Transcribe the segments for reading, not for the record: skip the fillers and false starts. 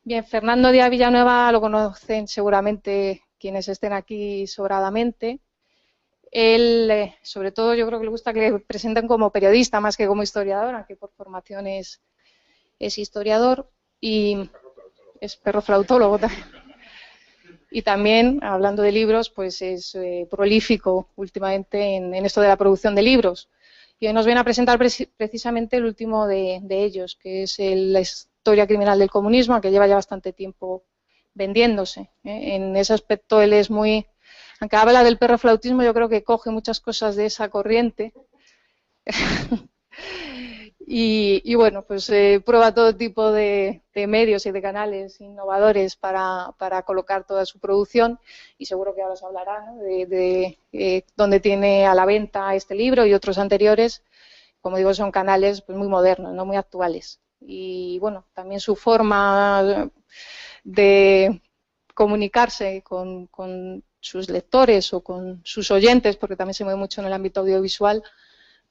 Bien, Fernando Díaz Villanueva lo conocen seguramente quienes estén aquí sobradamente. Él, sobre todo, yo creo que le gusta que le presenten como periodista más que como historiador, aunque por formación es historiador y es perro flautólogo también. Y también, hablando de libros, pues es prolífico últimamente en esto de la producción de libros. Y hoy nos viene a presentar precisamente el último de ellos, que es la historia criminal del comunismo, que lleva ya bastante tiempo vendiéndose. En ese aspecto él es muy... Aunque habla del perroflautismo, yo creo que coge muchas cosas de esa corriente. Y bueno, pues prueba todo tipo de medios y de canales innovadores para colocar toda su producción, y seguro que ahora os hablará, ¿no?, de dónde tiene a la venta este libro y otros anteriores. Como digo, son canales pues muy modernos, no muy actuales. Y bueno, también su forma de comunicarse con sus lectores o con sus oyentes, porque también se mueve mucho en el ámbito audiovisual,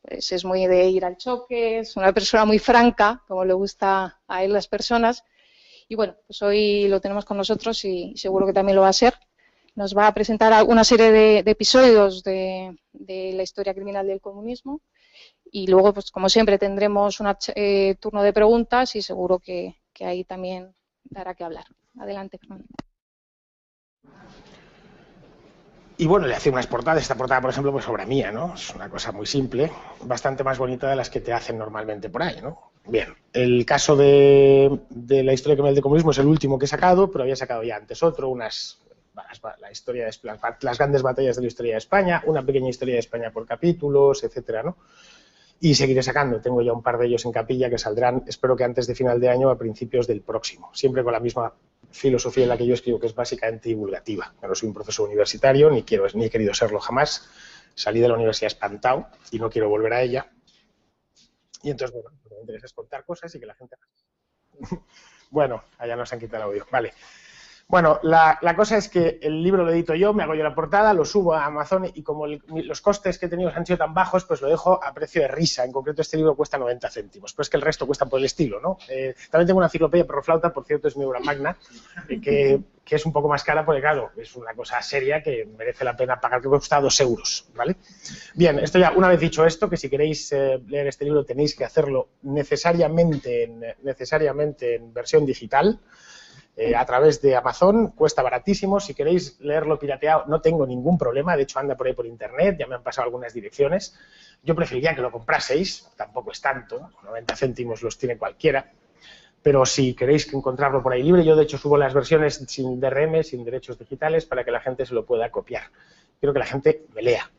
pues es muy de ir al choque, es una persona muy franca, como le gusta a él las personas. Y bueno, pues hoy lo tenemos con nosotros y seguro que también lo va a ser. Nos va a presentar una serie de episodios de la historia criminal del comunismo, y luego, pues como siempre, tendremos un turno de preguntas y seguro que ahí también dará que hablar. Adelante, Fernando. Y bueno, le hace unas portadas. Esta portada, por ejemplo, pues obra mía, ¿no? Es una cosa muy simple, bastante más bonita de las que te hacen normalmente por ahí, ¿no? Bien, el caso de la historia criminal del comunismo es el último que he sacado, pero había sacado ya antes otro, la historia de las grandes batallas de la historia de España, una pequeña historia de España por capítulos, etcétera, ¿no? Y seguiré sacando. Tengo ya un par de ellos en capilla que saldrán, espero que antes de final de año, a principios del próximo, siempre con la misma filosofía en la que yo escribo, que es básicamente divulgativa. Yo no soy un profesor universitario, ni he querido serlo jamás. Salí de la universidad espantado y no quiero volver a ella. Y entonces, bueno, lo que me interesa es contar cosas y que la gente... Bueno, allá nos han quitado el audio. Vale. Bueno, la cosa es que el libro lo edito yo, me hago yo la portada, lo subo a Amazon y como los costes que he tenido han sido tan bajos, pues lo dejo a precio de risa. En concreto, este libro cuesta 90 céntimos, pues que el resto cuesta por el estilo, ¿no? También tengo una enciclopedia perroflauta, por cierto, es mi obra magna, que es un poco más cara porque, claro, es una cosa seria que merece la pena pagar, que cuesta 2 euros, ¿vale? Bien, esto ya, una vez dicho esto, que si queréis leer este libro tenéis que hacerlo necesariamente en versión digital, a través de Amazon, cuesta baratísimo. Si queréis leerlo pirateado no tengo ningún problema, de hecho anda por ahí por internet, ya me han pasado algunas direcciones. Yo preferiría que lo compraseis, tampoco es tanto, 90 céntimos los tiene cualquiera, pero si queréis encontrarlo por ahí libre, yo de hecho subo las versiones sin DRM, sin derechos digitales, para que la gente se lo pueda copiar. Quiero que la gente me lea,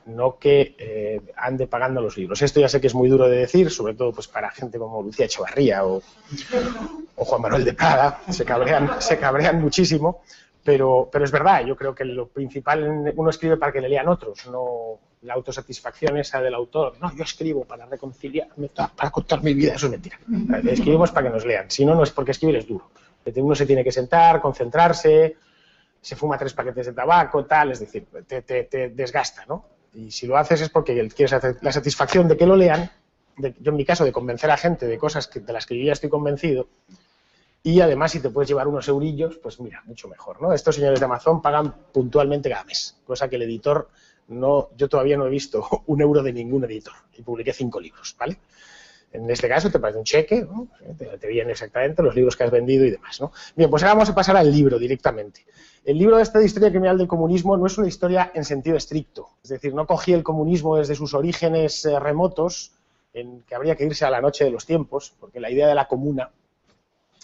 no que ande pagando los libros. Esto ya sé que es muy duro de decir, sobre todo pues para gente como Lucía Echevarría o Juan Manuel de Prada, se cabrean muchísimo, pero es verdad. Yo creo que lo principal, uno escribe para que le lean otros, no la autosatisfacción esa del autor. No, yo escribo para reconciliarme, para contar mi vida, eso es mentira. Escribimos para que nos lean, si no, no es, porque escribir es duro. Uno se tiene que sentar, concentrarse, se fuma 3 paquetes de tabaco, tal, es decir, te desgasta, ¿no? Y si lo haces es porque quieres hacer la satisfacción de que lo lean, yo en mi caso de convencer a gente de cosas de las que yo ya estoy convencido, y además si te puedes llevar unos eurillos, pues mira, mucho mejor, ¿no? Estos señores de Amazon pagan puntualmente cada mes, cosa que el editor no, yo todavía no he visto 1 euro de ningún editor, y publiqué 5 libros, ¿vale? En este caso te parece un cheque, ¿no? Te vienen exactamente los libros que has vendido y demás, ¿no? Bien, pues ahora vamos a pasar al libro directamente. El libro de esta historia criminal del comunismo no es una historia en sentido estricto, es decir, no cogí el comunismo desde sus orígenes remotos, en que habría que irse a la noche de los tiempos, porque la idea de la comuna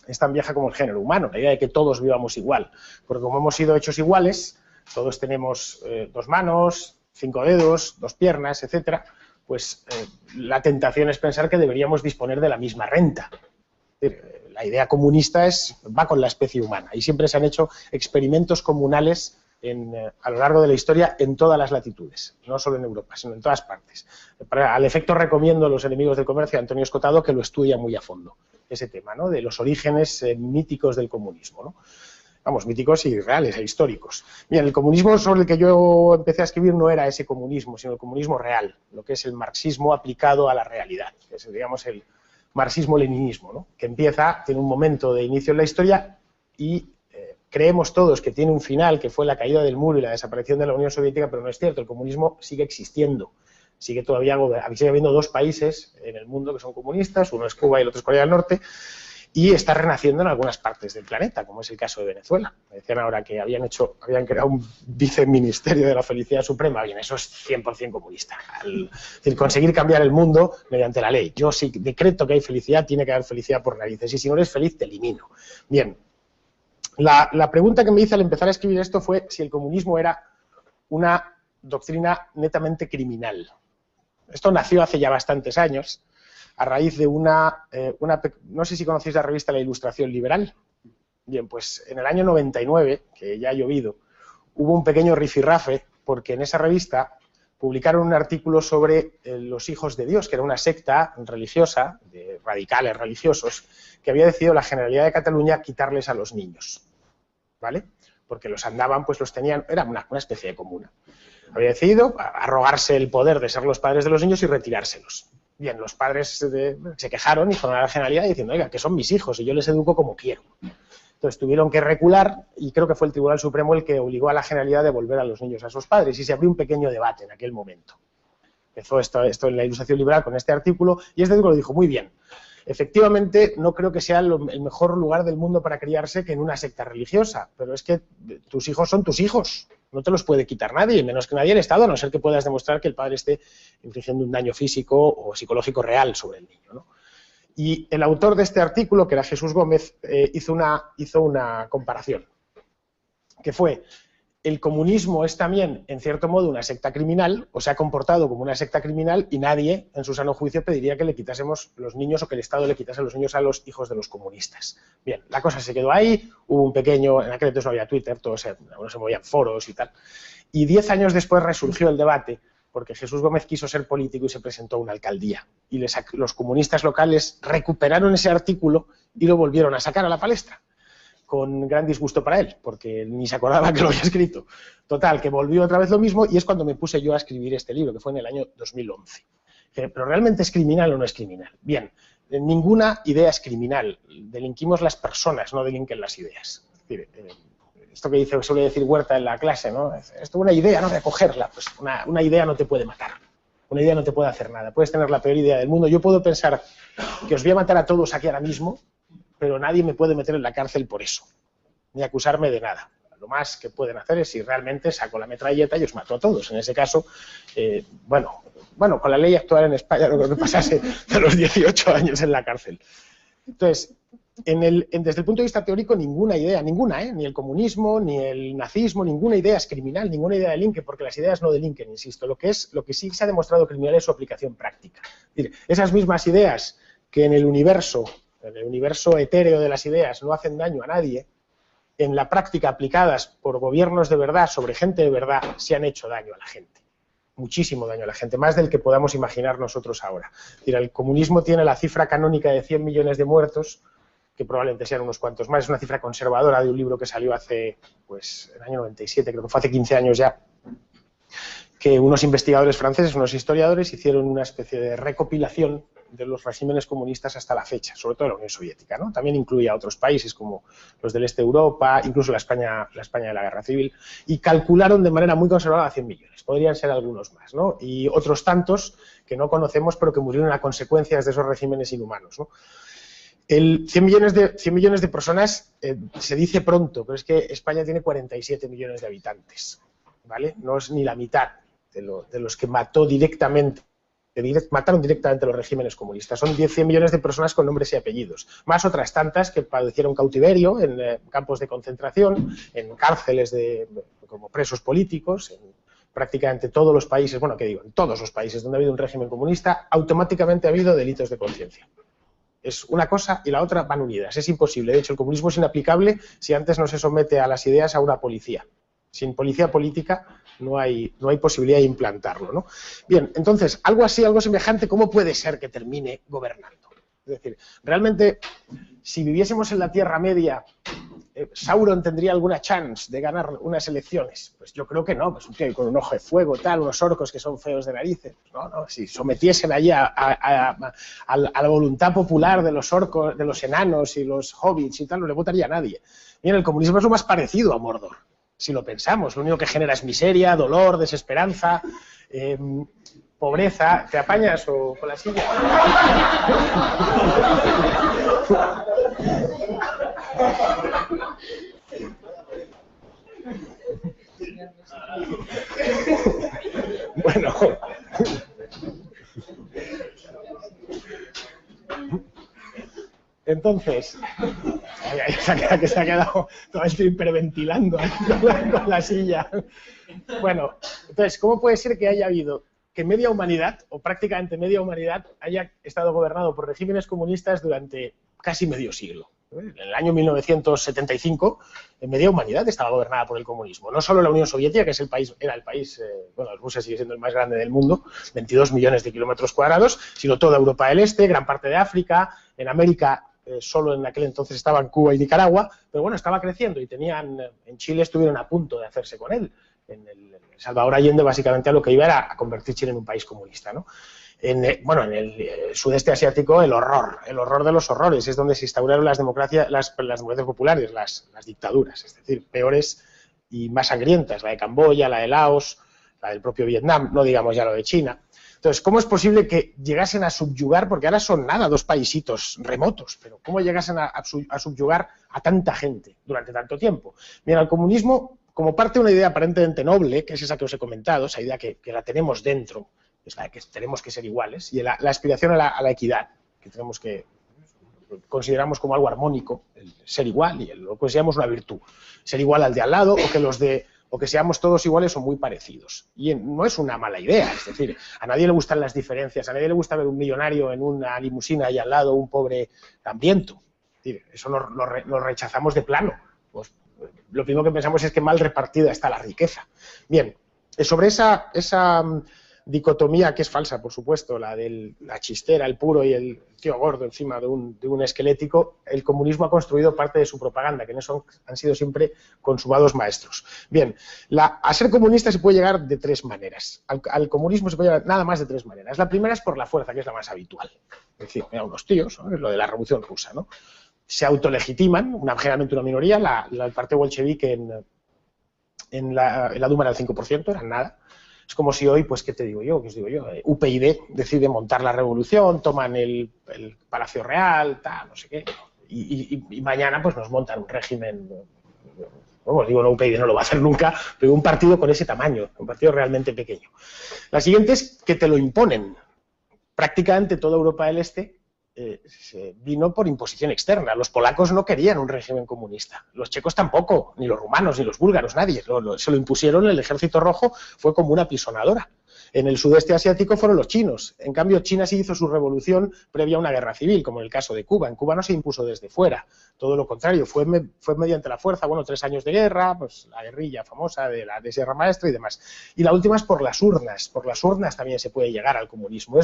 es tan vieja como el género humano, la idea de que todos vivamos igual, porque como hemos sido hechos iguales, todos tenemos 2 manos, 5 dedos, 2 piernas, etcétera, pues la tentación es pensar que deberíamos disponer de la misma renta. Es decir, la idea comunista va con la especie humana y siempre se han hecho experimentos comunales a lo largo de la historia en todas las latitudes, no solo en Europa, sino en todas partes. Al efecto recomiendo a Los enemigos del comercio de Antonio Escotado, que lo estudia muy a fondo, ese tema, ¿no?, de los orígenes míticos del comunismo, ¿no? Vamos, míticos y reales e históricos. Bien, el comunismo sobre el que yo empecé a escribir no era ese comunismo, sino el comunismo real, lo que es el marxismo aplicado a la realidad, que es, digamos, el marxismo-leninismo, ¿no?, que tiene un momento de inicio en la historia y creemos todos que tiene un final, que fue la caída del muro y la desaparición de la Unión Soviética, pero no es cierto, el comunismo sigue existiendo. Sigue todavía sigue habiendo dos países en el mundo que son comunistas, uno es Cuba y el otro es Corea del Norte, y está renaciendo en algunas partes del planeta, como es el caso de Venezuela. Me decían ahora que habían creado un viceministerio de la felicidad suprema. Bien, eso es 100% comunista. Es decir, conseguir cambiar el mundo mediante la ley. Yo sí decreto que hay felicidad, tiene que haber felicidad por narices, y si no eres feliz, te elimino. Bien, la pregunta que me hice al empezar a escribir esto fue si el comunismo era una doctrina netamente criminal. Esto nació hace ya bastantes años, a raíz de no sé si conocéis la revista La Ilustración Liberal. Bien, pues en el año 99, que ya ha llovido, hubo un pequeño rifirrafe, porque en esa revista publicaron un artículo sobre los hijos de Dios, que era una secta religiosa, de radicales religiosos, que había decidido la Generalidad de Cataluña quitarles a los niños, ¿vale? Porque los andaban, pues los tenían, era una especie de comuna. Había decidido arrogarse el poder de ser los padres de los niños y retirárselos. Bien, los padres se quejaron y fueron a la Generalidad diciendo, oiga, que son mis hijos y yo les educo como quiero. Entonces tuvieron que recular y creo que fue el Tribunal Supremo el que obligó a la Generalidad a devolver a los niños a sus padres y se abrió un pequeño debate en aquel momento. Empezó esto en La Ilustración Liberal con este artículo y este artículo dijo, muy bien, efectivamente no creo que sea el mejor lugar del mundo para criarse que en una secta religiosa, pero es que tus hijos son tus hijos. No te los puede quitar nadie, menos que nadie el Estado, a no ser que puedas demostrar que el padre esté infligiendo un daño físico o psicológico real sobre el niño, ¿no? Y el autor de este artículo, que era Jesús Gómez, hizo una comparación, que fue, el comunismo es también, en cierto modo, una secta criminal, o se ha comportado como una secta criminal, y nadie, en su sano juicio, pediría que le quitásemos los niños o que el Estado le quitase los niños a los hijos de los comunistas. Bien, la cosa se quedó ahí, hubo un pequeño, en aquel entonces no había Twitter, todos se movían foros y tal, y 10 años después resurgió el debate, porque Jesús Gómez quiso ser político y se presentó a una alcaldía, y los comunistas locales recuperaron ese artículo y lo volvieron a sacar a la palestra, con gran disgusto para él, porque ni se acordaba que lo había escrito. Total, que volvió otra vez lo mismo y es cuando me puse yo a escribir este libro, que fue en el año 2011. ¿Pero realmente es criminal o no es criminal? Bien, ninguna idea es criminal. Delinquimos las personas, no delinquen las ideas. Es decir, esto que suele decir Huerta en la clase, ¿no? Esto es una idea, no recogerla. Pues una idea no te puede matar. Una idea no te puede hacer nada. Puedes tener la peor idea del mundo. Yo puedo pensar que os voy a matar a todos aquí ahora mismo, pero nadie me puede meter en la cárcel por eso, ni acusarme de nada. Lo más que pueden hacer es si realmente saco la metralleta y os mato a todos. En ese caso, bueno, con la ley actual en España no creo que pasase de los 18 años en la cárcel. Entonces, desde el punto de vista teórico, ninguna idea, ni el comunismo, ni el nazismo, ninguna idea es criminal, ninguna idea delinque, porque las ideas no delinquen, insisto. Lo que sí se ha demostrado criminal es su aplicación práctica. Es decir, esas mismas ideas que en el universo etéreo de las ideas no hacen daño a nadie, en la práctica aplicadas por gobiernos de verdad sobre gente de verdad, se han hecho daño a la gente. Muchísimo daño a la gente, más del que podamos imaginar nosotros ahora. Es decir, el comunismo tiene la cifra canónica de 100 millones de muertos, que probablemente sean unos cuantos más. Es una cifra conservadora de un libro que salió hace, pues, el año 97, creo que fue hace 15 años ya, que unos investigadores franceses, unos historiadores, hicieron una especie de recopilación de los regímenes comunistas hasta la fecha, sobre todo la Unión Soviética, ¿no? También incluye a otros países como los del este de Europa, incluso la España de la Guerra Civil, y calcularon de manera muy conservadora 100 millones, podrían ser algunos más, ¿no? Y otros tantos que no conocemos pero que murieron a consecuencias de esos regímenes inhumanos, ¿no? 100 millones de personas se dice pronto, pero es que España tiene 47 millones de habitantes, ¿vale? No es ni la mitad de los que mataron directamente los regímenes comunistas. Son 100 millones de personas con nombres y apellidos, más otras tantas que padecieron cautiverio en campos de concentración, en cárceles como presos políticos, en prácticamente todos los países, bueno, ¿qué digo? En todos los países donde ha habido un régimen comunista, automáticamente ha habido delitos de conciencia. Es una cosa y la otra van unidas, es imposible. De hecho, el comunismo es inaplicable si antes no se somete a las ideas a una policía. Sin policía política no hay posibilidad de implantarlo, ¿no? Bien, entonces, algo así, algo semejante, ¿cómo puede ser que termine gobernando? Es decir, realmente, si viviésemos en la Tierra Media ¿Sauron tendría alguna chance de ganar unas elecciones? Pues yo creo que no, pues un tío con un ojo de fuego, tal, unos orcos que son feos de narices. No, no, si sometiesen allí a la voluntad popular de los orcos, de los enanos y los hobbits y tal, no le votaría a nadie. Mira, el comunismo es lo más parecido a Mordor, si lo pensamos. Lo único que genera es miseria, dolor, desesperanza, pobreza. ¿Te apañas o con la silla? Bueno. Entonces, que se ha quedado todo esto hiperventilando con la silla. Bueno, entonces, ¿cómo puede ser que haya habido que media humanidad, o prácticamente media humanidad, haya estado gobernado por regímenes comunistas durante casi medio siglo? En el año 1975, media humanidad estaba gobernada por el comunismo. No solo la Unión Soviética, que es era el país, bueno, Rusia sigue siendo el más grande del mundo, 22 millones de kilómetros cuadrados, sino toda Europa del Este, gran parte de África, en América, solo en aquel entonces estaban Cuba y Nicaragua, pero bueno, estaba creciendo y en Chile estuvieron a punto de hacerse con él. Salvador Allende básicamente a lo que iba era a convertir Chile en un país comunista, ¿no? En el sudeste asiático, el horror de los horrores, es donde se instauraron las democracias populares, las dictaduras, es decir, peores y más sangrientas, la de Camboya, la de Laos, la del propio Vietnam, no digamos ya lo de China. Entonces, ¿cómo es posible que llegasen a subyugar, porque ahora son nada, 2 paisitos remotos, pero cómo llegasen a subyugar a tanta gente durante tanto tiempo? Mira, el comunismo, como parte de una idea aparentemente noble, que es esa que os he comentado, esa idea que la tenemos dentro, es la de que tenemos que ser iguales, y la aspiración a la equidad, que consideramos como algo armónico, el ser igual, y lo consideramos una virtud, ser igual al de al lado, o que seamos todos iguales o muy parecidos. Y no es una mala idea, es decir, a nadie le gustan las diferencias, a nadie le gusta ver un millonario en una limusina y al lado un pobre hambriento. Es decir, eso lo rechazamos de plano. Pues, lo primero que pensamos es que mal repartida está la riqueza. Bien, sobre esa dicotomía que es falsa, por supuesto, la de la chistera, el puro y el tío gordo encima de un esquelético, el comunismo ha construido parte de su propaganda, que en eso han sido siempre consumados maestros. Bien, a ser comunista se puede llegar de 3 maneras. Al comunismo se puede llegar nada más de 3 maneras. La primera es por la fuerza, que es la más habitual. Es decir, mira, unos tíos, ¿no? Es lo de la Revolución Rusa, ¿no? Se autolegitiman, generalmente una minoría, el partido bolchevique en la Duma era el 5%, era nada. Es como si hoy, pues, ¿qué te digo yo? ¿Qué os digo yo? UPyD decide montar la revolución, toman el Palacio Real, tal, no sé qué, y mañana pues nos montan un régimen, bueno, digo, no, UPyD no lo va a hacer nunca, pero un partido con ese tamaño, un partido realmente pequeño. La siguiente es que te lo imponen. Prácticamente toda Europa del Este vino por imposición externa. Los polacos no querían un régimen comunista, los checos tampoco, ni los rumanos, ni los búlgaros, nadie. Se lo impusieron, el Ejército Rojo fue como una apisonadora. En el sudeste asiático fueron los chinos. En cambio, China sí hizo su revolución previa a una guerra civil, como en el caso de Cuba. En Cuba no se impuso desde fuera, todo lo contrario, fue mediante la fuerza, bueno, 3 años de guerra, pues la guerrilla famosa de la de Sierra Maestra y demás. Y la última es por las urnas también se puede llegar al comunismo.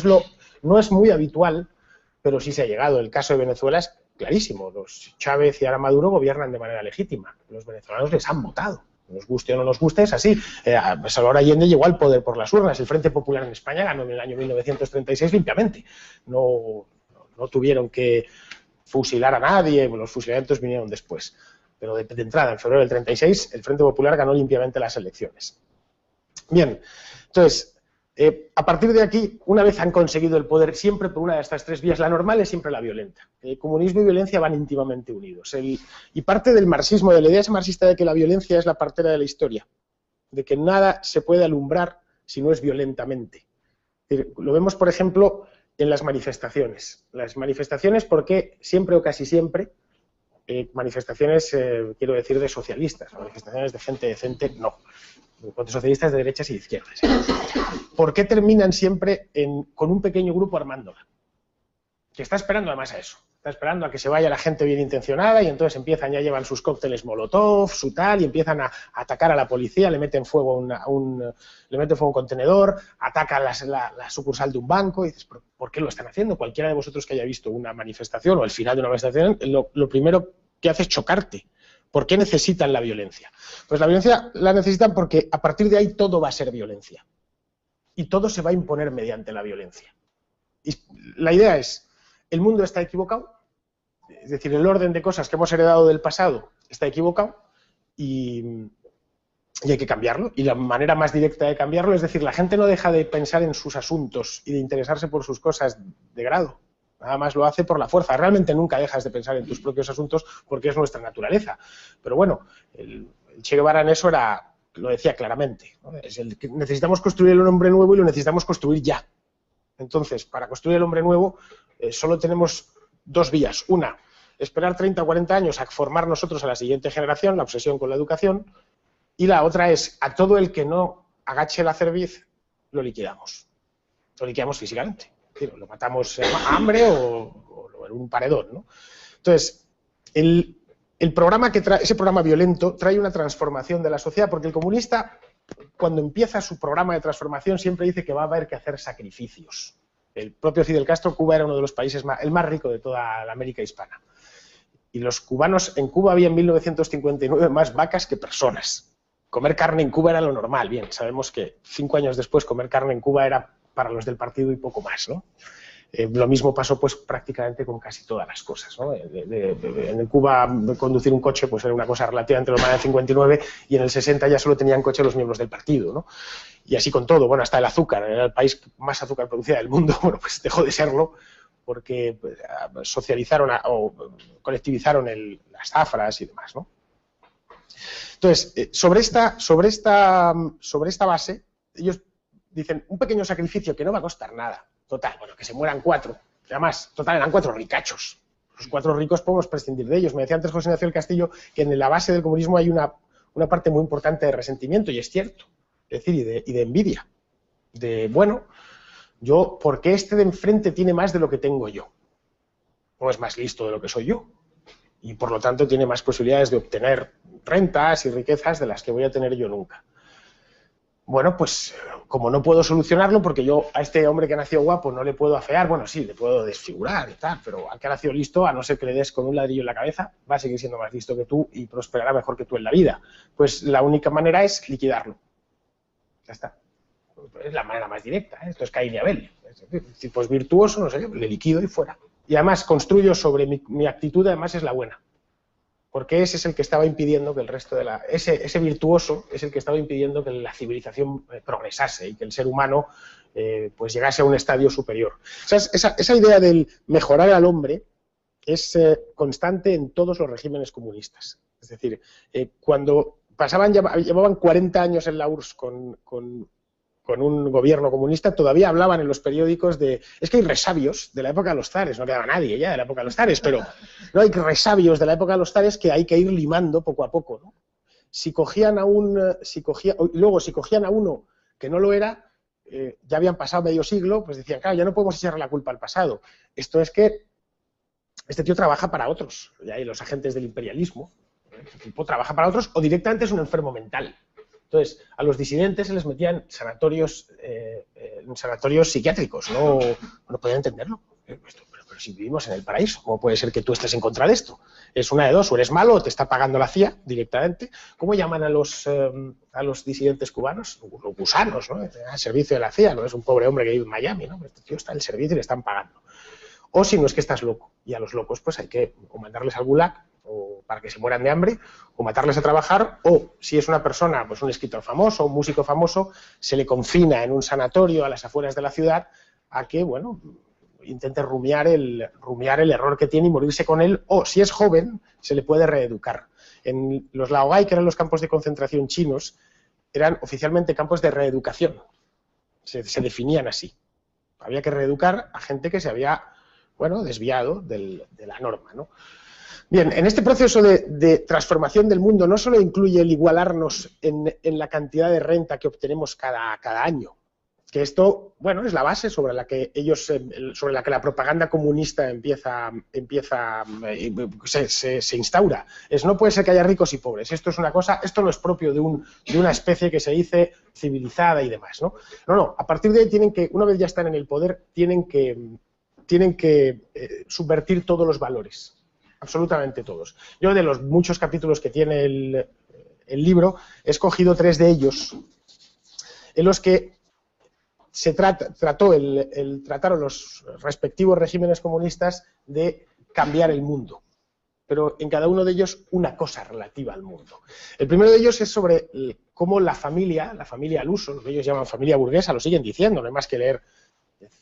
No es muy habitual, pero sí se ha llegado. El caso de Venezuela es clarísimo. Los Chávez y ahora Maduro gobiernan de manera legítima. Los venezolanos les han votado. Nos guste o no nos guste, es así. Salvador Allende llegó al poder por las urnas. El Frente Popular en España ganó en el año 1936 limpiamente. No tuvieron que fusilar a nadie, los fusilamientos vinieron después. Pero de entrada, en febrero del 36, el Frente Popular ganó limpiamente las elecciones. Bien, entonces, a partir de aquí, una vez han conseguido el poder, siempre por una de estas 3 vías, la normal es siempre la violenta. El comunismo y violencia van íntimamente unidos. Y parte del marxismo, de la idea marxista de que la violencia es la partera de la historia, de que nada se puede alumbrar si no es violentamente. Lo vemos, por ejemplo, en las manifestaciones. Las manifestaciones, porque siempre o casi siempre, manifestaciones, quiero decir, de socialistas, manifestaciones de gente decente, no. Contra socialistas de derechas y de izquierdas. ¿Por qué terminan siempre con un pequeño grupo armándola? Que está esperando además a eso. Está esperando a que se vaya la gente bien intencionada y entonces ya llevan sus cócteles Molotov, su tal, y empiezan a atacar a la policía, le meten fuego a un contenedor, atacan la sucursal de un banco, y dices, ¿por qué lo están haciendo? Cualquiera de vosotros que haya visto una manifestación o el final de una manifestación, lo primero que hace es chocarte, ¿Por qué necesitan la violencia? Pues la violencia la necesitan porque a partir de ahí todo va a ser violencia. Y todo se va a imponer mediante la violencia. Y la idea es, el mundo está equivocado, es decir, el orden de cosas que hemos heredado del pasado está equivocado y hay que cambiarlo. Y la manera más directa de cambiarlo, es decir, la gente no deja de pensar en sus asuntos y de interesarse por sus cosas de grado. Nada más lo hace por la fuerza. Realmente nunca dejas de pensar en tus propios asuntos porque es nuestra naturaleza. Pero bueno, el Che Guevara en eso lo decía claramente, ¿no? Necesitamos construir el hombre nuevo y lo necesitamos construir ya. Entonces, para construir el hombre nuevo solo tenemos dos vías. Una, esperar 30 o 40 años a formar nosotros a la siguiente generación, la obsesión con la educación. Y la otra es, a todo el que no agache la cerviz, lo liquidamos. Lo liquidamos físicamente. Lo matamos a hambre o en un paredón, ¿no? Entonces, ese programa violento trae una transformación de la sociedad, porque el comunista, cuando empieza su programa de transformación, siempre dice que va a haber que hacer sacrificios. El propio Fidel Castro, Cuba era uno de los países el más rico de toda la América hispana. Y los cubanos, en Cuba había en 1959 más vacas que personas. Comer carne en Cuba era lo normal. Bien, sabemos que 5 años después comer carne en Cuba era para los del partido y poco más, ¿no? Lo mismo pasó pues prácticamente con casi todas las cosas, ¿no? En Cuba conducir un coche pues era una cosa relativamente normal en el 59 y en el 60 ya solo tenían coche los miembros del partido, ¿no? Y así con todo, bueno, hasta el azúcar, era el país que más azúcar producía del mundo, bueno, pues dejó de serlo porque socializaron o colectivizaron las zafras y demás, ¿no? Entonces, sobre esta base, ellos dicen, un pequeño sacrificio que no va a costar nada. Total, bueno, que se mueran 4. Además, total, eran 4 ricachos. Los 4 ricos podemos prescindir de ellos. Me decía antes José Ignacio del Castillo que en la base del comunismo hay una parte muy importante de resentimiento, y es cierto. Es decir, y de envidia. De, bueno, ¿por qué este de enfrente tiene más de lo que tengo yo? No es más listo de lo que soy yo. Y por lo tanto tiene más posibilidades de obtener rentas y riquezas de las que voy a tener yo nunca. Bueno, pues como no puedo solucionarlo, porque yo a este hombre que ha nacido guapo no le puedo afear, bueno, sí, le puedo desfigurar y tal, pero al que ha nacido listo, a no ser que le des con un ladrillo en la cabeza, va a seguir siendo más listo que tú y prosperará mejor que tú en la vida. Pues la única manera es liquidarlo. Ya está. Es la manera más directa, ¿eh? Esto es Caín y Abel. Es decir, pues virtuoso, no sé, le liquido y fuera. Y además construyo sobre mi actitud, además es la buena. Porque ese es el que estaba impidiendo que el resto de ese virtuoso es el que estaba impidiendo que la civilización progresase y que el ser humano pues llegase a un estadio superior. O sea, esa idea del mejorar al hombre es constante en todos los regímenes comunistas. Es decir, cuando llevaban 40 años en la URSS con un gobierno comunista, todavía hablaban en los periódicos es que hay resabios de la época de los zares, no quedaba nadie ya de la época de los zares, pero no hay resabios de la época de los zares que hay que ir limando poco a poco, ¿no? Si cogían a uno que no lo era, ya habían pasado medio siglo, pues decían, claro, ya no podemos echarle la culpa al pasado. Esto es que este tío trabaja para otros, y hay los agentes del imperialismo, este tipo trabaja para otros o directamente es un enfermo mental. Entonces, a los disidentes se les metían sanatorios psiquiátricos, no podían entenderlo. Pero si vivimos en el paraíso, ¿cómo puede ser que tú estés en contra de esto? Es una de dos, o eres malo o te está pagando la CIA directamente. ¿Cómo llaman a los disidentes cubanos? Los gusanos, ¿no? Al servicio de la CIA, no es un pobre hombre que vive en Miami, ¿no? Este tío está en el servicio y le están pagando. O si no es que estás loco, y a los locos pues hay que o mandarles al gulag, o para que se mueran de hambre, o matarles a trabajar, o si es una persona, pues un escritor famoso, un músico famoso, se le confina en un sanatorio a las afueras de la ciudad a que, bueno, intente rumiar el error que tiene y morirse con él, o si es joven, se le puede reeducar. En los laogai, que eran los campos de concentración chinos, eran oficialmente campos de reeducación, se definían así. Había que reeducar a gente que se había, bueno, desviado de la norma, ¿no? Bien, en este proceso de transformación del mundo no solo incluye el igualarnos en la cantidad de renta que obtenemos cada año, que esto, bueno, es la base sobre la que la propaganda comunista se instaura. No puede ser que haya ricos y pobres. Esto no es propio de una especie que se dice civilizada y demás, ¿no? No, a partir de ahí una vez ya están en el poder, tienen que subvertir todos los valores. absolutamente todos. Yo de los muchos capítulos que tiene el libro, he escogido 3 de ellos, en los que se trataron los respectivos regímenes comunistas de cambiar el mundo, pero en cada uno de ellos una cosa relativa al mundo. El primero de ellos es sobre cómo la familia al uso, lo que ellos llaman familia burguesa, lo siguen diciendo, no hay más que leer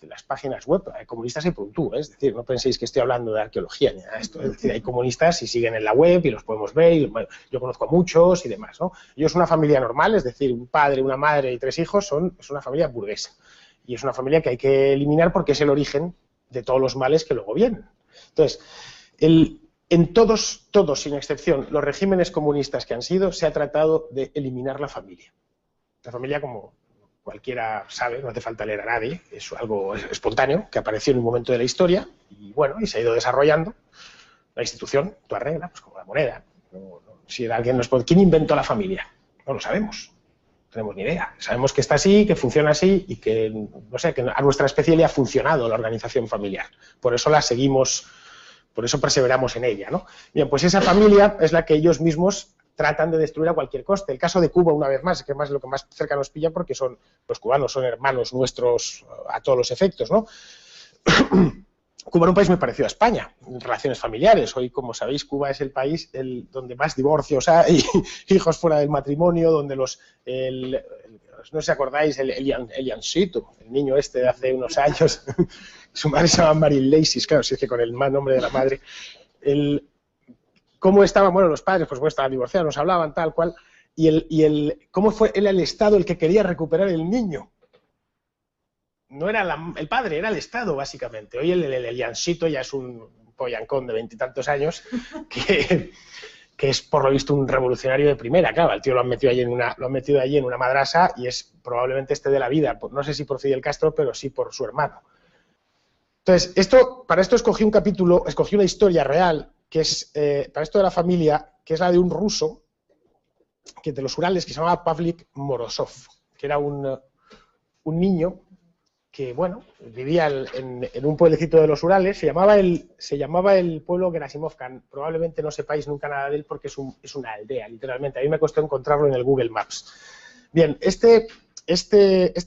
las páginas web, hay comunistas y punto, es decir, no penséis que estoy hablando de arqueología ni nada de esto, es decir, hay comunistas y siguen en la web y los podemos ver, y, bueno, yo conozco a muchos y demás, ¿no? Ellos son una familia normal, es decir, un padre, una madre y 3 hijos, es una familia burguesa, y es una familia que hay que eliminar porque es el origen de todos los males que luego vienen. Entonces, en todos, sin excepción, los regímenes comunistas que han sido, se ha tratado de eliminar la familia. La familia, como cualquiera sabe, no hace falta leer a nadie, es algo espontáneo, que apareció en un momento de la historia, y bueno, y se ha ido desarrollando. La institución, tu arregla, pues como la moneda. Si alguien nos puede... ¿Quién inventó la familia? No lo sabemos. No tenemos ni idea. Sabemos que está así, que funciona así, y que, no sé, que a nuestra especie le ha funcionado la organización familiar. Por eso la seguimos, por eso perseveramos en ella, ¿no? Bien, pues esa familia es la que ellos mismos tratan de destruir a cualquier coste. El caso de Cuba, una vez más, que es lo que más cerca nos pilla, porque los cubanos son hermanos nuestros a todos los efectos, ¿no? Cuba era un país muy parecido a España, en relaciones familiares. Hoy, como sabéis, Cuba es el país donde más divorcios hay, hijos fuera del matrimonio, donde no sé si acordáis, el Yancito, el niño este de hace unos años, su madre se llama Marilyn Lacey, claro, si es que con el mal nombre de la madre, cómo estaban, bueno, los padres, pues estaban divorciados, nos hablaban, tal cual, cómo fue él el Estado el que quería recuperar el niño. No era el padre, era el Estado, básicamente. Hoy el Yancito ya es un pollancón de 20 y tantos años que es, por lo visto, un revolucionario de primera. Claro, al tío lo han metido allí en una madrasa y es probablemente de la vida. No sé si por Fidel Castro, pero sí por su hermano. Entonces, para esto escogí una historia real, que es, para esto de la familia, que es la de un ruso, que de los Urales, que se llamaba Pavlik Morozov, que era un niño que, bueno, vivía en un pueblecito de los Urales, se llamaba el pueblo Gerasimovka. Probablemente no sepáis nunca nada de él porque es una aldea, literalmente. A mí me costó encontrarlo en el Google Maps. Bien, este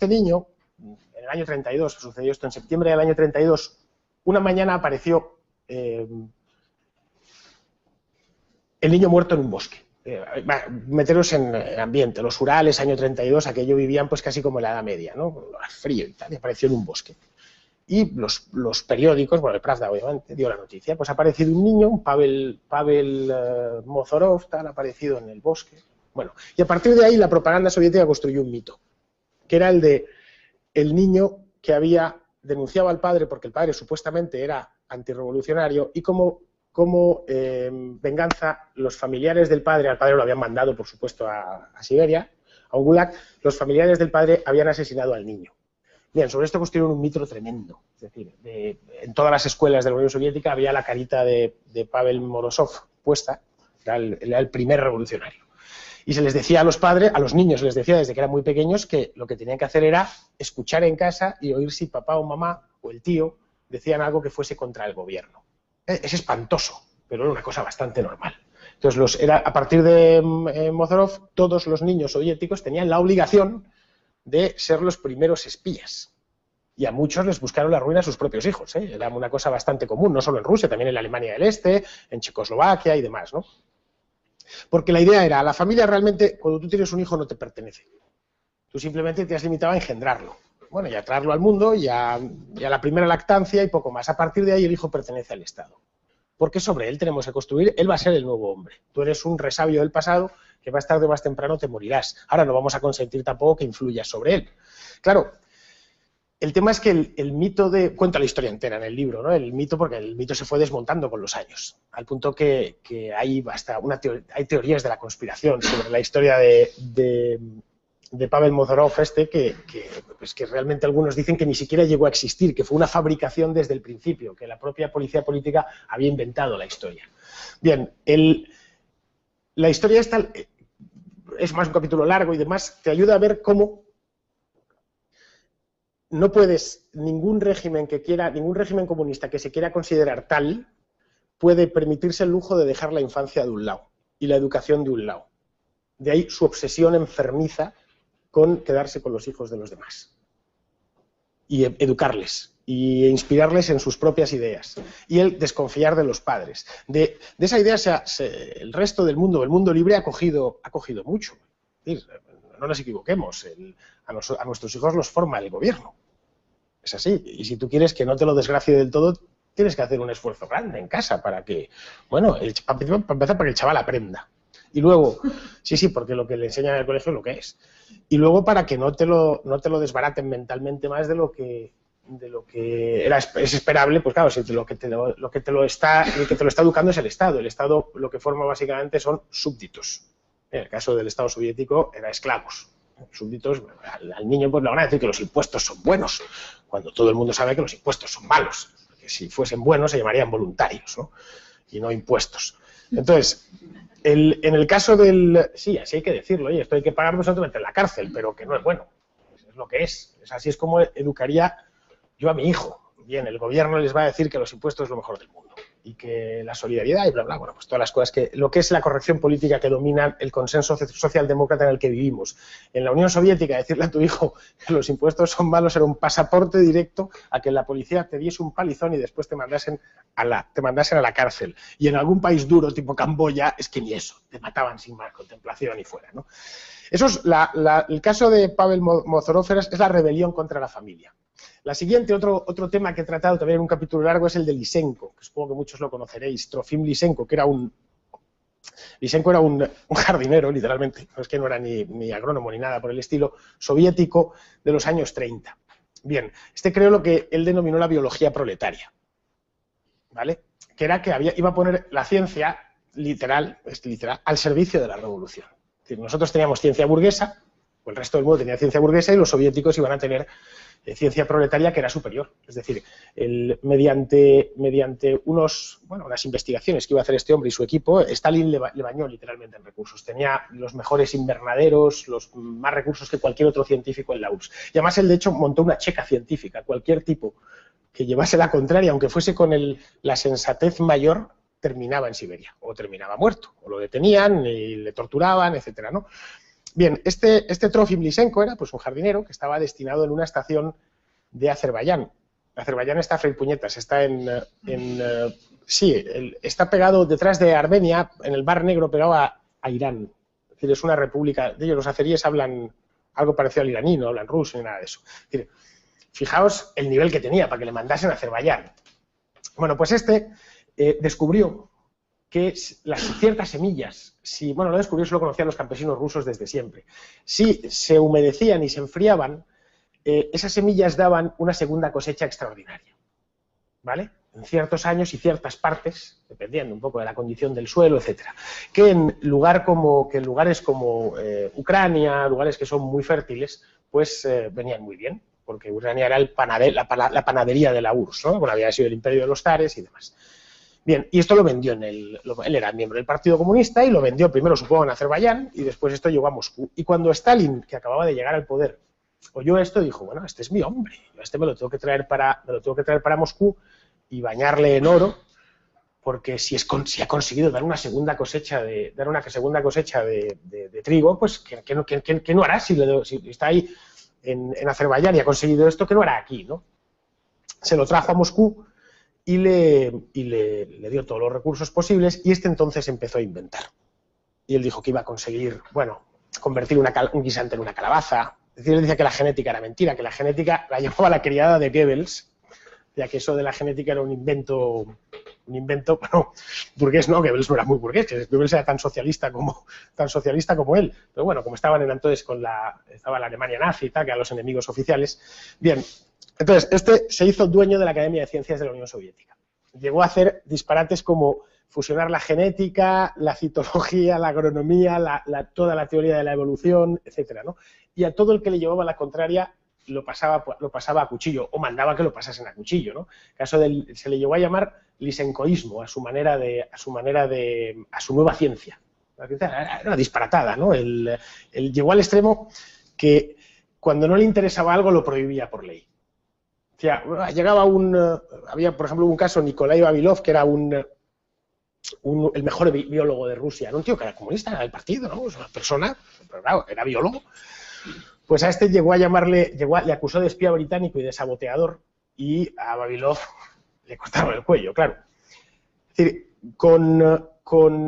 niño, en el año 32, sucedió esto en septiembre del año 32, una mañana apareció el niño muerto en un bosque. Meteros en ambiente, los Urales, año 32, aquello vivían pues casi como en la Edad Media, ¿no? Frío y tal, y apareció en un bosque. Y los periódicos, bueno, el Pravda obviamente dio la noticia, pues ha aparecido un niño, un Pavel Mozorov, tal, ha aparecido en el bosque. Bueno, y a partir de ahí la propaganda soviética construyó un mito, que era el de el niño que había denunciado al padre porque el padre supuestamente era antirrevolucionario y como venganza, los familiares del padre, al padre lo habían mandado, por supuesto, a Siberia, a un gulag, los familiares del padre habían asesinado al niño. Bien, sobre esto construyeron un mito tremendo. Es decir, en todas las escuelas de la Unión Soviética había la carita de Pavel Morozov puesta, era el primer revolucionario. Y se les decía a los padres, a los niños se les decía desde que eran muy pequeños que lo que tenían que hacer era escuchar en casa y oír si papá o mamá o el tío decían algo que fuese contra el gobierno. Es espantoso, pero era una cosa bastante normal. Entonces, a partir de Mozorov, todos los niños soviéticos tenían la obligación de ser los primeros espías. Y a muchos les buscaron la ruina a sus propios hijos, ¿eh? Era una cosa bastante común, no solo en Rusia, también en la Alemania del Este, en Checoslovaquia y demás, ¿no? Porque la idea era, la familia realmente, cuando tú tienes un hijo, no te pertenece. Tú simplemente te has limitado a engendrarlo. Bueno, y a traerlo al mundo y a la primera lactancia y poco más. A partir de ahí el hijo pertenece al Estado. Porque sobre él tenemos que construir, él va a ser el nuevo hombre. Tú eres un resabio del pasado que más tarde o más temprano te morirás. Ahora no vamos a consentir tampoco que influyas sobre él. Claro, el tema es que el mito cuenta la historia entera en el libro, ¿no? El mito, porque el mito se fue desmontando con los años, al punto que hay hay teorías de la conspiración sobre la historia de Pavel Mozorov que realmente algunos dicen que ni siquiera llegó a existir, que fue una fabricación desde el principio, que la propia policía política había inventado la historia. Bien, la historia esta es más un capítulo largo y demás, te ayuda a ver cómo no puedes, ningún régimen comunista que se quiera considerar tal, puede permitirse el lujo de dejar la infancia de un lado y la educación de un lado. De ahí su obsesión enfermiza con quedarse con los hijos de los demás y educarles y inspirarles en sus propias ideas y el desconfiar de los padres. De esa idea el resto del mundo libre ha cogido mucho. Es decir, no nos equivoquemos, a nuestros hijos los forma el gobierno. Es así. Y si tú quieres que no te lo desgracie del todo, tienes que hacer un esfuerzo grande en casa para que, bueno, para empezar, para que el chaval aprenda. Y luego, sí, porque lo que le enseñan en el colegio es lo que es. Y luego para que no te lo desbaraten mentalmente más de lo que es esperable, pues claro, si el que te lo está educando es el Estado. El Estado lo que forma básicamente son súbditos. En el caso del Estado soviético era esclavos. Súbditos, al niño pues le van a decir que los impuestos son buenos, cuando todo el mundo sabe que los impuestos son malos. Porque si fuesen buenos se llamarían voluntarios, ¿no? Y no impuestos. Entonces, en el caso del... Sí, así hay que decirlo, oye, esto hay que pagarlo, no te meten en la cárcel, pero que no es bueno. Es lo que es. Así es como educaría yo a mi hijo. Bien, el gobierno les va a decir que los impuestos es lo mejor del mundo y que la solidaridad y bla, bla, bueno, pues todas las cosas lo que es la corrección política que domina el consenso socialdemócrata en el que vivimos. En la Unión Soviética, decirle a tu hijo que los impuestos son malos era un pasaporte directo a que la policía te diese un palizón y después te mandasen a la cárcel. Y en algún país duro, tipo Camboya, es que ni eso, te mataban sin más contemplación y fuera, ¿no? Eso es el caso de Pavel Mozorov es la rebelión contra la familia. La siguiente, otro tema que he tratado también en un capítulo largo es el de Lysenko, que supongo que muchos lo conoceréis, Trofim Lysenko, que era un jardinero, literalmente, no es que no era ni agrónomo ni nada por el estilo, soviético de los años 30. Bien, creó lo que él denominó la biología proletaria, ¿vale? Que era que iba a poner la ciencia, literal, al servicio de la revolución. Es decir, nosotros teníamos ciencia burguesa, o el resto del mundo tenía ciencia burguesa y los soviéticos iban a tener ciencia proletaria que era superior. Es decir, mediante unas investigaciones que iba a hacer este hombre y su equipo, Stalin le bañó literalmente en recursos. Tenía los mejores invernaderos, los más recursos que cualquier otro científico en la URSS. Y además él, de hecho, montó una checa científica. Cualquier tipo que llevase la contraria, aunque fuese con la sensatez mayor, terminaba en Siberia, o terminaba muerto, o lo detenían y le torturaban, etcétera, ¿no? Bien, este Trofim Lysenko era pues un jardinero que estaba destinado en una estación de Azerbaiyán. Azerbaiyán está frente puñetas, está está pegado detrás de Armenia, en el Mar Negro, pegado a Irán. Es decir, es una república, de ellos los azeríes hablan algo parecido al iraní, no hablan ruso ni nada de eso. Es decir, fijaos el nivel que tenía para que le mandasen a Azerbaiyán. Bueno, pues descubrió que ciertas semillas, lo descubrió, eso lo conocían los campesinos rusos desde siempre, si se humedecían y se enfriaban, esas semillas daban una segunda cosecha extraordinaria, ¿vale? En ciertos años y ciertas partes, dependiendo un poco de la condición del suelo, etcétera. Que en lugares como Ucrania, lugares que son muy fértiles, pues venían muy bien, porque Ucrania era la panadería de la URSS, ¿no? Bueno, había sido el imperio de los zares y demás. Bien, y esto lo vendió él era miembro del Partido Comunista y lo vendió primero, supongo, en Azerbaiyán y después esto llegó a Moscú. Y cuando Stalin, que acababa de llegar al poder, oyó esto, dijo, bueno, este es mi hombre, me lo tengo que traer para Moscú y bañarle en oro, porque si ha conseguido dar una segunda cosecha de trigo, pues ¿qué no hará si está ahí en Azerbaiyán y ha conseguido esto? ¿Qué no hará aquí, no? Se lo trajo a Moscú y le dio todos los recursos posibles y entonces empezó a inventar. Y él dijo que iba a conseguir, convertir un guisante en una calabaza. Es decir, él decía que la genética era mentira, que la genética la llamaba la criada de Goebbels, ya que eso de la genética era un invento, burgués no, Goebbels no era muy burgués, que Goebbels era tan socialista como él. Pero bueno, como estaban entonces estaba la Alemania nazi y tal, que eran los enemigos oficiales. Bien. Entonces, se hizo dueño de la Academia de Ciencias de la Unión Soviética. Llegó a hacer disparates como fusionar la genética, la citología, la agronomía, toda la teoría de la evolución, etcétera, ¿no? Y a todo el que le llevaba la contraria lo pasaba a cuchillo, o mandaba que lo pasasen a cuchillo, ¿no? Se le llegó a llamar lisenkoísmo, a su nueva ciencia. Era una disparatada, ¿no? Él llegó al extremo que cuando no le interesaba algo lo prohibía por ley. Había, por ejemplo, un caso, Nikolai Vavilov, que era un el mejor biólogo de Rusia, era un tío que era comunista, era del partido, ¿no? Es una persona, pero claro, era biólogo. Pues a este le acusó de espía británico y de saboteador, y a Vavilov le cortaron el cuello, claro. Es decir, con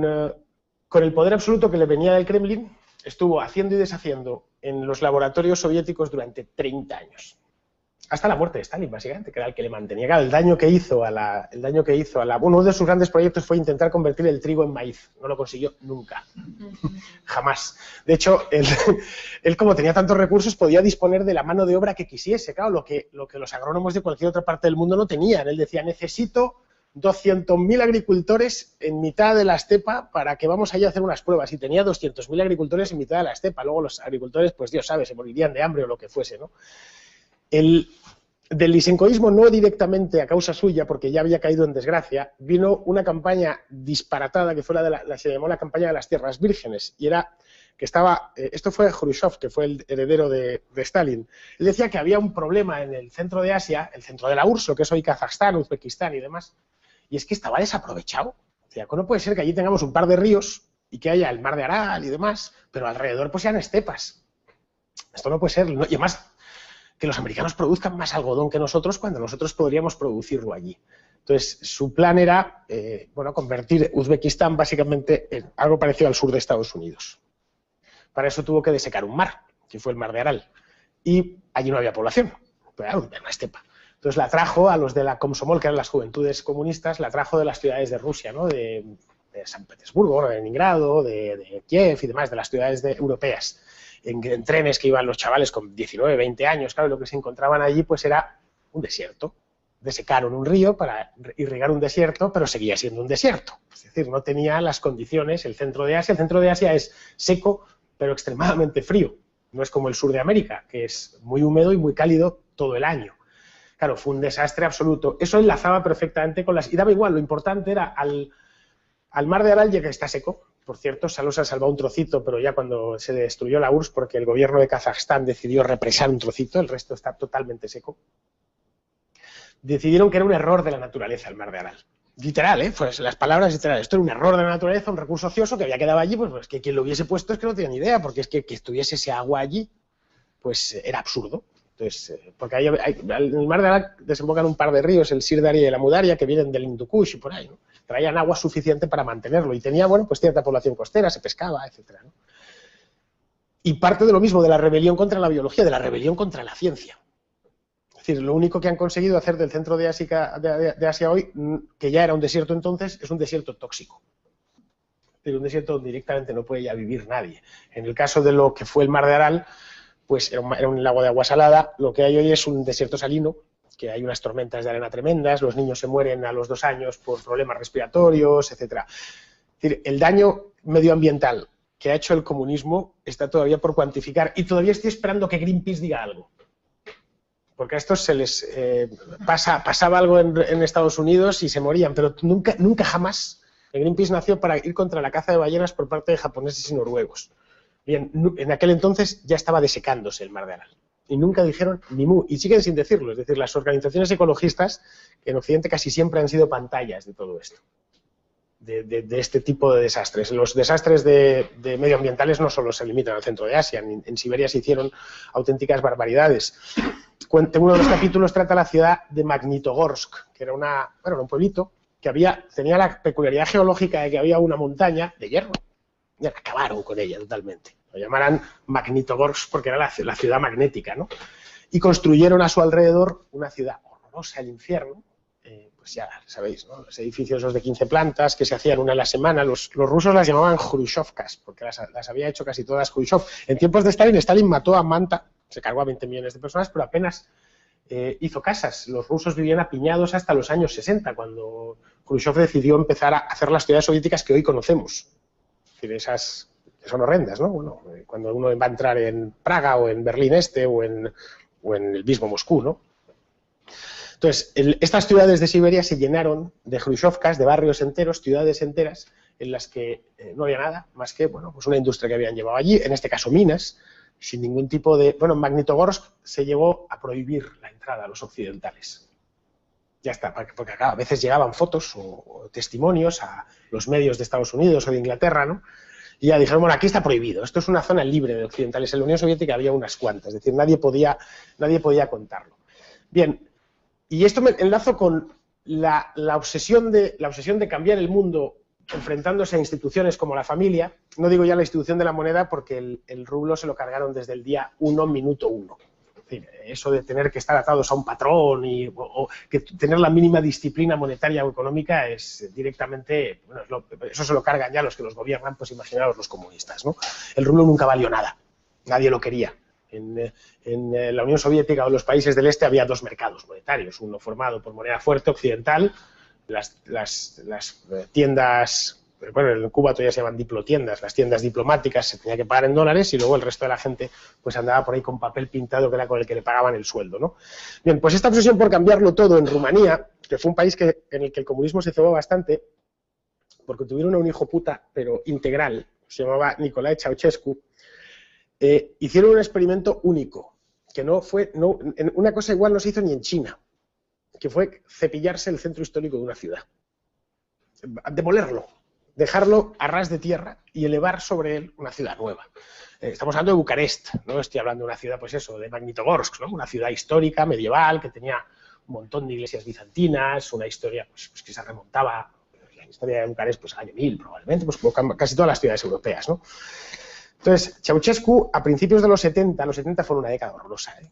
el poder absoluto que le venía del Kremlin, estuvo haciendo y deshaciendo en los laboratorios soviéticos durante 30 años. Hasta la muerte de Stalin, básicamente, que era el que le mantenía. Claro, el daño que hizo a la... Uno de sus grandes proyectos fue intentar convertir el trigo en maíz. No lo consiguió nunca. Jamás. De hecho, él como tenía tantos recursos, podía disponer de la mano de obra que quisiese. Claro, lo que los agrónomos de cualquier otra parte del mundo no tenían. Él decía, necesito 200.000 agricultores en mitad de la estepa para que vamos allá a hacer unas pruebas. Y tenía 200.000 agricultores en mitad de la estepa. Luego los agricultores, pues Dios sabe, se morirían de hambre o lo que fuese, ¿no? Del lisenkoísmo, no directamente a causa suya, porque ya había caído en desgracia, vino una campaña disparatada que fue se llamó la campaña de las tierras vírgenes, y era que esto fue Khrushchev, que fue el heredero de Stalin. Él decía que había un problema en el centro de Asia, el centro de la URSS, que es hoy Kazajstán, Uzbekistán y demás, y es que estaba desaprovechado. Decía, no puede ser que allí tengamos un par de ríos y que haya el mar de Aral y demás, pero alrededor pues sean estepas. Esto no puede ser, ¿no? Y además que los americanos produzcan más algodón que nosotros cuando nosotros podríamos producirlo allí. Entonces, su plan era, convertir Uzbekistán básicamente en algo parecido al sur de Estados Unidos. Para eso tuvo que desecar un mar, que fue el mar de Aral, y allí no había población, pero era una estepa. Entonces la trajo a los de la Komsomol, que eran las juventudes comunistas, la trajo de las ciudades de Rusia, ¿no? de San Petersburgo, de Leningrado, de Kiev y demás, de las ciudades europeas. En trenes que iban los chavales con 19, 20 años, claro, lo que se encontraban allí pues era un desierto. Desecaron un río para irrigar un desierto, pero seguía siendo un desierto. Es decir, no tenía las condiciones, el centro de Asia. El centro de Asia es seco, pero extremadamente frío. No es como el sur de América, que es muy húmedo y muy cálido todo el año. Claro, fue un desastre absoluto. Eso enlazaba perfectamente con y daba igual, lo importante era al mar de Aral, ya que está seco. Por cierto, solo se ha salvado un trocito, pero ya cuando se destruyó la URSS, porque el gobierno de Kazajstán decidió represar un trocito, el resto está totalmente seco. Decidieron que era un error de la naturaleza el mar de Aral. Literal, pues las palabras literales. Esto era un error de la naturaleza, un recurso ocioso que había quedado allí, pues que quien lo hubiese puesto es que no tenía ni idea, porque es que estuviese ese agua allí, pues era absurdo. Entonces, porque en el mar de Aral desembocan un par de ríos, el Sirdarya y el Amudarya, que vienen del Hindu Kush y por ahí, ¿no? Traían agua suficiente para mantenerlo y tenía, pues cierta población costera, se pescaba, etcétera, ¿no? Y parte de lo mismo, de la rebelión contra la biología, de la rebelión contra la ciencia. Es decir, lo único que han conseguido hacer del centro de Asia hoy, que ya era un desierto entonces, es un desierto tóxico. Es decir, un desierto donde directamente no puede ya vivir nadie. En el caso de lo que fue el mar de Aral, pues era un lago de agua salada. Lo que hay hoy es un desierto salino, que hay unas tormentas de arena tremendas, los niños se mueren a los 2 años por problemas respiratorios, etc. Es decir, el daño medioambiental que ha hecho el comunismo está todavía por cuantificar y todavía estoy esperando que Greenpeace diga algo. Porque a estos se les pasaba algo en Estados Unidos y se morían, pero nunca jamás. El Greenpeace nació para ir contra la caza de ballenas por parte de japoneses y noruegos. Bien, en aquel entonces ya estaba desecándose el mar de Aral. Y nunca dijeron ni mu, y siguen sin decirlo. Es decir, las organizaciones ecologistas en Occidente casi siempre han sido pantallas de todo esto, de este tipo de desastres. Los desastres de medioambientales no solo se limitan al centro de Asia, en Siberia se hicieron auténticas barbaridades. Uno de los capítulos trata la ciudad de Magnitogorsk, que era un pueblito que tenía la peculiaridad geológica de que había una montaña de hierro, y acabaron con ella totalmente. Lo llamarán Magnitogorsk porque era la ciudad magnética, ¿no? Y construyeron a su alrededor una ciudad horrorosa, el infierno, pues ya sabéis, ¿no? Los edificios esos de 15 plantas que se hacían una a la semana, los rusos las llamaban Khrushchevkas, porque las había hecho casi todas Khrushchev. En tiempos de Stalin mató a Manta, se cargó a 20 millones de personas, pero apenas hizo casas. Los rusos vivían apiñados hasta los años 60, cuando Khrushchev decidió empezar a hacer las ciudades soviéticas que hoy conocemos. Es decir, esas que son horrendas, ¿no? Bueno, cuando uno va a entrar en Praga o en Berlín Este o en el mismo Moscú, ¿no? Entonces, estas ciudades de Siberia se llenaron de Khrushchevkas, de barrios enteros, ciudades enteras, en las que no había nada más que, pues una industria que habían llevado allí, en este caso minas, sin ningún tipo de... Bueno, en Magnitogorsk se llegó a prohibir la entrada a los occidentales. Ya está, porque claro, a veces llegaban fotos o testimonios a los medios de Estados Unidos o de Inglaterra, ¿no? Y ya dijeron, bueno, aquí está prohibido, esto es una zona libre de occidentales. En la Unión Soviética había unas cuantas, es decir, nadie podía contarlo. Bien, y esto me enlazo con la obsesión de cambiar el mundo enfrentándose a instituciones como la familia. No digo ya la institución de la moneda porque el rublo se lo cargaron desde el día 1, minuto 1. Es decir, eso de tener que estar atados a un patrón o que tener la mínima disciplina monetaria o económica es directamente, bueno, eso se lo cargan ya los que los gobiernan, pues imaginaos los comunistas, ¿no? El rublo nunca valió nada, nadie lo quería. En la Unión Soviética o en los países del este había dos mercados monetarios, uno formado por moneda fuerte occidental, las tiendas, bueno, en Cuba todavía se llaman diplotiendas, las tiendas diplomáticas se tenía que pagar en dólares y luego el resto de la gente pues andaba por ahí con papel pintado que era con el que le pagaban el sueldo, ¿no? Bien, pues esta obsesión por cambiarlo todo en Rumanía, que fue un país en el que el comunismo se cebó bastante, porque tuvieron un hijo puta, pero integral, se llamaba Nicolae Ceausescu, hicieron un experimento único, que una cosa igual no se hizo ni en China, que fue cepillarse el centro histórico de una ciudad, demolerlo, dejarlo a ras de tierra y elevar sobre él una ciudad nueva. Estamos hablando de Bucarest, no estoy hablando de una ciudad, pues eso, de Magnitogorsk, ¿no? Una ciudad histórica, medieval, que tenía un montón de iglesias bizantinas, una historia pues que se remontaba, la historia de Bucarest, pues al año 1000 probablemente, pues como casi todas las ciudades europeas, ¿no? Entonces, Ceausescu, a principios de los 70 fueron una década horrorosa, ¿eh?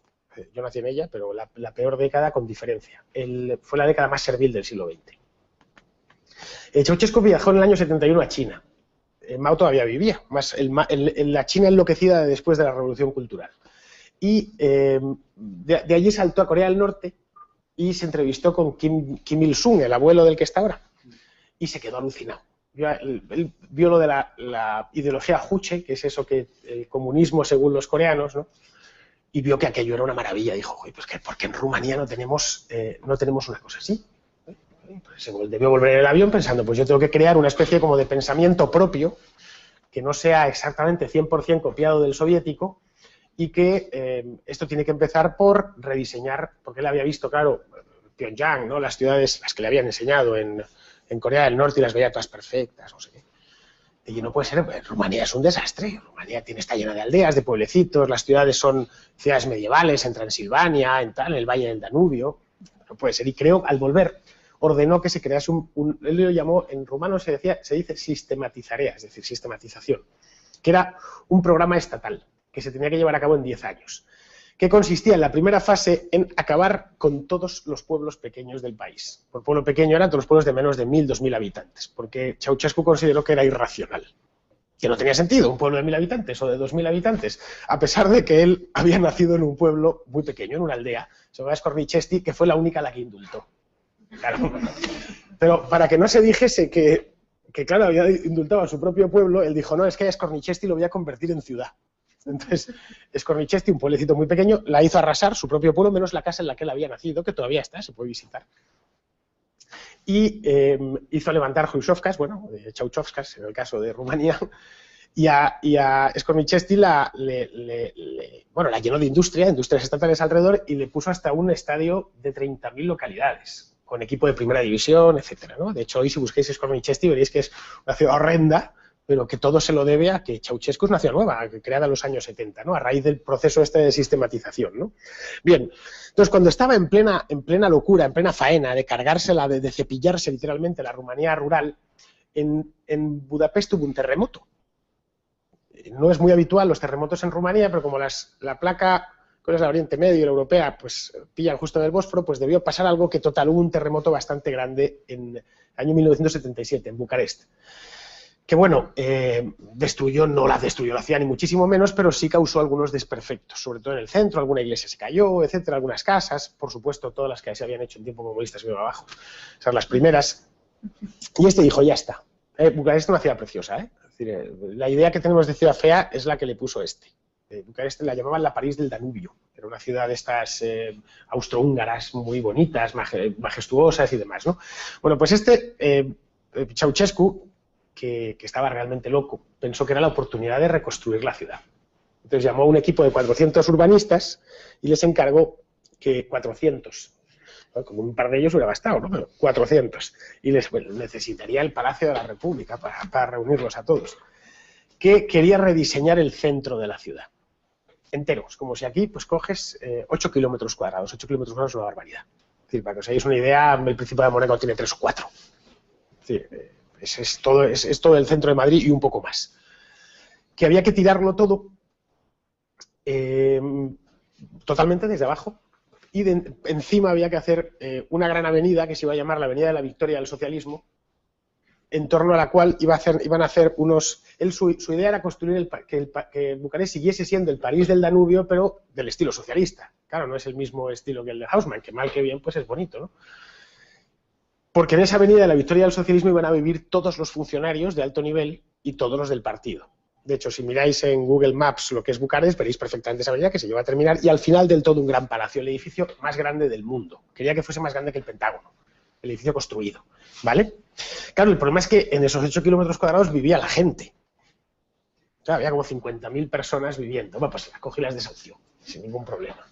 Yo nací en ella, pero la peor década con diferencia. Fue la década más servil del siglo XX. Ceausescu viajó en el año 71 a China. Mao todavía vivía, más la China enloquecida después de la Revolución Cultural. Y de allí saltó a Corea del Norte y se entrevistó con Kim Il-sung, el abuelo del que está ahora, y se quedó alucinado. Él vio lo de la ideología Juche, que es eso que el comunismo según los coreanos, ¿no? Y vio que aquello era una maravilla. Dijo, pues ¿por qué en Rumanía no tenemos una cosa así? Pues se debió volver en el avión pensando, pues yo tengo que crear una especie como de pensamiento propio que no sea exactamente 100% copiado del soviético y que esto tiene que empezar por rediseñar, porque él había visto, claro, Pyongyang, ¿no? Las ciudades, las que le habían enseñado en Corea del Norte y las veía todas perfectas, no sé qué. Y no puede ser, Rumanía es un desastre. Rumanía está llena de aldeas, de pueblecitos, las ciudades son ciudades medievales en Transilvania, en el Valle del Danubio. No puede ser. Y creo, al volver, ordenó que se crease él lo llamó, en rumano se dice sistematizarea, es decir, sistematización, que era un programa estatal que se tenía que llevar a cabo en 10 años, que consistía en la primera fase en acabar con todos los pueblos pequeños del país. Por pueblo pequeño eran todos los pueblos de menos de 1000, 2000 habitantes, porque Ceausescu consideró que era irracional, que no tenía sentido un pueblo de 1000 habitantes o de 2000 habitantes, a pesar de que él había nacido en un pueblo muy pequeño, en una aldea, se llamaba Skornichesti, que fue la única a la que indultó. Claro. Pero para que no se dijese que claro, había indultado a su propio pueblo, él dijo, no, es que a Skornichesti lo voy a convertir en ciudad. Entonces, Skornichesti, un pueblecito muy pequeño, la hizo arrasar, su propio pueblo, menos la casa en la que él había nacido, que todavía está, se puede visitar. Y hizo levantar Hrušovkas, bueno, Ceausescas, en el caso de Rumanía, y a Skornichesti la llenó de industrias estatales alrededor y le puso hasta un estadio de 30.000 localidades, con equipo de primera división, etcétera, ¿no? De hecho, hoy si busquéis Skornichesti veréis que es una ciudad horrenda, pero que todo se lo debe a que Ceausescu es una ciudad nueva, creada en los años 70, ¿no? A raíz del proceso de sistematización, ¿no? Bien, entonces cuando estaba en plena locura, en plena faena de cargársela, de cepillarse literalmente la Rumanía rural, en Budapest hubo un terremoto. No es muy habitual los terremotos en Rumanía, pero como la placa, con el Oriente Medio y la europea, pues pillan justo en el Bósforo, pues debió pasar algo que hubo un terremoto bastante grande en el año 1977, en Bucarest. Que bueno, no la destruyó la ciudad ni muchísimo menos, pero sí causó algunos desperfectos, sobre todo en el centro, alguna iglesia se cayó, etcétera, algunas casas, por supuesto todas las que se habían hecho en tiempo comunista se iban abajo, esas las primeras, y dijo, ya está, Bucarest es una ciudad preciosa, es decir, la idea que tenemos de ciudad fea es la que le puso Bucarest la llamaban la París del Danubio, era una ciudad de estas austrohúngaras muy bonitas, majestuosas y demás, ¿no? Bueno, pues Ceausescu, que estaba realmente loco, pensó que era la oportunidad de reconstruir la ciudad. Entonces llamó a un equipo de 400 urbanistas y les encargó que 400 ¿no? Con un par de ellos hubiera bastado, ¿no? Pero 400. Y bueno, necesitaría el Palacio de la República para reunirlos a todos. Que quería rediseñar el centro de la ciudad. Enteros, como si aquí pues coges 8 kilómetros cuadrados. 8 kilómetros cuadrados es una barbaridad. Es decir, para que os hagáis una idea, el Principado de Mónaco tiene 3 o 4. Es decir, es todo el centro de Madrid y un poco más. Que había que tirarlo todo totalmente desde abajo y encima había que hacer una gran avenida que se iba a llamar la Avenida de la Victoria del Socialismo, en torno a la cual iban a hacer unos... Su idea era construir que Bucarest siguiese siendo el París del Danubio, pero del estilo socialista. Claro, no es el mismo estilo que el de Haussmann, que mal que bien pues es bonito, ¿no? Porque en esa Avenida de la Victoria del Socialismo iban a vivir todos los funcionarios de alto nivel y todos los del partido. De hecho, si miráis en Google Maps lo que es Bucarest, veréis perfectamente esa avenida que se lleva a terminar y al final del todo un gran palacio, el edificio más grande del mundo. Quería que fuese más grande que el Pentágono, el edificio construido, ¿vale? Claro, el problema es que en esos 8 kilómetros cuadrados vivía la gente. O sea, había como 50.000 personas viviendo. Bueno, pues las cogí y las desahució, sin ningún problema.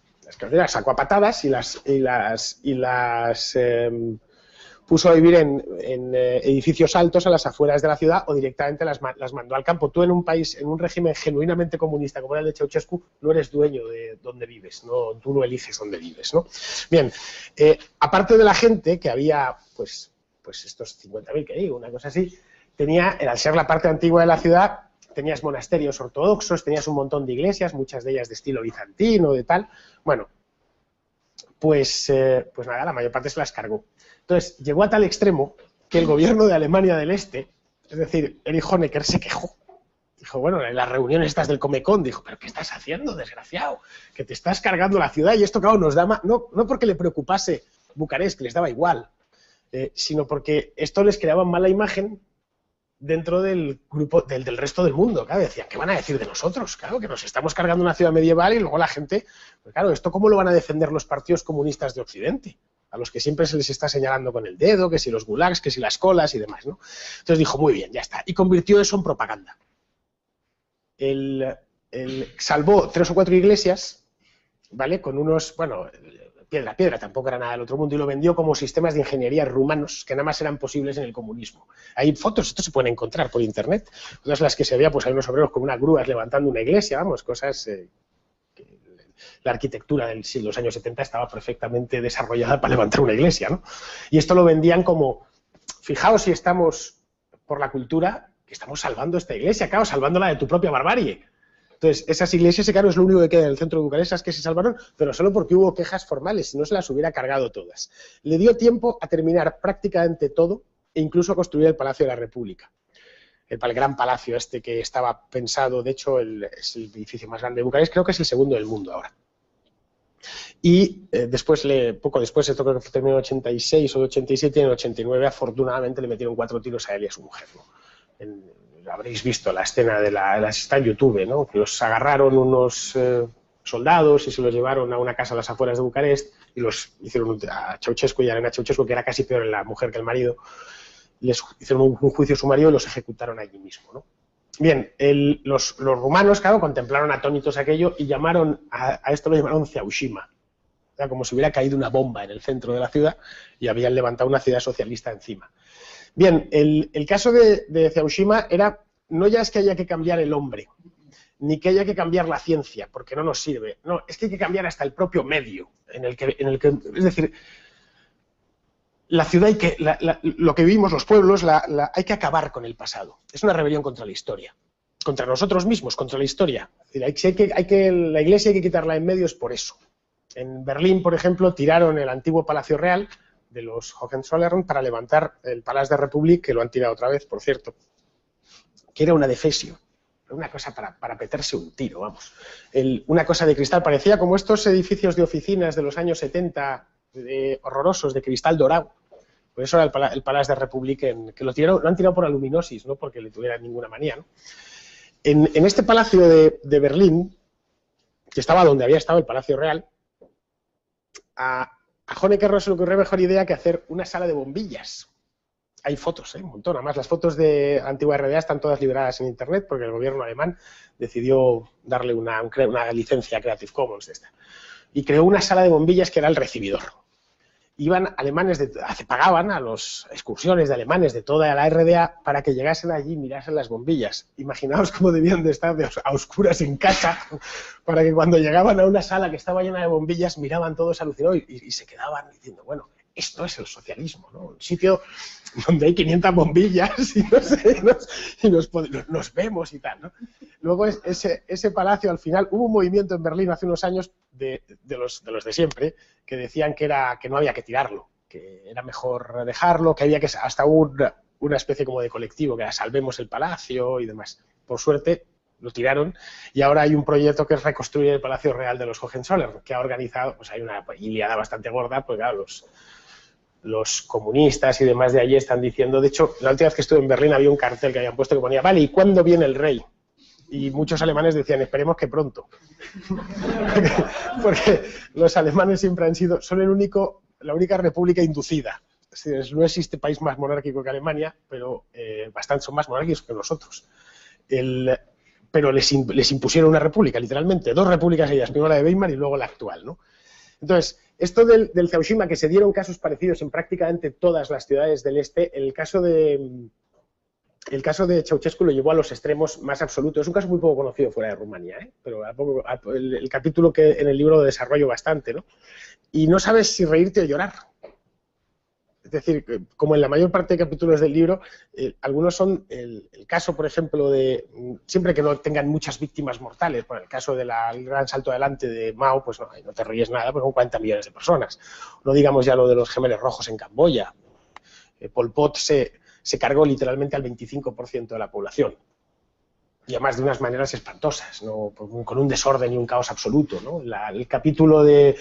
Las sacó a patadas y las puso a vivir en edificios altos a las afueras de la ciudad o directamente las mandó al campo. Tú en un país, en un régimen genuinamente comunista como era el de Ceausescu, no eres dueño de dónde vives, no, tú no eliges dónde vives, ¿no? Bien, aparte de la gente, que había pues estos 50.000 que digo, una cosa así, al ser la parte antigua de la ciudad, tenías monasterios ortodoxos, tenías un montón de iglesias, muchas de ellas de estilo bizantino, de tal. Bueno, pues nada, la mayor parte se las cargó. Entonces, llegó a tal extremo que el gobierno de Alemania del Este, es decir, Erich Honecker, se quejó. Dijo, bueno, en las reuniones estas del Comecon, dijo, ¿pero qué estás haciendo, desgraciado? Que te estás cargando la ciudad y esto, claro, nos da más... No porque le preocupase Bucarest, que les daba igual, sino porque esto les creaba mala imagen dentro del grupo, del resto del mundo. Claro, decían, ¿qué van a decir de nosotros? Claro, que nos estamos cargando una ciudad medieval y luego la gente... Pues claro, ¿esto cómo lo van a defender los partidos comunistas de Occidente? A los que siempre se les está señalando con el dedo, que si los gulags, que si las colas y demás, ¿no? Entonces dijo, muy bien, ya está. Y convirtió eso en propaganda. Salvó 3 o 4 iglesias, ¿vale? Con unos, bueno, piedra, tampoco era nada del otro mundo, y lo vendió como sistemas de ingeniería rumanos que nada más eran posibles en el comunismo. Hay fotos, esto se pueden encontrar por internet, todas las que se veía, pues hay unos obreros con unas grúas levantando una iglesia, vamos, cosas... La arquitectura de los años 70 estaba perfectamente desarrollada para levantar una iglesia, ¿no? Y esto lo vendían como, fijaos si estamos por la cultura, que estamos salvando esta iglesia, claro, salvándola de tu propia barbarie. Entonces, esas iglesias, claro, es lo único que queda en el centro de Bucarest, esas que se salvaron, pero solo porque hubo quejas formales, si no se las hubiera cargado todas. Le dio tiempo a terminar prácticamente todo e incluso a construir el Palacio de la República. El gran palacio este que estaba pensado, de hecho, es el edificio más grande de Bucarest, creo que es el segundo del mundo ahora. Y poco después, esto creo que terminó en 86 o 87, y en el 89 afortunadamente le metieron 4 tiros a él y a su mujer, ¿no? Habréis visto la escena está en YouTube, ¿no? Que los agarraron unos soldados y se los llevaron a una casa a las afueras de Bucarest y los hicieron a Ceausescu y a Elena Ceausescu, que era casi peor en la mujer que el marido, les hicieron un juicio sumario y los ejecutaron allí mismo, ¿no? Bien, los rumanos, claro, contemplaron atónitos aquello y a esto lo llamaron Ceaușima. O sea, como si hubiera caído una bomba en el centro de la ciudad y habían levantado una ciudad socialista encima. Bien, el caso de Ceaușima era, no ya es que haya que cambiar el hombre, ni que haya que cambiar la ciencia, porque no nos sirve. No, es que hay que cambiar hasta el propio medio en el que es decir, la ciudad lo que vivimos, los pueblos, hay que acabar con el pasado. Es una rebelión contra la historia, contra nosotros mismos, contra la historia. Es decir, la iglesia hay que quitarla en medio, es por eso. En Berlín, por ejemplo, tiraron el antiguo Palacio Real de los Hohenzollern para levantar el Palais de la République, que lo han tirado otra vez, por cierto, que era una defesio, una cosa para petarse un tiro, vamos. Una cosa de cristal, parecía como estos edificios de oficinas de los años 70, horrorosos, de cristal dorado. Por eso era el Palais de la République, que lo han tirado por aluminosis, no porque le tuvieran ninguna manía, ¿no? En este palacio de Berlín, que estaba donde había estado el Palacio Real, a Honecker no se le ocurrió mejor idea que hacer una sala de bombillas. Hay fotos, un montón. Además, las fotos de Antigua RDA están todas liberadas en Internet porque el gobierno alemán decidió darle una licencia a Creative Commons de esta. Y creó una sala de bombillas que era el recibidor. iban alemanes, pagaban a las excursiones de alemanes de toda la RDA para que llegasen allí y mirasen las bombillas. Imaginaos cómo debían de estar a oscuras en casa, para que cuando llegaban a una sala que estaba llena de bombillas, miraban todos alucinados y se quedaban diciendo, bueno, esto es el socialismo, ¿no? Un sitio donde hay 500 bombillas y, no sé, nos vemos y tal, ¿no? Luego ese palacio, al final, hubo un movimiento en Berlín hace unos años de los de siempre, que decían que no había que tirarlo, que era mejor dejarlo, que había que... Hasta una especie como de colectivo, que era salvemos el palacio y demás. Por suerte, lo tiraron, y ahora hay un proyecto que es reconstruir el Palacio Real de los Hohenzollern, que ha organizado, pues hay una iliada bastante gorda, porque claro, los comunistas y demás de allí están diciendo, de hecho, la última vez que estuve en Berlín había un cartel que habían puesto que ponía, vale, ¿y cuándo viene el rey? Y muchos alemanes decían, esperemos que pronto. porque los alemanes siempre son la única república inducida. Es decir, no existe país más monárquico que Alemania, pero son más monárquicos que nosotros. Pero les impusieron una república, literalmente, 2 repúblicas ellas, primero la de Weimar y luego la actual, ¿no? Entonces, esto del Ceaușescu, que se dieron casos parecidos en prácticamente todas las ciudades del este, el caso de Ceausescu lo llevó a los extremos más absolutos. Es un caso muy poco conocido fuera de Rumanía, ¿eh? Pero el capítulo que en el libro lo desarrollo bastante, ¿no? Y no sabes si reírte o llorar. Es decir, como en la mayor parte de capítulos del libro, algunos son el caso, por ejemplo, de siempre que no tengan muchas víctimas mortales. Bueno, el caso del gran salto adelante de Mao, pues no te ríes nada, pues son 40 millones de personas. No digamos ya lo de los gemelos rojos en Camboya. Pol Pot se cargó literalmente al 25% de la población. Y además de unas maneras espantosas, ¿no? Con un desorden y un caos absoluto, ¿no? El capítulo de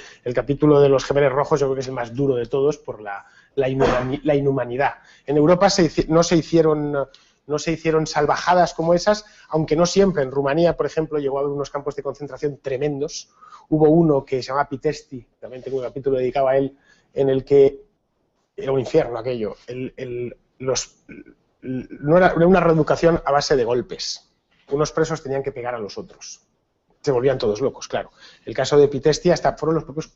los gemelos rojos yo creo que es el más duro de todos por la inhumanidad. En Europa no se hicieron salvajadas como esas, aunque no siempre. En Rumanía, por ejemplo, llegó a haber unos campos de concentración tremendos. Hubo uno que se llama Pitești, también tengo un capítulo dedicado a él, en el que era un infierno aquello. No era una reeducación a base de golpes. Unos presos tenían que pegar a los otros. Se volvían todos locos, claro. El caso de Pitești, hasta fueron los propios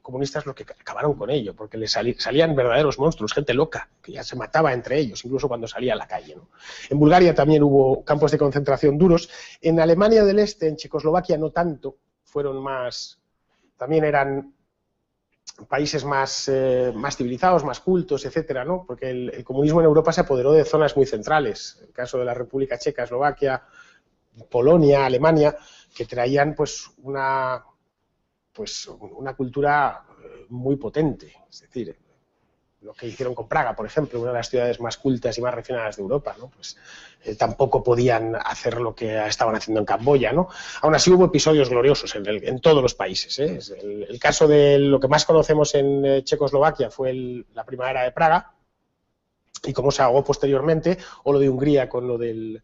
comunistas los que acabaron con ello, porque les salían verdaderos monstruos, gente loca, que ya se mataba entre ellos, incluso cuando salía a la calle, ¿no? En Bulgaria también hubo campos de concentración duros. En Alemania del Este, en Checoslovaquia no tanto, también eran países más civilizados, más cultos, etcétera, ¿no? Porque el comunismo en Europa se apoderó de zonas muy centrales. El caso de la República Checa, Eslovaquia, Polonia, Alemania, que traían pues una cultura muy potente. Es decir, lo que hicieron con Praga, por ejemplo, una de las ciudades más cultas y más refinadas de Europa, ¿no? Pues tampoco podían hacer lo que estaban haciendo en Camboya, ¿no? Aún así hubo episodios gloriosos en todos los países, ¿eh? El caso de lo que más conocemos en Checoslovaquia fue la primavera de Praga y cómo se ahogó posteriormente, o lo de Hungría con lo del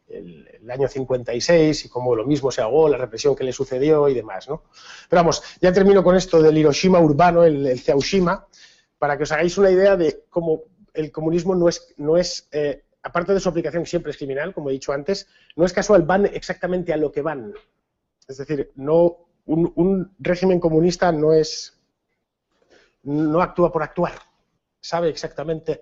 el año 56 y cómo lo mismo se ahogó, la represión que le sucedió y demás, ¿no? Pero vamos, ya termino con esto del Hiroshima urbano, el Ceaușescu, para que os hagáis una idea de cómo el comunismo no es aparte de su aplicación siempre es criminal, como he dicho antes, no es casual, van exactamente a lo que van. Es decir, un régimen comunista no actúa por actuar, sabe exactamente,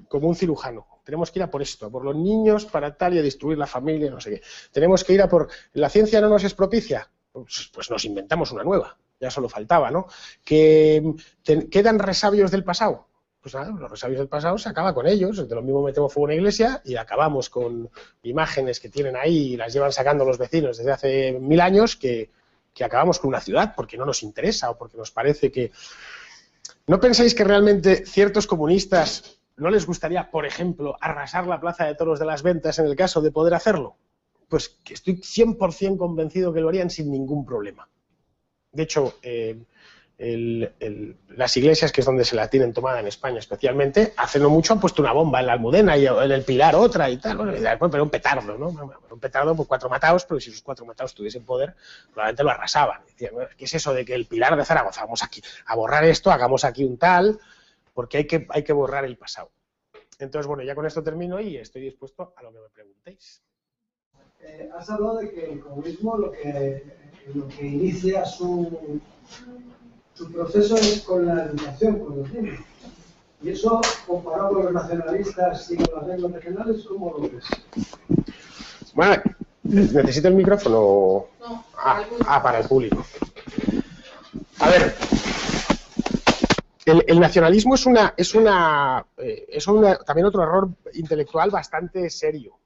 como un cirujano. Tenemos que ir a por esto, a por los niños, para tal y a destruir la familia, no sé qué. Tenemos que ir a por... ¿La ciencia no nos es propicia? Pues nos inventamos una nueva, ya solo faltaba, ¿no? ¿Que quedan resabios del pasado? Pues nada, los resabios del pasado se acaba con ellos, de lo mismo metemos fuego en una iglesia y acabamos con imágenes que tienen ahí y las llevan sacando los vecinos desde hace 1000 años que acabamos con una ciudad porque no nos interesa o porque nos parece que... ¿No pensáis que realmente ciertos comunistas no les gustaría, por ejemplo, arrasar la Plaza de Toros de las Ventas en el caso de poder hacerlo? Pues que estoy 100% convencido que lo harían sin ningún problema. De hecho, las iglesias, que es donde se la tienen tomada en España especialmente, hace no mucho han puesto una bomba en la Almudena y en el Pilar otra y tal, bueno, pero un petardo, ¿no? Un petardo por 4 mataos, pero si esos 4 mataos tuviesen poder, probablemente lo arrasaban. Decían, ¿qué es eso de que el Pilar de Zaragoza, vamos aquí a borrar esto, hagamos aquí un tal, porque hay que borrar el pasado? Entonces, bueno, ya con esto termino y estoy dispuesto a lo que me preguntéis. Has hablado de que el comunismo lo que inicia su su proceso es con la educación, con los niños. Y eso, comparado con los nacionalistas y con las lenguas regionales, ¿cómo lo ves? Bueno, ¿necesito el micrófono? No, para el público. A ver, el nacionalismo es también otro error intelectual bastante serio.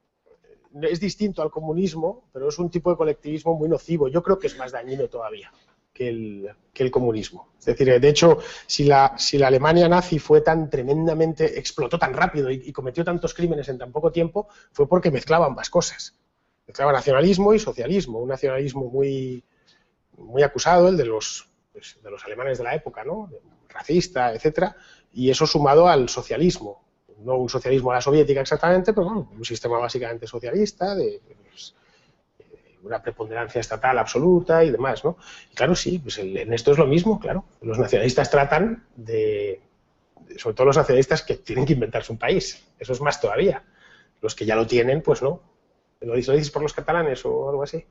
Es distinto al comunismo, pero es un tipo de colectivismo muy nocivo. Yo creo que es más dañino todavía que el comunismo. Es decir, de hecho, si la Alemania nazi fue tan tremendamente, explotó tan rápido y cometió tantos crímenes en tan poco tiempo, fue porque mezclaba ambas cosas. Mezclaba nacionalismo y socialismo. Un nacionalismo muy, muy acusado, el de los alemanes de la época, ¿no? Racista, etcétera, y eso sumado al socialismo. No un socialismo a la soviética exactamente, pero bueno, un sistema básicamente socialista, de una preponderancia estatal absoluta y demás, ¿no? Y claro, sí, pues en esto es lo mismo, claro. Los nacionalistas tratan sobre todo los nacionalistas que tienen que inventarse un país. Eso es más todavía. Los que ya lo tienen, pues no. ¿Lo dices por los catalanes o algo así?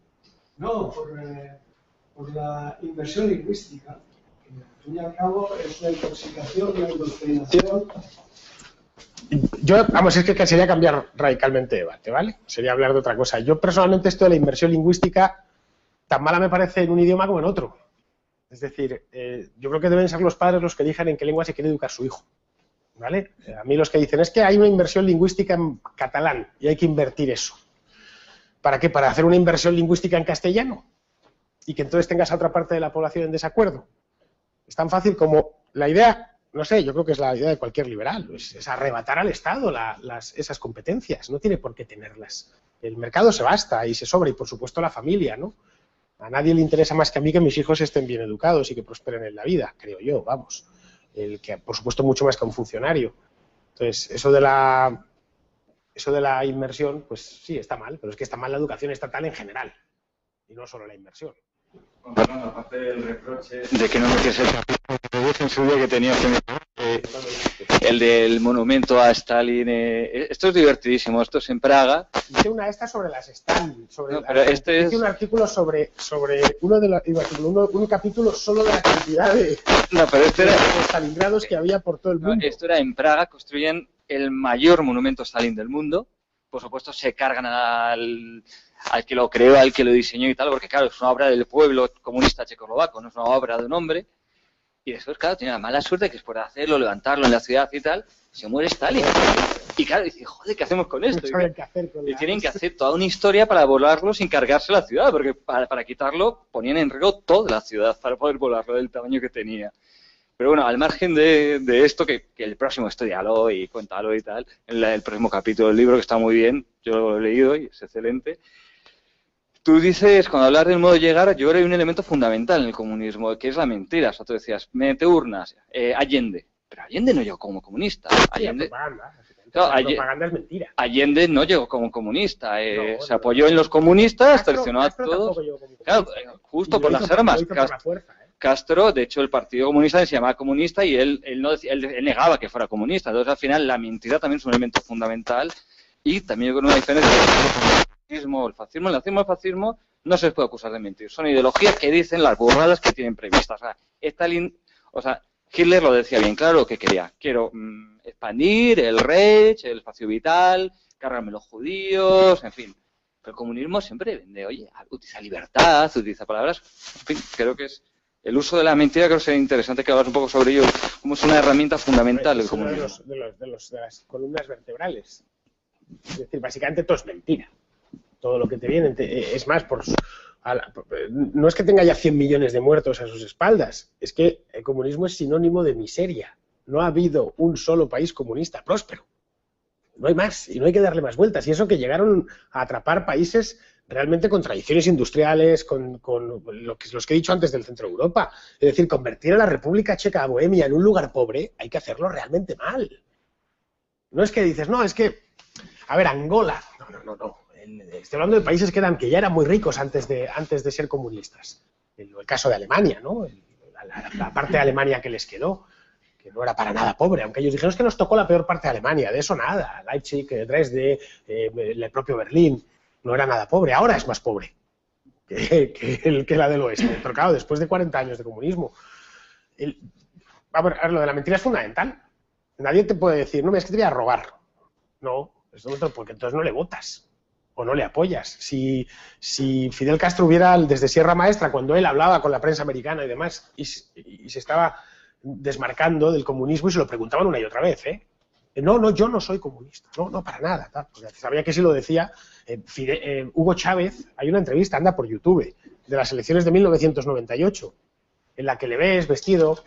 No, por la inversión lingüística. Al fin y al cabo es una intoxicación, una indoctrinación. Vamos, es que sería cambiar radicalmente de debate, ¿vale? Sería hablar de otra cosa. Yo personalmente esto de la inversión lingüística tan mala me parece en un idioma como en otro. Es decir, yo creo que deben ser los padres los que elijan en qué lengua se quiere educar su hijo, ¿vale? A mí los que dicen es que hay una inversión lingüística en catalán y hay que invertir eso. ¿Para qué? Para hacer una inversión lingüística en castellano y que entonces tengas a otra parte de la población en desacuerdo. Es tan fácil como la idea. No sé, yo creo que es la idea de cualquier liberal, es arrebatar al Estado esas competencias, no tiene por qué tenerlas. El mercado se basta y se sobra, y por supuesto la familia, ¿no? A nadie le interesa más que a mí que mis hijos estén bien educados y que prosperen en la vida, creo yo, vamos. Que por supuesto mucho más que a un funcionario. Entonces, eso de la inmersión, pues sí, está mal, pero es que está mal la educación estatal en general, y no solo la inversión. Fernando, aparte del reproche de que no me quieres el capítulo en su día que tenía el del monumento a Stalin, esto es divertidísimo, esto es en Praga. Hice una esta sobre las Stalin, hice un artículo sobre un capítulo solo de la cantidad de Stalingrados que había por todo el mundo. Esto era en Praga, construyen el mayor monumento a Stalin del mundo, por supuesto se cargan al que lo creó, al que lo diseñó y tal, porque claro, es una obra del pueblo comunista checoslovaco, no es una obra de un hombre. Y después, claro, tiene la mala suerte que después de hacerlo, levantarlo en la ciudad y tal, se muere Stalin. Y claro, dice, joder, ¿qué hacemos con esto? Y tienen que hacer toda una historia para volarlo sin cargarse la ciudad, porque para quitarlo ponían en riesgo toda la ciudad para poder volarlo del tamaño que tenía. Pero bueno, al margen de esto, que el próximo estudialo y cuéntalo y tal, el próximo capítulo del libro, que está muy bien, yo lo he leído y es excelente. Tú dices, cuando hablas del modo de llegar, yo creo que hay un elemento fundamental en el comunismo, que es la mentira. O sea, tú decías, mete urnas, Allende. Pero Allende no llegó como comunista. Allende, la propaganda es mentira. Allende no llegó como comunista. Se apoyó en los comunistas, traicionó a todos. Claro, justo por las armas. Castro, de hecho, el Partido Comunista se llamaba comunista y él negaba que fuera comunista. Entonces, al final, la mentira también es un elemento fundamental. Y también yo creo una diferencia. El fascismo, el nazismo, el fascismo, no se les puede acusar de mentir. Son ideologías que dicen las burradas que tienen previstas. Hitler lo decía bien claro lo que quería. Quiero expandir el Reich, el espacio vital, cargarme los judíos, en fin. Pero el comunismo siempre vende, oye, utiliza libertad, utiliza palabras. En fin, creo que es el uso de la mentira, creo que sería interesante que hablas un poco sobre ello, como es una herramienta fundamental del comunismo. De las columnas vertebrales. Es decir, básicamente todo es mentira. Todo lo que te viene, es más, no es que tenga ya 100 millones de muertos a sus espaldas, es que el comunismo es sinónimo de miseria. No ha habido un solo país comunista próspero. No hay más, y no hay que darle más vueltas. Y eso que llegaron a atrapar países realmente con tradiciones industriales, con los que he dicho antes del centro de Europa. Es decir, convertir a la República Checa, a Bohemia, en un lugar pobre, hay que hacerlo realmente mal. No es que dices, no, es que, a ver, Angola, no. Estoy hablando de países que ya eran muy ricos antes de ser comunistas. El caso de Alemania, ¿no? La parte de Alemania que les quedó, que no era para nada pobre, aunque ellos dijeron es que nos tocó la peor parte de Alemania, de eso nada. Leipzig, Dresde, el propio Berlín, no era nada pobre. Ahora es más pobre que la del oeste. Pero claro, después de 40 años de comunismo. A ver, lo de la mentira es fundamental. Nadie te puede decir, no, es que te voy a robar. No, porque entonces no le votas o no le apoyas. Si Fidel Castro hubiera, desde Sierra Maestra, cuando él hablaba con la prensa americana y demás, y se estaba desmarcando del comunismo y se lo preguntaban una y otra vez, no, yo no soy comunista, no, para nada. Tal. Porque sabía que si lo decía Hugo Chávez, hay una entrevista, anda por YouTube, de las elecciones de 1998, en la que le ves vestido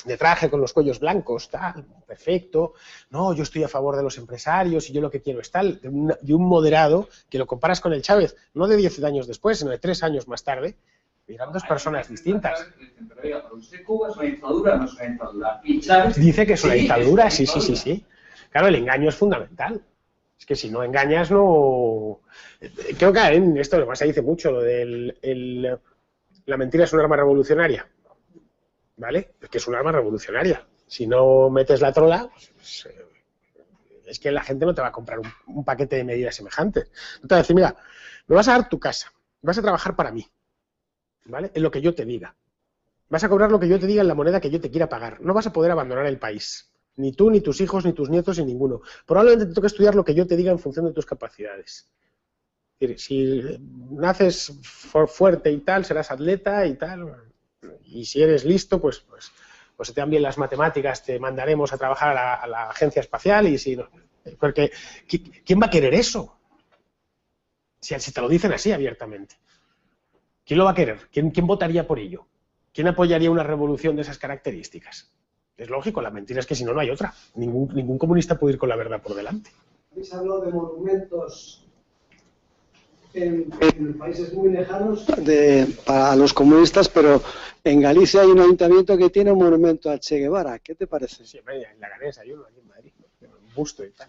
de traje con los cuellos blancos, tal, perfecto, no, yo estoy a favor de los empresarios y yo lo que quiero es tal, de un moderado, que lo comparas con el Chávez, no de 10 años después, sino de 3 años más tarde, y eran dos personas distintas. Pero oiga, ¿para usted Cuba es una dictadura o no es una dictadura? Y Chávez dice que es una dictadura, sí. Claro, el engaño es fundamental. Es que si no engañas, no... Creo que en esto además se dice mucho, lo de la mentira es un arma revolucionaria. ¿Vale? Es que es un arma revolucionaria. Si no metes la trola, pues, es que la gente no te va a comprar un paquete de medidas semejantes. No te va a decir, mira, me vas a dar tu casa, vas a trabajar para mí, ¿vale? En lo que yo te diga. Vas a cobrar lo que yo te diga en la moneda que yo te quiera pagar. No vas a poder abandonar el país. Ni tú, ni tus hijos, ni tus nietos, ni ninguno. Probablemente te toque estudiar lo que yo te diga en función de tus capacidades. Es decir, si naces fuerte y tal, serás atleta y tal... Y si eres listo, pues se te dan bien las matemáticas, te mandaremos a trabajar a la agencia espacial y si no, porque ¿quién va a querer eso? Si te lo dicen así abiertamente. ¿Quién lo va a querer? ¿Quién votaría por ello? ¿Quién apoyaría una revolución de esas características? Es lógico, la mentira es que si no, no hay otra. Ningún comunista puede ir con la verdad por delante. Habéis hablado de monumentos en países muy lejanos para los comunistas, pero en Galicia hay un ayuntamiento que tiene un monumento a Che Guevara. ¿Qué te parece? Sí, en la Ganesa hay uno aquí en Madrid, un busto y tal.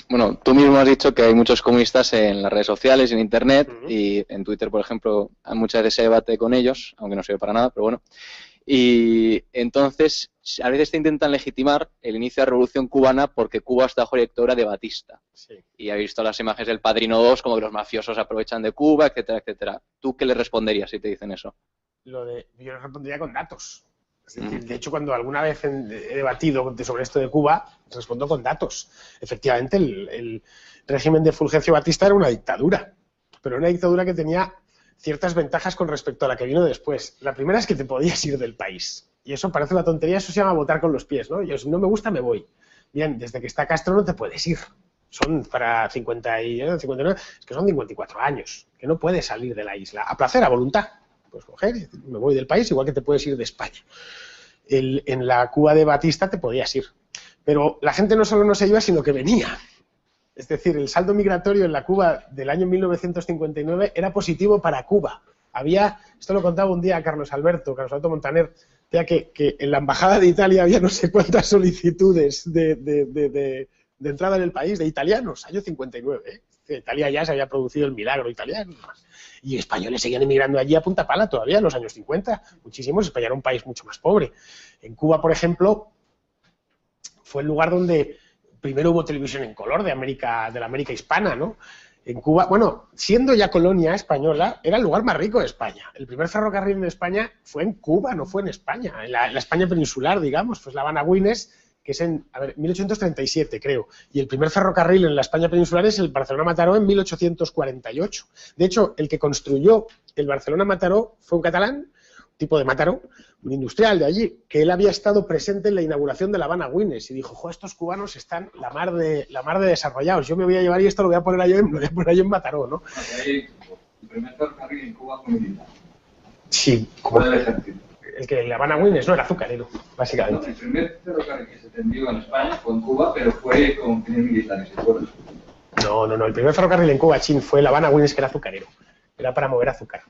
Bueno, tú mismo has dicho que hay muchos comunistas en las redes sociales, en Internet y en Twitter, por ejemplo, muchas veces se debate con ellos, aunque no sirve para nada, pero bueno. Y entonces, a veces te intentan legitimar el inicio de la Revolución Cubana porque Cuba está bajo la dictadura de Batista. Sí. Y ha visto las imágenes del Padrino 2, como que los mafiosos aprovechan de Cuba, etcétera, etcétera. ¿Tú qué le responderías si te dicen eso? Yo le respondería con datos. Es decir, de hecho, cuando alguna vez he debatido sobre esto de Cuba, respondo con datos. Efectivamente, el régimen de Fulgencio Batista era una dictadura, pero una dictadura que tenía ciertas ventajas con respecto a la que vino después. La primera es que te podías ir del país. Y eso parece una tontería, eso se llama votar con los pies, ¿no? Yo, si no me gusta, me voy. Bien, desde que está Castro no te puedes ir. Son para 59, es que son 54 años, que no puedes salir de la isla. A placer, a voluntad. Puedes coger y decir, me voy del país, igual que te puedes ir de España. En la Cuba de Batista te podías ir. Pero la gente no solo no se iba, sino que venía. Es decir, el saldo migratorio en la Cuba del año 1959 era positivo para Cuba. Esto lo contaba un día Carlos Alberto Montaner, decía que en la embajada de Italia había no sé cuántas solicitudes de entrada en el país de italianos, año 59. Italia ya se había producido el milagro italiano. Y españoles seguían emigrando allí a punta pala todavía en los años 50. Muchísimos. España era un país mucho más pobre. En Cuba, por ejemplo, fue el lugar donde primero hubo televisión en color de la América hispana, ¿no? En Cuba, bueno, siendo ya colonia española, era el lugar más rico de España. El primer ferrocarril de España fue en Cuba, no fue en España. En la España peninsular, digamos, pues la Habana-Güines, que es en 1837, creo. Y el primer ferrocarril en la España peninsular es el Barcelona-Mataró en 1848. De hecho, el que construyó el Barcelona-Mataró fue un catalán, tipo de Mataró, un industrial de allí, que él había estado presente en la inauguración de la Habana-Güines y dijo, jo, estos cubanos están la mar de desarrollados, yo me voy a llevar y esto lo voy a poner allí en Mataró, ¿no? El primer ferrocarril en Cuba fue militar. Sí, como el que la Habana-Güines no era azucarero, básicamente. No, el primer ferrocarril que se tendió en España fue en Cuba, pero fue con fines militares. No, el primer ferrocarril en Cuba, Chin, fue la Habana-Güines, que era azucarero, era para mover azúcar.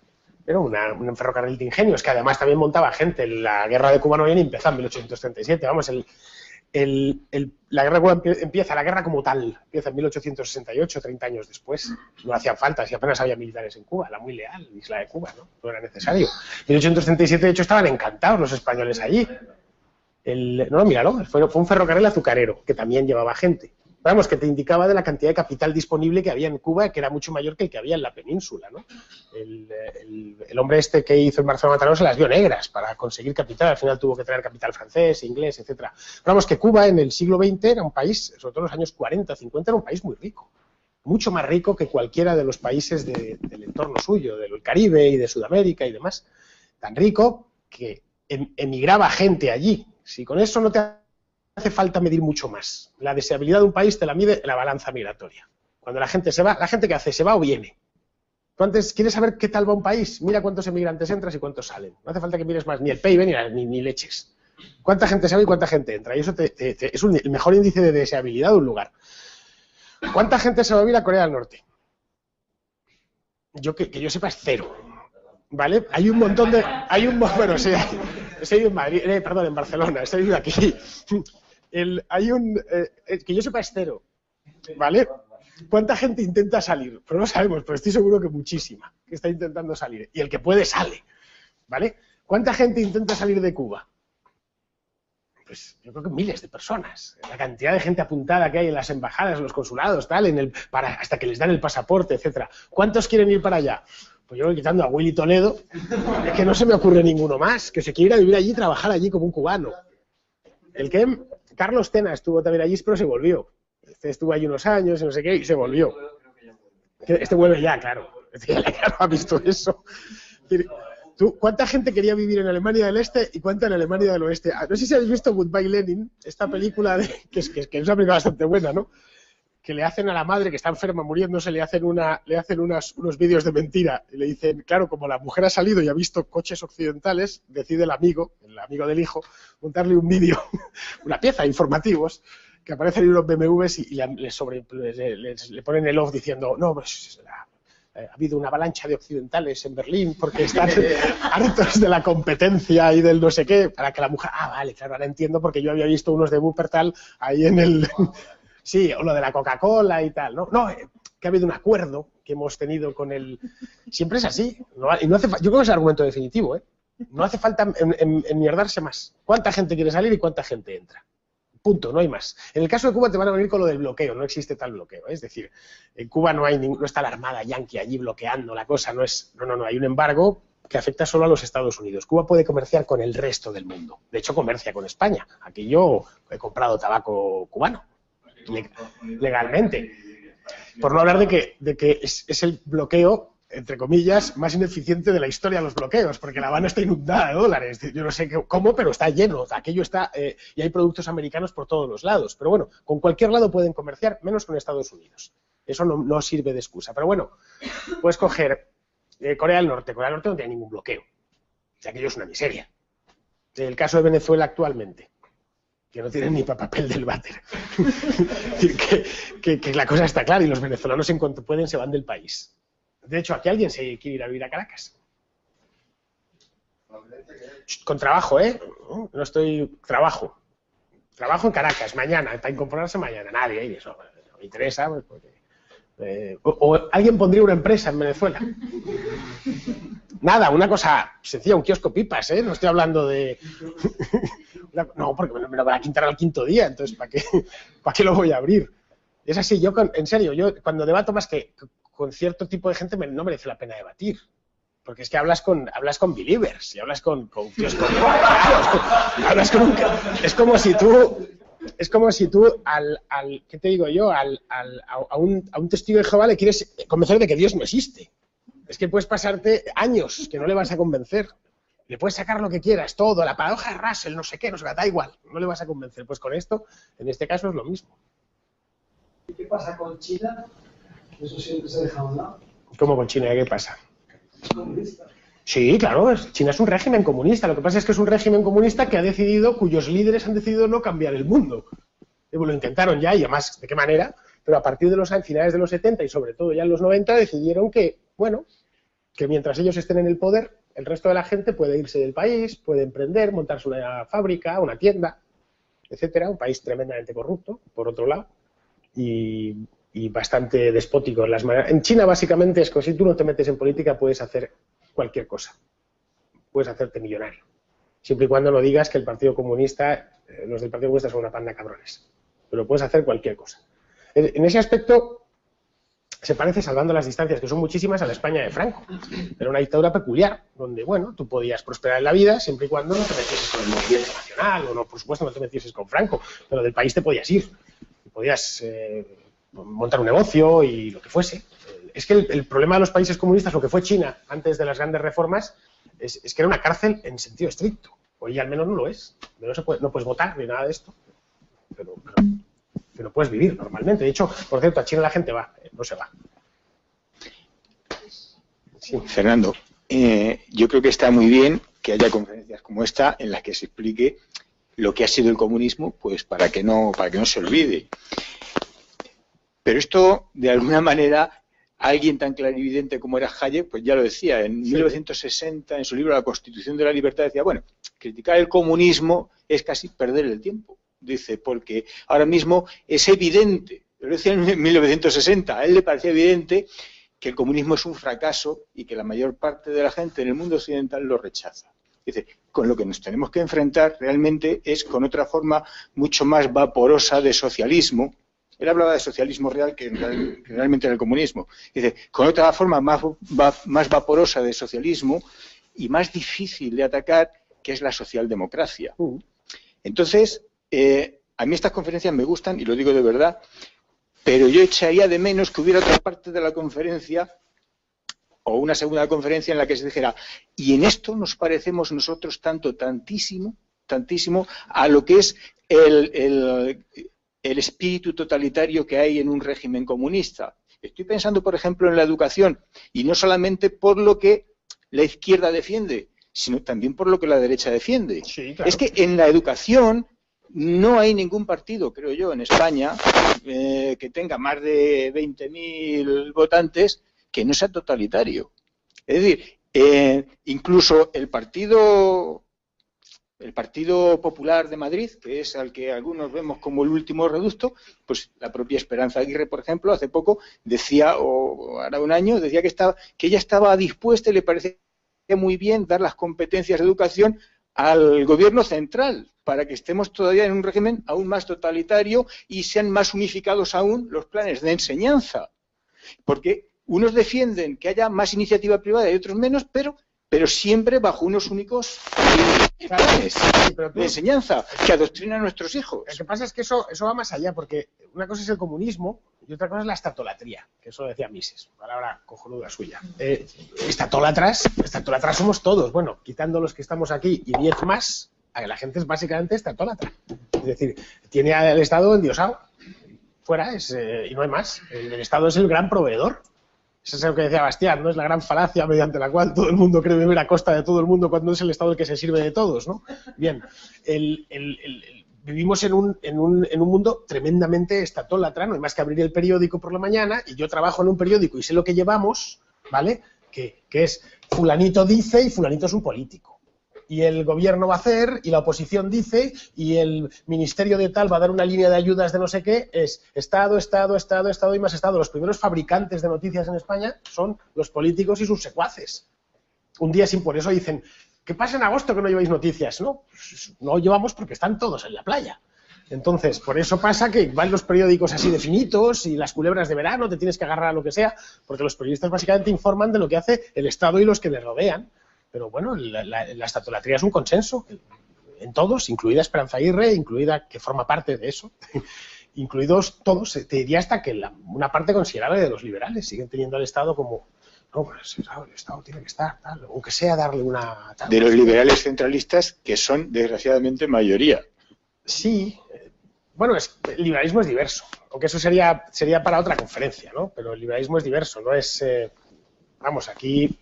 Era un ferrocarril de ingenios, que además también montaba gente. La guerra de Cuba no había ni empezado en 1837. Vamos, la guerra de Cuba empieza, la guerra como tal, empieza en 1868, 30 años después. No hacían falta, si apenas había militares en Cuba. La muy leal isla de Cuba, ¿no? No era necesario. En 1837, de hecho, estaban encantados los españoles allí. No, míralo, fue un ferrocarril azucarero, que también llevaba gente. Vamos, que te indicaba de la cantidad de capital disponible que había en Cuba, que era mucho mayor que el que había en la península, ¿no? El hombre este que hizo el Marcelo Mataró se las vio negras para conseguir capital, al final tuvo que traer capital francés, inglés, etcétera. Vamos, que Cuba en el siglo XX era un país, sobre todo en los años 40, 50, era un país muy rico, mucho más rico que cualquiera de los países del entorno suyo, del Caribe y de Sudamérica y demás. Tan rico que emigraba gente allí. Si con eso no te hace falta medir mucho más. La deseabilidad de un país te la mide la balanza migratoria. Cuando la gente se va, ¿la gente qué hace? ¿Se va o viene? Tú antes quieres saber qué tal va un país, mira cuántos emigrantes entras y cuántos salen. No hace falta que mires más ni el PIB ni leches. ¿Cuánta gente se va y cuánta gente entra? Y eso es el mejor índice de deseabilidad de un lugar. ¿Cuánta gente se va a vivir a Corea del Norte? Que yo sepa es cero. ¿Vale? Hay un montón de... Bueno, sí, estoy en Madrid, perdón, en Barcelona, estoy aquí. Que yo sepa es cero. ¿Vale? ¿Cuánta gente intenta salir? Pues no lo sabemos, pero estoy seguro que muchísima que está intentando salir. Y el que puede sale. ¿Vale? ¿Cuánta gente intenta salir de Cuba? Pues yo creo que miles de personas. La cantidad de gente apuntada que hay en las embajadas, en los consulados, tal, hasta que les dan el pasaporte, etcétera. ¿Cuántos quieren ir para allá? Pues yo creo que quitando a Willy Toledo, es que no se me ocurre ninguno más, que se quiera vivir allí y trabajar allí como un cubano. Carlos Tena estuvo también allí, pero se volvió. Estuvo allí unos años y no sé qué, y se volvió. Este vuelve ya, claro. Ya ha visto eso. ¿Cuánta gente quería vivir en Alemania del Este y cuánta en Alemania del Oeste? No sé si habéis visto Goodbye Lenin, esta película que es una película bastante buena, ¿no? Que le hacen a la madre que está enferma muriéndose, le hacen unos vídeos de mentira y le dicen, claro, como la mujer ha salido y ha visto coches occidentales, decide el amigo del hijo, montarle un vídeo, una pieza de informativos, que aparecen en unos BMWs y le ponen el off diciendo, no, pues ha habido una avalancha de occidentales en Berlín porque están hartos de la competencia y del no sé qué, para que la mujer, vale, claro, ahora entiendo porque yo había visto unos de Wuppertal ahí en el... Sí, o lo de la Coca-Cola y tal, ¿no? No, que ha habido un acuerdo que hemos tenido con el... Siempre es así. Y no hace yo creo que es el argumento definitivo, ¿eh? No hace falta enmierdarse más. ¿Cuánta gente quiere salir y cuánta gente entra? Punto, no hay más. En el caso de Cuba te van a venir con lo del bloqueo, no existe tal bloqueo, ¿eh? Es decir, en Cuba no está la armada yanqui allí bloqueando la cosa, no, hay un embargo que afecta solo a los Estados Unidos. Cuba puede comerciar con el resto del mundo. De hecho, comercia con España. Aquí yo he comprado tabaco cubano. Legalmente, por no hablar de que es el bloqueo, entre comillas, más ineficiente de la historia de los bloqueos, porque La Habana está inundada de dólares, yo no sé cómo, pero está lleno, aquello está, y hay productos americanos por todos los lados, pero bueno, con cualquier lado pueden comerciar, menos con Estados Unidos, eso no sirve de excusa, pero bueno, puedes coger Corea del Norte no tiene ningún bloqueo, o sea, aquello es una miseria. El caso de Venezuela actualmente, que no tienen ni papel del váter. que la cosa está clara y los venezolanos en cuanto pueden se van del país. De hecho, aquí alguien se quiere ir a vivir a Caracas. Con trabajo, ¿eh? No estoy... Trabajo en Caracas, mañana, para incorporarse mañana. Nadie, y eso no me interesa. Porque, o alguien pondría una empresa en Venezuela. Nada, una cosa sencilla, un kiosco pipas, ¿eh? No estoy hablando de... No, porque me lo van a quitar al quinto día, entonces ¿para qué lo voy a abrir? Es así, en serio, yo cuando debato más que con cierto tipo de gente no merece la pena debatir. Porque es que hablas con believers y hablas con tíos hablas con es como si tú ¿qué te digo yo? A un testigo de Jehová le quieres convencer de que Dios no existe. Es que puedes pasarte años que no le vas a convencer. Le puedes sacar lo que quieras, todo, la paradoja de Russell, no sé qué, da igual, no le vas a convencer. Pues con esto, en este caso, es lo mismo. ¿Y qué pasa con China? Eso siempre se deja a un lado. ¿Cómo con China? ¿Qué pasa? Es comunista. Sí, claro, China es un régimen comunista. Lo que pasa es que es un régimen comunista cuyos líderes han decidido no cambiar el mundo. Lo intentaron ya, y además, ¿de qué manera? Pero a partir de los finales de los 70 y sobre todo ya en los 90 decidieron que mientras ellos estén en el poder, el resto de la gente puede irse del país, puede emprender, montarse una fábrica, una tienda, etcétera. Un país tremendamente corrupto, por otro lado, y bastante despótico en las maneras. En China, básicamente, es que si tú no te metes en política, puedes hacer cualquier cosa. Puedes hacerte millonario. Siempre y cuando no digas que los del Partido Comunista son una panda de cabrones. Pero puedes hacer cualquier cosa. En ese aspecto se parece, salvando las distancias, que son muchísimas, a la España de Franco. Era una dictadura peculiar, donde, bueno, tú podías prosperar en la vida siempre y cuando no te metieses con el movimiento nacional, o no, por supuesto no te metieses con Franco, pero del país te podías ir. Podías montar un negocio y lo que fuese. Es que el problema de los países comunistas, lo que fue China antes de las grandes reformas, es que era una cárcel en sentido estricto. Hoy al menos no lo es. No puedes votar ni nada de esto. Pero puedes vivir normalmente. De hecho, por cierto, a China la gente va, no se va. Sí. Fernando, yo creo que está muy bien que haya conferencias como esta en las que se explique lo que ha sido el comunismo, pues para que no se olvide. Pero esto, de alguna manera, alguien tan clarividente como era Hayek, pues ya lo decía, en 1960, en su libro La Constitución de la Libertad, decía, bueno, criticar el comunismo es casi perder el tiempo. Dice, porque ahora mismo es evidente, lo decía en 1960, a él le parecía evidente que el comunismo es un fracaso y que la mayor parte de la gente en el mundo occidental lo rechaza. Dice, con lo que nos tenemos que enfrentar realmente es con otra forma mucho más vaporosa de socialismo. Él hablaba de socialismo real que realmente era el comunismo. Dice, con otra forma más vaporosa de socialismo y más difícil de atacar, que es la socialdemocracia. Entonces, a mí estas conferencias me gustan, y lo digo de verdad, pero yo echaría de menos que hubiera otra parte de la conferencia o una segunda conferencia en la que se dijera, y en esto nos parecemos nosotros tantísimo, a lo que es el espíritu totalitario que hay en un régimen comunista. Estoy pensando, por ejemplo, en la educación, y no solamente por lo que la izquierda defiende, sino también por lo que la derecha defiende. Sí, claro. Es que en la educación no hay ningún partido, creo yo, en España, que tenga más de 20.000 votantes, que no sea totalitario. Es decir, incluso el Partido Popular de Madrid, que es al que algunos vemos como el último reducto, pues la propia Esperanza Aguirre, por ejemplo, hace poco decía, o hará un año, decía que ella estaba dispuesta y le parecía muy bien dar las competencias de educación al gobierno central, para que estemos todavía en un régimen aún más totalitario y sean más unificados aún los planes de enseñanza. Porque unos defienden que haya más iniciativa privada y otros menos, pero siempre bajo unos únicos planes de enseñanza que adoctrinan a nuestros hijos. Lo que pasa es que eso va más allá, porque una cosa es el comunismo y otra cosa es la estatolatría, que eso lo decía Mises, palabra cojonuda suya. Estatólatras somos todos, bueno, quitando los que estamos aquí y 10 más, la gente es básicamente estatólatra. Es decir, tiene al Estado endiosado, fuera, y no hay más. El Estado es el gran proveedor. Eso es lo que decía Bastián, ¿no? Es la gran falacia mediante la cual todo el mundo cree vivir a costa de todo el mundo cuando es el Estado el que se sirve de todos, ¿no? Bien, vivimos en un mundo tremendamente estatólatra, no hay más que abrir el periódico por la mañana, y yo trabajo en un periódico y sé lo que llevamos, ¿vale? Que es fulanito dice y fulanito es un político. Y el gobierno va a hacer, y la oposición dice, y el ministerio de tal va a dar una línea de ayudas de no sé qué, es Estado, Estado, Estado, Estado y más Estado. Los primeros fabricantes de noticias en España son los políticos y sus secuaces. Un día sin por eso dicen, ¿qué pasa en agosto que no lleváis noticias? No, no llevamos porque están todos en la playa. Entonces, por eso pasa que van los periódicos así de finitos y las culebras de verano, te tienes que agarrar a lo que sea, porque los periodistas básicamente informan de lo que hace el Estado y los que le rodean. Pero bueno, la estatolatría es un consenso en todos, incluida Esperanza Aguirre, incluida que forma parte de eso, incluidos todos, te diría hasta que una parte considerable de los liberales siguen teniendo al Estado como, no, pues el Estado tiene que estar, tal, aunque sea darle una... Tal, de los liberales centralistas, que son desgraciadamente mayoría. Sí, bueno, el liberalismo es diverso, aunque eso sería para otra conferencia, ¿no? Pero el liberalismo es diverso, no es, vamos, aquí...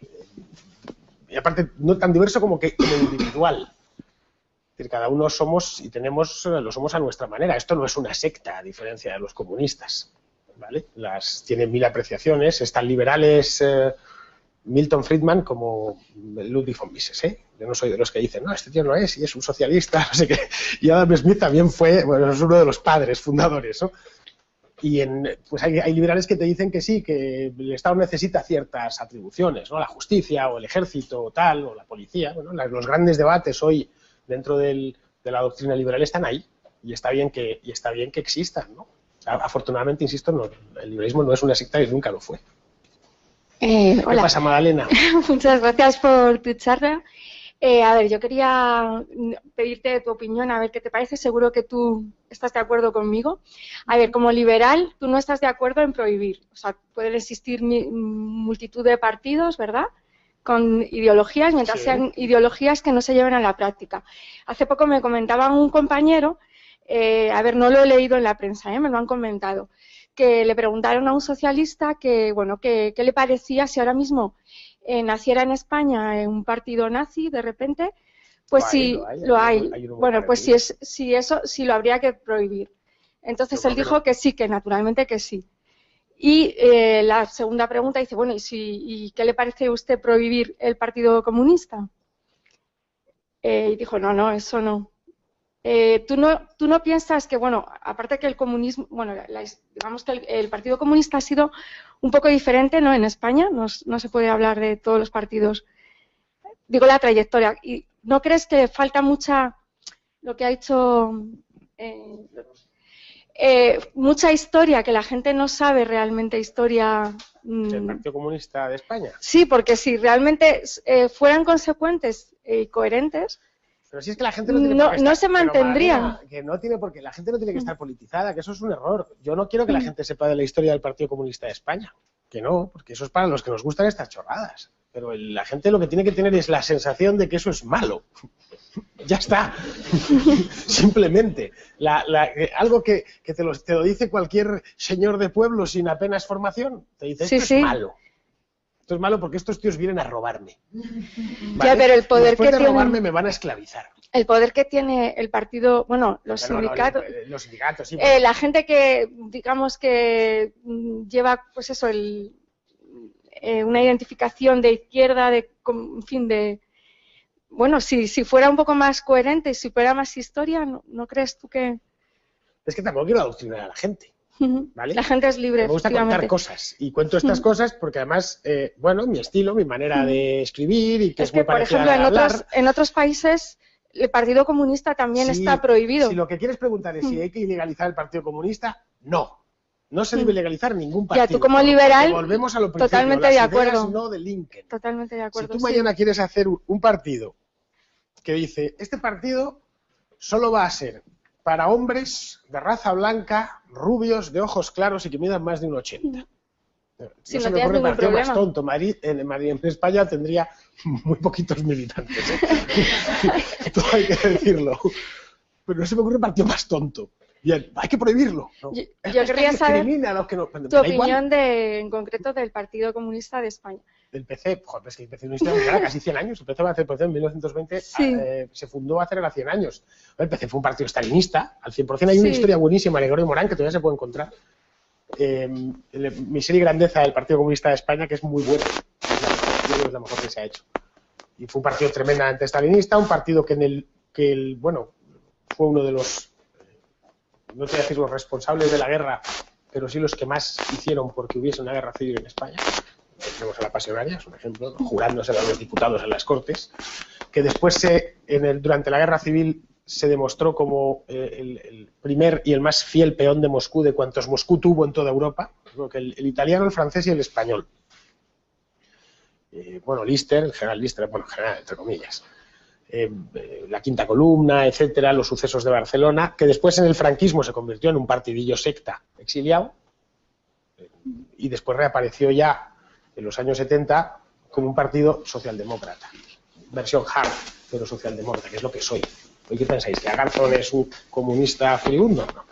Y aparte, no tan diverso como que individual. Es decir, cada uno somos y lo somos a nuestra manera. Esto no es una secta, a diferencia de los comunistas, ¿vale? Tienen 1000 apreciaciones. Están liberales Milton Friedman como Ludwig von Mises, ¿eh? Yo no soy de los que dicen, no, este tío no es, y es un socialista, no sé qué. Y Adam Smith también fue, bueno, es uno de los padres fundadores, ¿no? Y pues hay liberales que te dicen que sí, que el Estado necesita ciertas atribuciones, ¿no? La justicia o el ejército o tal, o la policía. Bueno, los grandes debates hoy dentro de la doctrina liberal están ahí y está bien que existan, ¿no? Afortunadamente, insisto, no, el liberalismo no es una secta y nunca lo fue. Hola. ¿Qué pasa, Magdalena? Muchas gracias por tu charla. A ver, yo quería pedirte tu opinión, a ver qué te parece. Seguro que tú estás de acuerdo conmigo. A ver, como liberal, tú no estás de acuerdo en prohibir. O sea, pueden existir multitud de partidos, ¿verdad?, con ideologías, mientras sean ideologías que no se lleven a la práctica. Hace poco me comentaba un compañero, a ver, no lo he leído en la prensa, me lo han comentado, que le preguntaron a un socialista que, bueno, qué le parecía si ahora mismo naciera en España un partido nazi de repente, pues lo hay. Bueno, pues si lo habría que prohibir. Entonces él dijo que sí, que naturalmente que sí. Y la segunda pregunta dice, bueno, ¿y qué le parece a usted prohibir el Partido Comunista? Y dijo, no, eso no. ¿Tú no piensas que, bueno, aparte que el comunismo, bueno, digamos que el Partido Comunista ha sido un poco diferente, ¿no?, en España, no se puede hablar de todos los partidos, digo la trayectoria, ¿y no crees que falta mucha, lo que ha hecho, mucha historia, que la gente no sabe realmente historia? ¿El Partido Comunista de España? Sí, porque si realmente fueran consecuentes y coherentes, pero si es que la gente no tiene por qué estar, no se mantendría. Que no tiene por qué, la gente no tiene que estar politizada, que eso es un error. Yo no quiero que la gente sepa de la historia del Partido Comunista de España, que no, porque eso es para los que nos gustan estas chorradas. Pero la gente lo que tiene que tener es la sensación de que eso es malo. Ya está. Simplemente. Algo que te lo dice cualquier señor de pueblo sin apenas formación, te dice, esto es malo. Esto es malo porque estos tíos vienen a robarme. ¿Vale? Ya, pero el poder después que de robarme me van a esclavizar. El poder que tiene el partido, bueno, los sindicatos. Los sindicatos, sí. La gente que, digamos que lleva, pues eso, una identificación de izquierda, en fin, de... Bueno, si fuera un poco más coherente, si fuera más historia, ¿no crees tú que...? Es que tampoco quiero adoctrinar a la gente. ¿Vale? La gente es libre. Me gusta contar cosas y cuento estas cosas porque además, bueno, mi estilo, mi manera de escribir y que es muy por parecida ejemplo, a hablar. en otros países el Partido Comunista también está prohibido. Si lo que quieres preguntar es si hay que ilegalizar el Partido Comunista, no. No se debe legalizar ningún partido. Ya, tú como liberal, volvemos a lo principio, totalmente de acuerdo. No delinquen. Totalmente de acuerdo. Si tú mañana quieres hacer un partido que dice, este partido solo va a ser para hombres de raza blanca, rubios, de ojos claros y que midan más de 1,80. No se me ocurre partido más tonto. En España tendría muy poquitos militantes. Todo hay que decirlo. Pero no se me ocurre partido más tonto. Bien, hay que prohibirlo. No. Yo querría saber tu opinión en concreto del Partido Comunista de España. El PC, joder, es que el PC no existe casi 100 años. El PC va a hacer en 1920, se fundó hace 100 años. El PC fue un partido stalinista, al 100%. Hay una historia buenísima de Gregorio Morán que todavía se puede encontrar. Miseria y grandeza del Partido Comunista de España, que es muy buena. Es la mejor que se ha hecho. Y fue un partido tremendamente stalinista, un partido bueno, fue uno de los, no te voy a decir los responsables de la guerra, pero sí los que más hicieron porque hubiese una guerra civil en España. Tenemos a la Pasionaria, es un ejemplo, ¿no? Jurándose a los diputados en las Cortes, que después durante la guerra civil se demostró como el primer y el más fiel peón de Moscú de cuantos Moscú tuvo en toda Europa, que el italiano, el francés y el español. Bueno, Lister, el general Lister, bueno, general, entre comillas, la Quinta Columna, etcétera, los sucesos de Barcelona, que después en el franquismo se convirtió en un partidillo secta exiliado y después reapareció ya en los años 70 como un partido socialdemócrata, versión hard, pero socialdemócrata, que es lo que soy. ¿Hoy qué pensáis? ¿Que Agarzón es un comunista furibundo? No,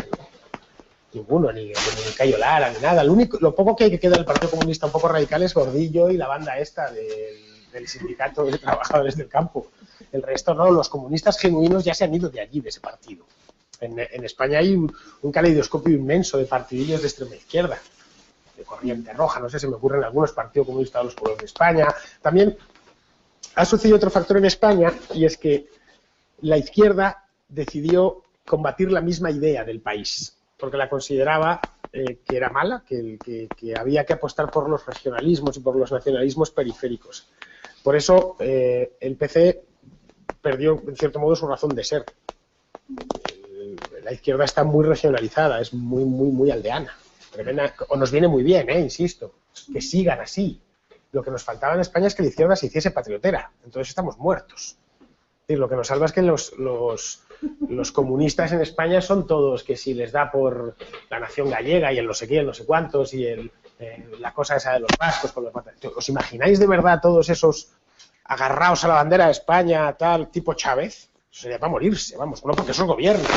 ninguno, ni Cayo Lara, ni nada. Lo poco que queda del Partido Comunista un poco radical es Gordillo y la banda esta del Sindicato de Trabajadores del Campo. El resto no, los comunistas genuinos ya se han ido de allí, de ese partido. En España hay un caleidoscopio inmenso de partidillos de extrema izquierda, de corriente roja, no sé, se me ocurren algunos, Partido Comunista de los Pueblos de España. También ha sucedido otro factor en España, y es que la izquierda decidió combatir la misma idea del país, porque la consideraba que era mala, que había que apostar por los regionalismos y por los nacionalismos periféricos. Por eso el PC perdió, en cierto modo, su razón de ser. la izquierda está muy regionalizada, es muy aldeana. Tremenda, o nos viene muy bien, insisto, que sigan así. Lo que nos faltaba en España es que la izquierda se hiciese patriotera, entonces estamos muertos. Es decir, lo que nos salva es que los comunistas en España son todos que si les da por la nación gallega y el no sé qué, el no sé cuántos y la cosa esa de los vascos con los batallones. ¿Os imagináis de verdad todos esos agarrados a la bandera de España, tal, tipo Chávez? Eso sería para morirse, vamos, no porque son gobiernos,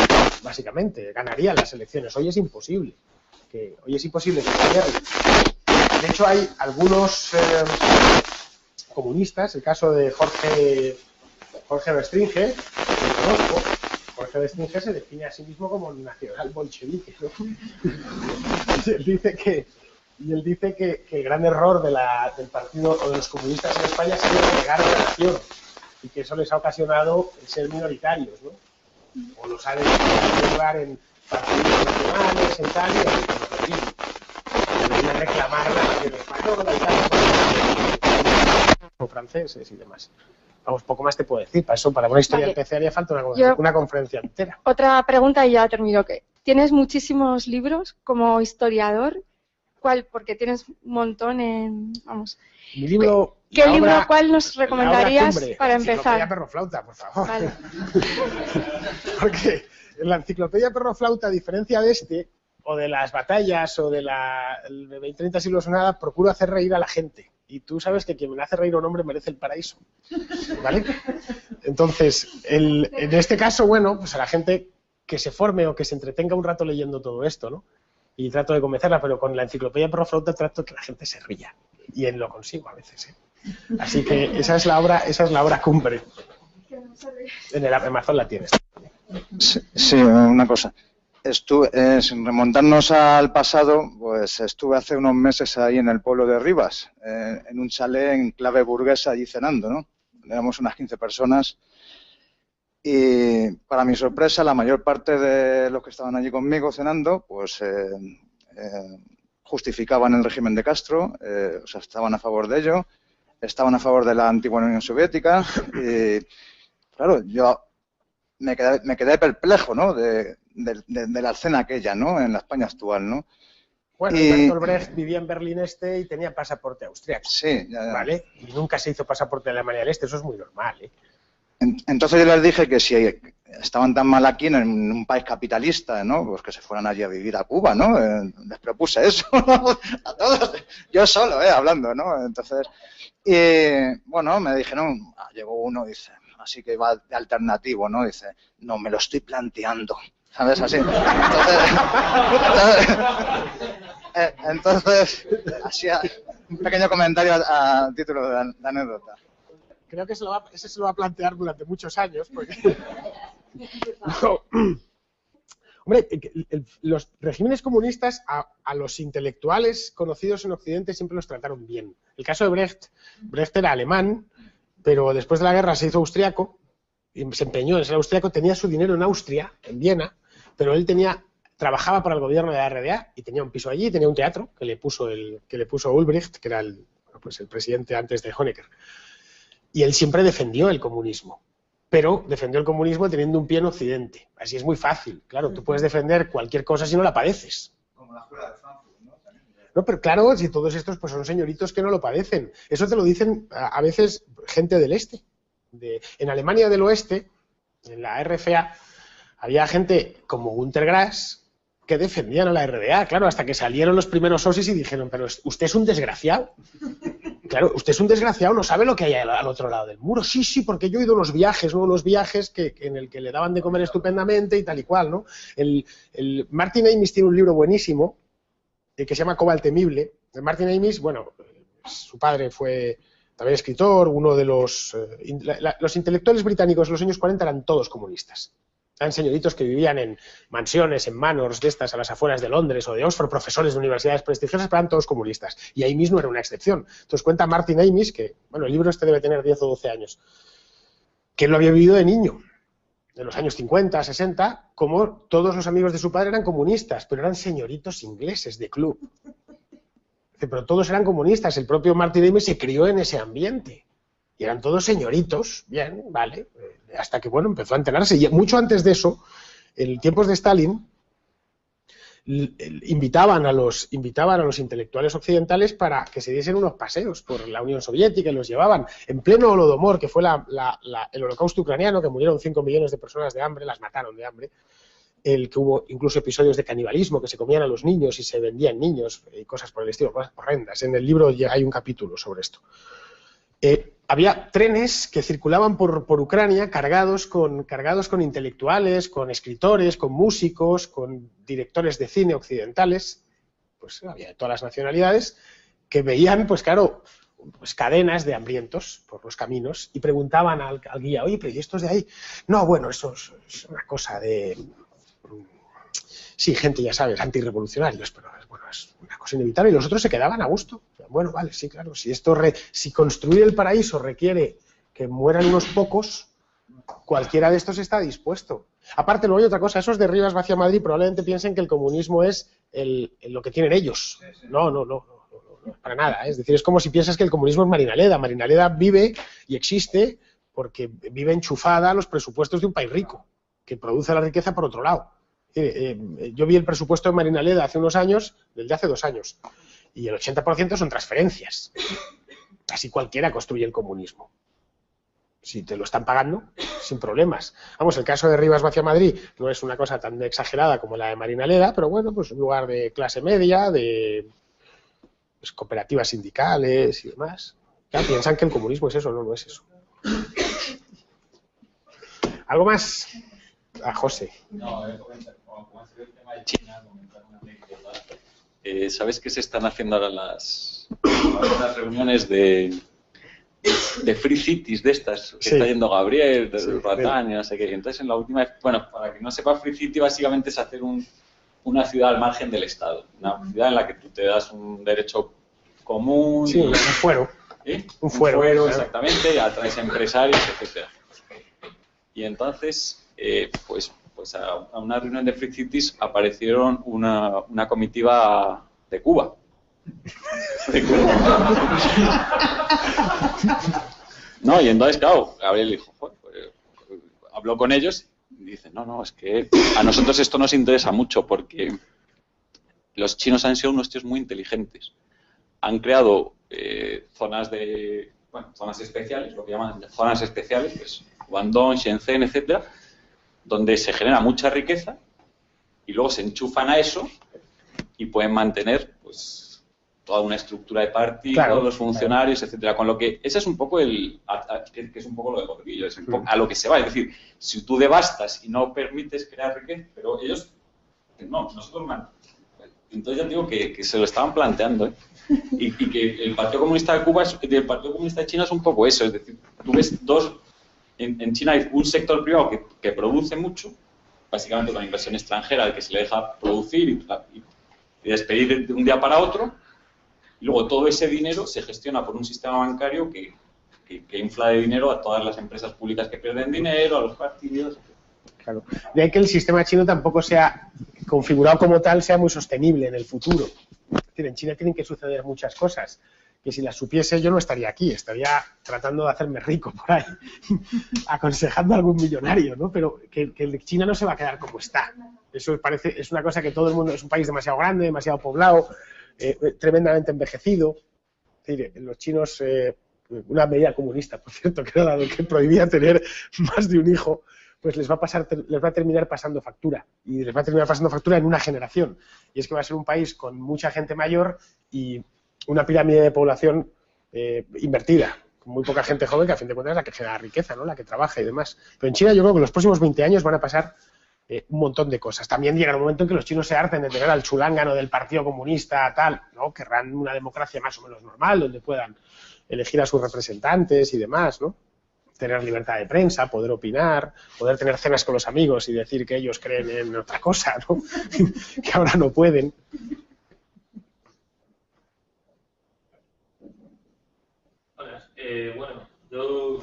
básicamente, ganarían las elecciones. Hoy es imposible que gobiernen. De hecho, hay algunos comunistas, el caso de Jorge Bestringe, que conozco. Jorge Bestringe se define a sí mismo como nacional bolchevique, ¿no? Y él dice que el gran error del partido o de los comunistas en España ha sido negar a la nación y que eso les ha ocasionado ser minoritarios, ¿no? O los ha dejado llevar en partidos nacionales, en tal, y debería reclamar la nación española y tal, o franceses y demás. Vamos, poco más te puedo decir. Para una historia PC haría falta una conferencia entera. Otra pregunta y ya termino. ¿Tienes muchísimos libros como historiador? ¿Cuál? Porque tienes un montón en... Vamos. Mi libro... ¿Cuál nos recomendarías para empezar? Enciclopedia Perroflauta, por favor. Vale. Porque en la Enciclopedia Perroflauta, a diferencia de este, o de las batallas, o de 30 siglos o nada, procuro hacer reír a la gente. Y tú sabes que quien me hace reír a un hombre merece el paraíso, ¿vale? Entonces, en este caso, bueno, pues a la gente que se forme o que se entretenga un rato leyendo todo esto, ¿no? Y trato de convencerla, pero con la Enciclopedia Perroflauta trato que la gente se ría. Y lo consigo a veces, ¿eh? Así que esa es la obra cumbre. En el Amazon la tienes. Sí, una cosa. Sin remontarnos al pasado, pues estuve hace unos meses ahí en el pueblo de Rivas, en un chalet en clave burguesa, allí cenando, ¿no? Éramos unas 15 personas y, para mi sorpresa, la mayor parte de los que estaban allí conmigo cenando, pues justificaban el régimen de Castro, o sea, estaban a favor de ello, estaban a favor de la antigua Unión Soviética y, claro, yo me quedé perplejo, ¿no?, de la escena aquella, ¿no?, en la España actual, ¿no? Bueno, Bertolt Brecht vivía en Berlín Este y tenía pasaporte austriaco. Sí, ¿vale? Y nunca se hizo pasaporte de Alemania del Este, eso es muy normal, ¿eh? Entonces yo les dije que si estaban tan mal aquí en un país capitalista, ¿no?, pues que se fueran allí a vivir a Cuba, ¿no? Les propuse eso, ¿no?, a todos, yo solo, hablando, ¿no? Entonces, bueno, me dijeron, llegó uno, dice, así que va de alternativo, ¿no? Dice, no, me lo estoy planteando, ¿sabes? Así. Entonces hacía un pequeño comentario a título de anécdota. Creo que ese se lo va a plantear durante muchos años, porque... No. Hombre, los regímenes comunistas a los intelectuales conocidos en Occidente siempre los trataron bien. El caso de Brecht era alemán, pero después de la guerra se hizo austriaco, y se empeñó en ser austriaco, tenía su dinero en Austria, en Viena, pero él trabajaba para el gobierno de la RDA y tenía un piso allí, tenía un teatro que le puso Ulbricht, que era el presidente antes de Honecker. Y él siempre defendió el comunismo, pero defendió el comunismo teniendo un pie en Occidente. Así es muy fácil. Claro, tú puedes defender cualquier cosa si no la padeces. Como la escuela de Frankfurt, ¿no? No, pero claro, si todos estos pues son señoritos que no lo padecen. Eso te lo dicen a veces gente del este. En Alemania del Oeste, en la RFA, había gente como Günter Grass que defendían a la RDA, claro, hasta que salieron los primeros OSIS y dijeron, pero usted es un desgraciado. Claro, usted es un desgraciado, no sabe lo que hay al otro lado del muro. Sí, porque yo he ido a unos viajes, ¿no? Unos viajes en el que le daban de comer estupendamente y tal y cual, ¿no? Martin Amis tiene un libro buenísimo que se llama Coba el Temible. Martin Amis, bueno, su padre fue también escritor, uno de los intelectuales británicos en los años 40 eran todos comunistas. Eran señoritos que vivían en mansiones, en manors de estas a las afueras de Londres o de Oxford, profesores de universidades prestigiosas, pero eran todos comunistas. Y ahí mismo era una excepción. Entonces cuenta Martin Amis, que, bueno, el libro este debe tener 10 o 12 años, que él lo había vivido de niño, de los años 50, 60, como todos los amigos de su padre eran comunistas, pero eran señoritos ingleses de club. Pero todos eran comunistas. El propio Martin Amis se crió en ese ambiente. Y eran todos señoritos, bien, vale, hasta que, bueno, empezó a enterarse. Y mucho antes de eso, en tiempos de Stalin, invitaban a los intelectuales occidentales para que se diesen unos paseos por la Unión Soviética y los llevaban en pleno Holodomor, que fue el holocausto ucraniano, que murieron 5 millones de personas de hambre, las mataron de hambre, el que hubo incluso episodios de canibalismo, que se comían a los niños y se vendían niños y cosas por el estilo, cosas horrendas. En el libro ya hay un capítulo sobre esto. Había trenes que circulaban por Ucrania cargados con intelectuales, con escritores, con músicos, con directores de cine occidentales, pues había de todas las nacionalidades, que veían, pues claro, pues cadenas de hambrientos por los caminos y preguntaban al guía, oye, pero ¿y estos de ahí? No, bueno, eso es una cosa de... Sí, gente, ya sabes, antirrevolucionarios, pero bueno, es una cosa inevitable. Y los otros se quedaban a gusto. Bueno, vale, sí, claro, si construir el paraíso requiere que mueran unos pocos, cualquiera de estos está dispuesto. Aparte, luego hay otra cosa, esos de Rivas Vacia Madrid probablemente piensen que el comunismo es lo que tienen ellos. No, para nada. Es decir, es como si piensas que el comunismo es Marina Leda. Marina Leda vive y existe porque vive enchufada a los presupuestos de un país rico, que produce la riqueza por otro lado. Yo vi el presupuesto de Marina Leda hace unos años, del de hace 2 años, y el 80% son transferencias. Así cualquiera construye el comunismo. Si te lo están pagando, sin problemas. Vamos, el caso de Rivas Vacia Madrid no es una cosa tan exagerada como la de Marina Leda, pero bueno, pues un lugar de clase media, de pues, cooperativas sindicales y demás. Ya piensan que el comunismo es eso, no es eso. ¿Algo más? A José. No, como ha sido el tema de China, comentar una anécdota. ¿Sabes qué se están haciendo ahora las reuniones de Free Cities de estas? Que está yendo Gabriel, Ratán y no sé qué. Entonces, en la última, bueno, para que no sepa, Free City básicamente es hacer una ciudad al margen del Estado. Una ciudad en la que tú te das un derecho común. Sí, un fuero. ¿Sí? Un fuero, claro. Exactamente, y atraes empresarios, etcétera. Y entonces, pues a una reunión de Free Cities aparecieron una comitiva de Cuba. No, y entonces, claro, Gabriel dijo, pues, habló con ellos y dice, no, es que a nosotros esto nos interesa mucho porque los chinos han sido unos tíos muy inteligentes. Han creado zonas especiales, lo que llaman zonas especiales, pues Guangdong, Shenzhen, etcétera, donde se genera mucha riqueza y luego se enchufan a eso y pueden mantener pues toda una estructura de partido, los funcionarios, etcétera. Con lo que ese es un poco que es un poco lo de Gordillo, es un poco a lo que se va. Es decir, si tú devastas y no permites crear riqueza, pero ellos no, nosotros no. Entonces ya digo que se lo estaban planteando, ¿eh? Y que el Partido Comunista de Cuba, el Partido Comunista de China es un poco eso, es decir, tú ves en China hay un sector privado que produce mucho, básicamente con inversión extranjera, al que se le deja producir y despedir de un día para otro, y luego todo ese dinero se gestiona por un sistema bancario que infla de dinero a todas las empresas públicas que pierden dinero, a los partidos. Claro. De ahí que el sistema chino tampoco sea configurado como tal, sea muy sostenible en el futuro. Es decir, en China tienen que suceder muchas cosas que si las supiese yo no estaría aquí, estaría tratando de hacerme rico por ahí, aconsejando a algún millonario, ¿no? Pero que China no se va a quedar como está. Eso es una cosa que todo el mundo, es un país demasiado grande, demasiado poblado, tremendamente envejecido. Es decir, los chinos, una medida comunista, por cierto, que era la que prohibía tener más de un hijo, pues les va a terminar pasando factura, y les va a terminar pasando factura en una generación. Y es que va a ser un país con mucha gente mayor y una pirámide de población invertida, con muy poca gente joven, que a fin de cuentas es la que genera riqueza, ¿no? La que trabaja y demás. Pero en China yo creo que en los próximos 20 años van a pasar un montón de cosas. También llega un momento en que los chinos se harten de tener al chulángano del Partido Comunista, tal, ¿no? Querrán una democracia más o menos normal, donde puedan elegir a sus representantes y demás, ¿no? Tener libertad de prensa, poder opinar, poder tener cenas con los amigos y decir que ellos creen en otra cosa, ¿no? Que ahora no pueden. Bueno, yo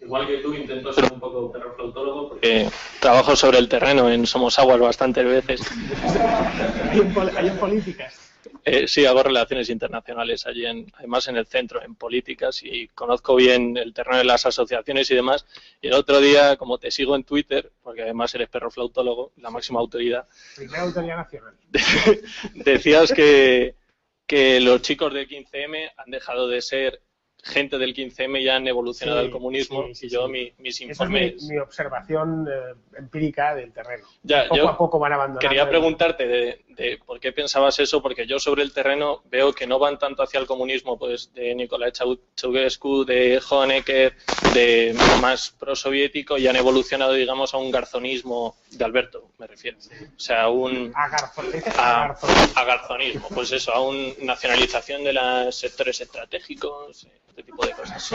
igual que tú intento ser un poco perroflautólogo porque trabajo sobre el terreno en Somos Aguas bastantes veces. Hay en políticas. Sí, hago relaciones internacionales allí, además en el centro, en políticas, y conozco bien el terreno de las asociaciones y demás. Y el otro día, como te sigo en Twitter, porque además eres perroflautólogo, la máxima autoridad. Primera autoridad nacional. Decías que los chicos del 15M han dejado de ser gente del 15M y han evolucionado al comunismo, y yo mis informes... Esa es mi observación empírica del terreno. Ya, poco a poco van abandonando. Quería preguntarte de por qué pensabas eso, porque yo sobre el terreno veo que no van tanto hacia el comunismo, pues de Nicolae Ceausescu, de Honecker, de más prosoviético, y han evolucionado, digamos, a un garzonismo de Alberto, me refiero. O sea, a garzonismo, pues eso, a una nacionalización de los sectores estratégicos, este tipo de cosas.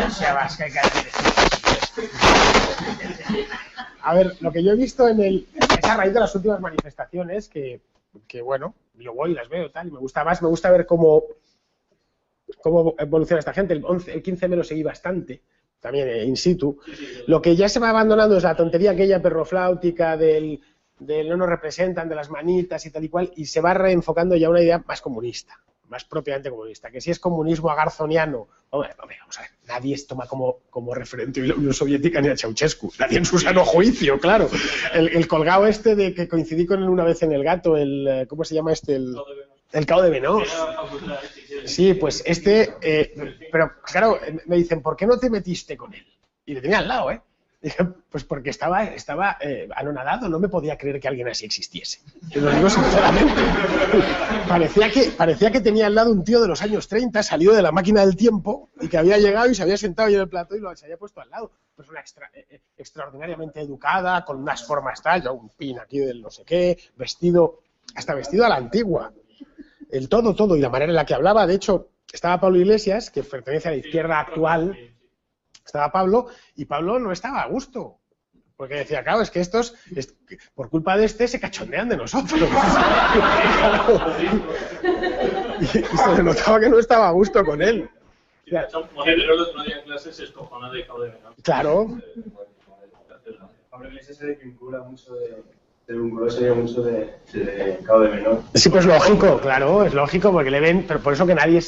A ver, lo que yo he visto es a raíz de las últimas manifestaciones que bueno, yo voy y las veo tal, y me gusta ver cómo evoluciona esta gente. El 15M lo seguí bastante, también in situ. Lo que ya se va abandonando es la tontería aquella perrofláutica del no nos representan, de las manitas y tal y cual, y se va reenfocando ya una idea más comunista, más propiamente comunista, que si es comunismo agarzoniano, hombre, vamos a ver, nadie toma como referente a la Unión Soviética ni a Ceausescu, nadie en su sano juicio, claro. El colgado este de que coincidí con él una vez en El Gato, ¿cómo se llama este? El Cao de Venós. Sí, pues pero claro, me dicen, ¿por qué no te metiste con él? Y le tenía al lado, Dije, pues porque estaba anonadado, no me podía creer que alguien así existiese. Te lo digo sinceramente. Parecía que tenía al lado un tío de los años 30, salido de la máquina del tiempo, y que había llegado y se había sentado ahí en el plató y se había puesto al lado. Persona extraordinariamente educada, con unas formas tal, yo un pin aquí del no sé qué, hasta vestido a la antigua. El todo, y la manera en la que hablaba. De hecho, estaba Pablo Iglesias, que pertenece a la izquierda actual. Estaba Pablo, y Pablo no estaba a gusto, porque decía, claro, es que estos, por culpa de se cachondean de nosotros. y se le notaba que no estaba a gusto con él. De hecho, Monedero el otro día en clase se escojona de Cao de Venós. Claro. Pablo Iglesias se desvincula mucho de Cao de Venós. Sí, pues lógico, claro, es lógico, porque le ven, pero por eso que nadie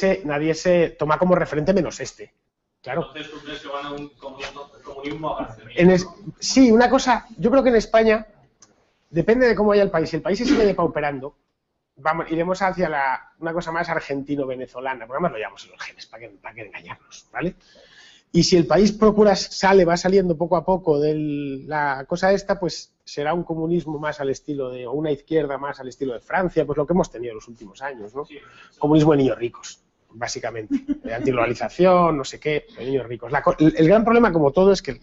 se toma como referente menos este. Claro. Entonces, ¿tú crees que van a un comunismo agarzoniano? Sí, una cosa, yo creo que en España, depende de cómo vaya el país. Si el país se sigue depauperando, iremos hacia una cosa más argentino-venezolana, porque además lo llevamos en los genes, para que engañarnos, ¿vale? Y si el país va saliendo poco a poco de la cosa esta, pues será un comunismo más al estilo o una izquierda más al estilo de Francia, pues lo que hemos tenido en los últimos años, ¿no? Sí. Comunismo de niños ricos, básicamente, de antiglobalización, no sé qué, de niños ricos. El gran problema, como todo, es que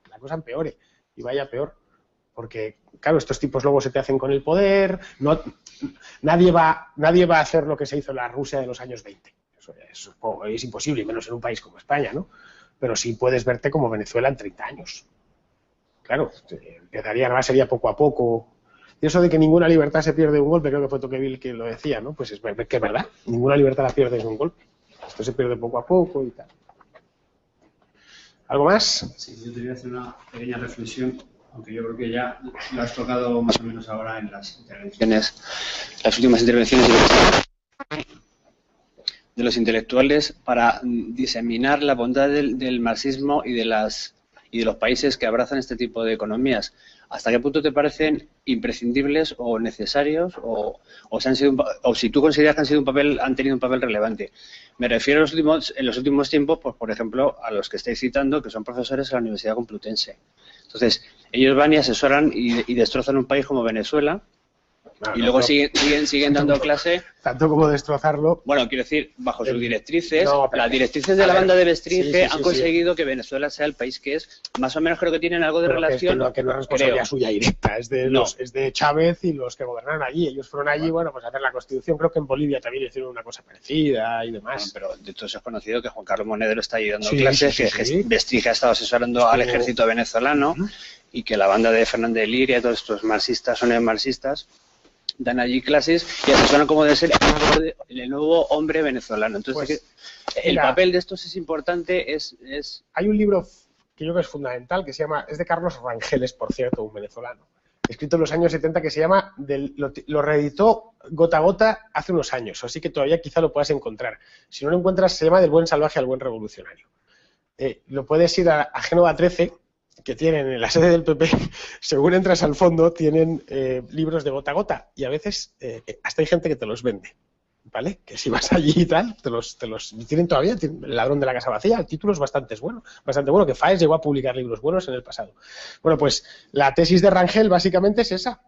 la cosa empeore, y vaya peor, porque, claro, estos tipos luego se te hacen con el poder, nadie va a hacer lo que se hizo en la Rusia de los años 20, eso es imposible, y menos en un país como España, ¿no? Pero sí puedes verte como Venezuela en 30 años. Claro, sería poco a poco. Y eso de que ninguna libertad se pierde de un golpe, creo que fue Tocqueville que lo decía, ¿no? Pues es que es verdad, ninguna libertad la pierdes de un golpe. Esto se pierde poco a poco y tal. ¿Algo más? Sí, yo te voy a hacer una pequeña reflexión, aunque yo creo que ya lo has tocado más o menos ahora en las intervenciones, las últimas intervenciones de los intelectuales para diseminar la bondad del marxismo y de los países que abrazan este tipo de economías. ¿Hasta qué punto te parecen imprescindibles o necesarios o si tú consideras que han tenido un papel relevante? Me refiero en los últimos tiempos, pues, por ejemplo, a los que estáis citando, que son profesores en la Universidad Complutense. Entonces, ellos van y asesoran y destrozan un país como Venezuela. Y luego siguen dando clase. Tanto como destrozarlo. Bueno, quiero decir, bajo sus directrices, las directrices de la banda de Bestringe han conseguido que Venezuela sea el país que es. Más o menos creo que tienen algo de relación. Que no es responsabilidad suya directa, es de Chávez y los que gobernaron allí. Ellos fueron allí, bueno, pues a hacer la Constitución. Creo que en Bolivia también hicieron una cosa parecida y demás. Bueno, pero de todos es conocido que Juan Carlos Monedero está ahí dando clases, que Bestringe ha estado asesorando al ejército venezolano y que la banda de Fernández Liria y todos estos marxistas son neomarxistas. Dan allí clases y asesoran como de ser el nuevo hombre venezolano. Entonces, pues, el papel de estos es importante. Hay un libro que yo creo que es fundamental, que se llama, es de Carlos Rangeles, por cierto, un venezolano, escrito en los años 70, que se llama, lo reeditó Gota a Gota hace unos años, así que todavía quizá lo puedas encontrar. Si no lo encuentras, se llama Del buen salvaje al buen revolucionario. Lo puedes ir a Génova 13, que tienen en la sede del PP, según entras al fondo, tienen libros de Gota a Gota, y a veces hasta hay gente que te los vende. ¿Vale? Que si vas allí y tal, te los tienen todavía, El ladrón de la casa vacía, el título es bastante bueno, que Faes llegó a publicar libros buenos en el pasado. Bueno, pues la tesis de Rangel básicamente es esa,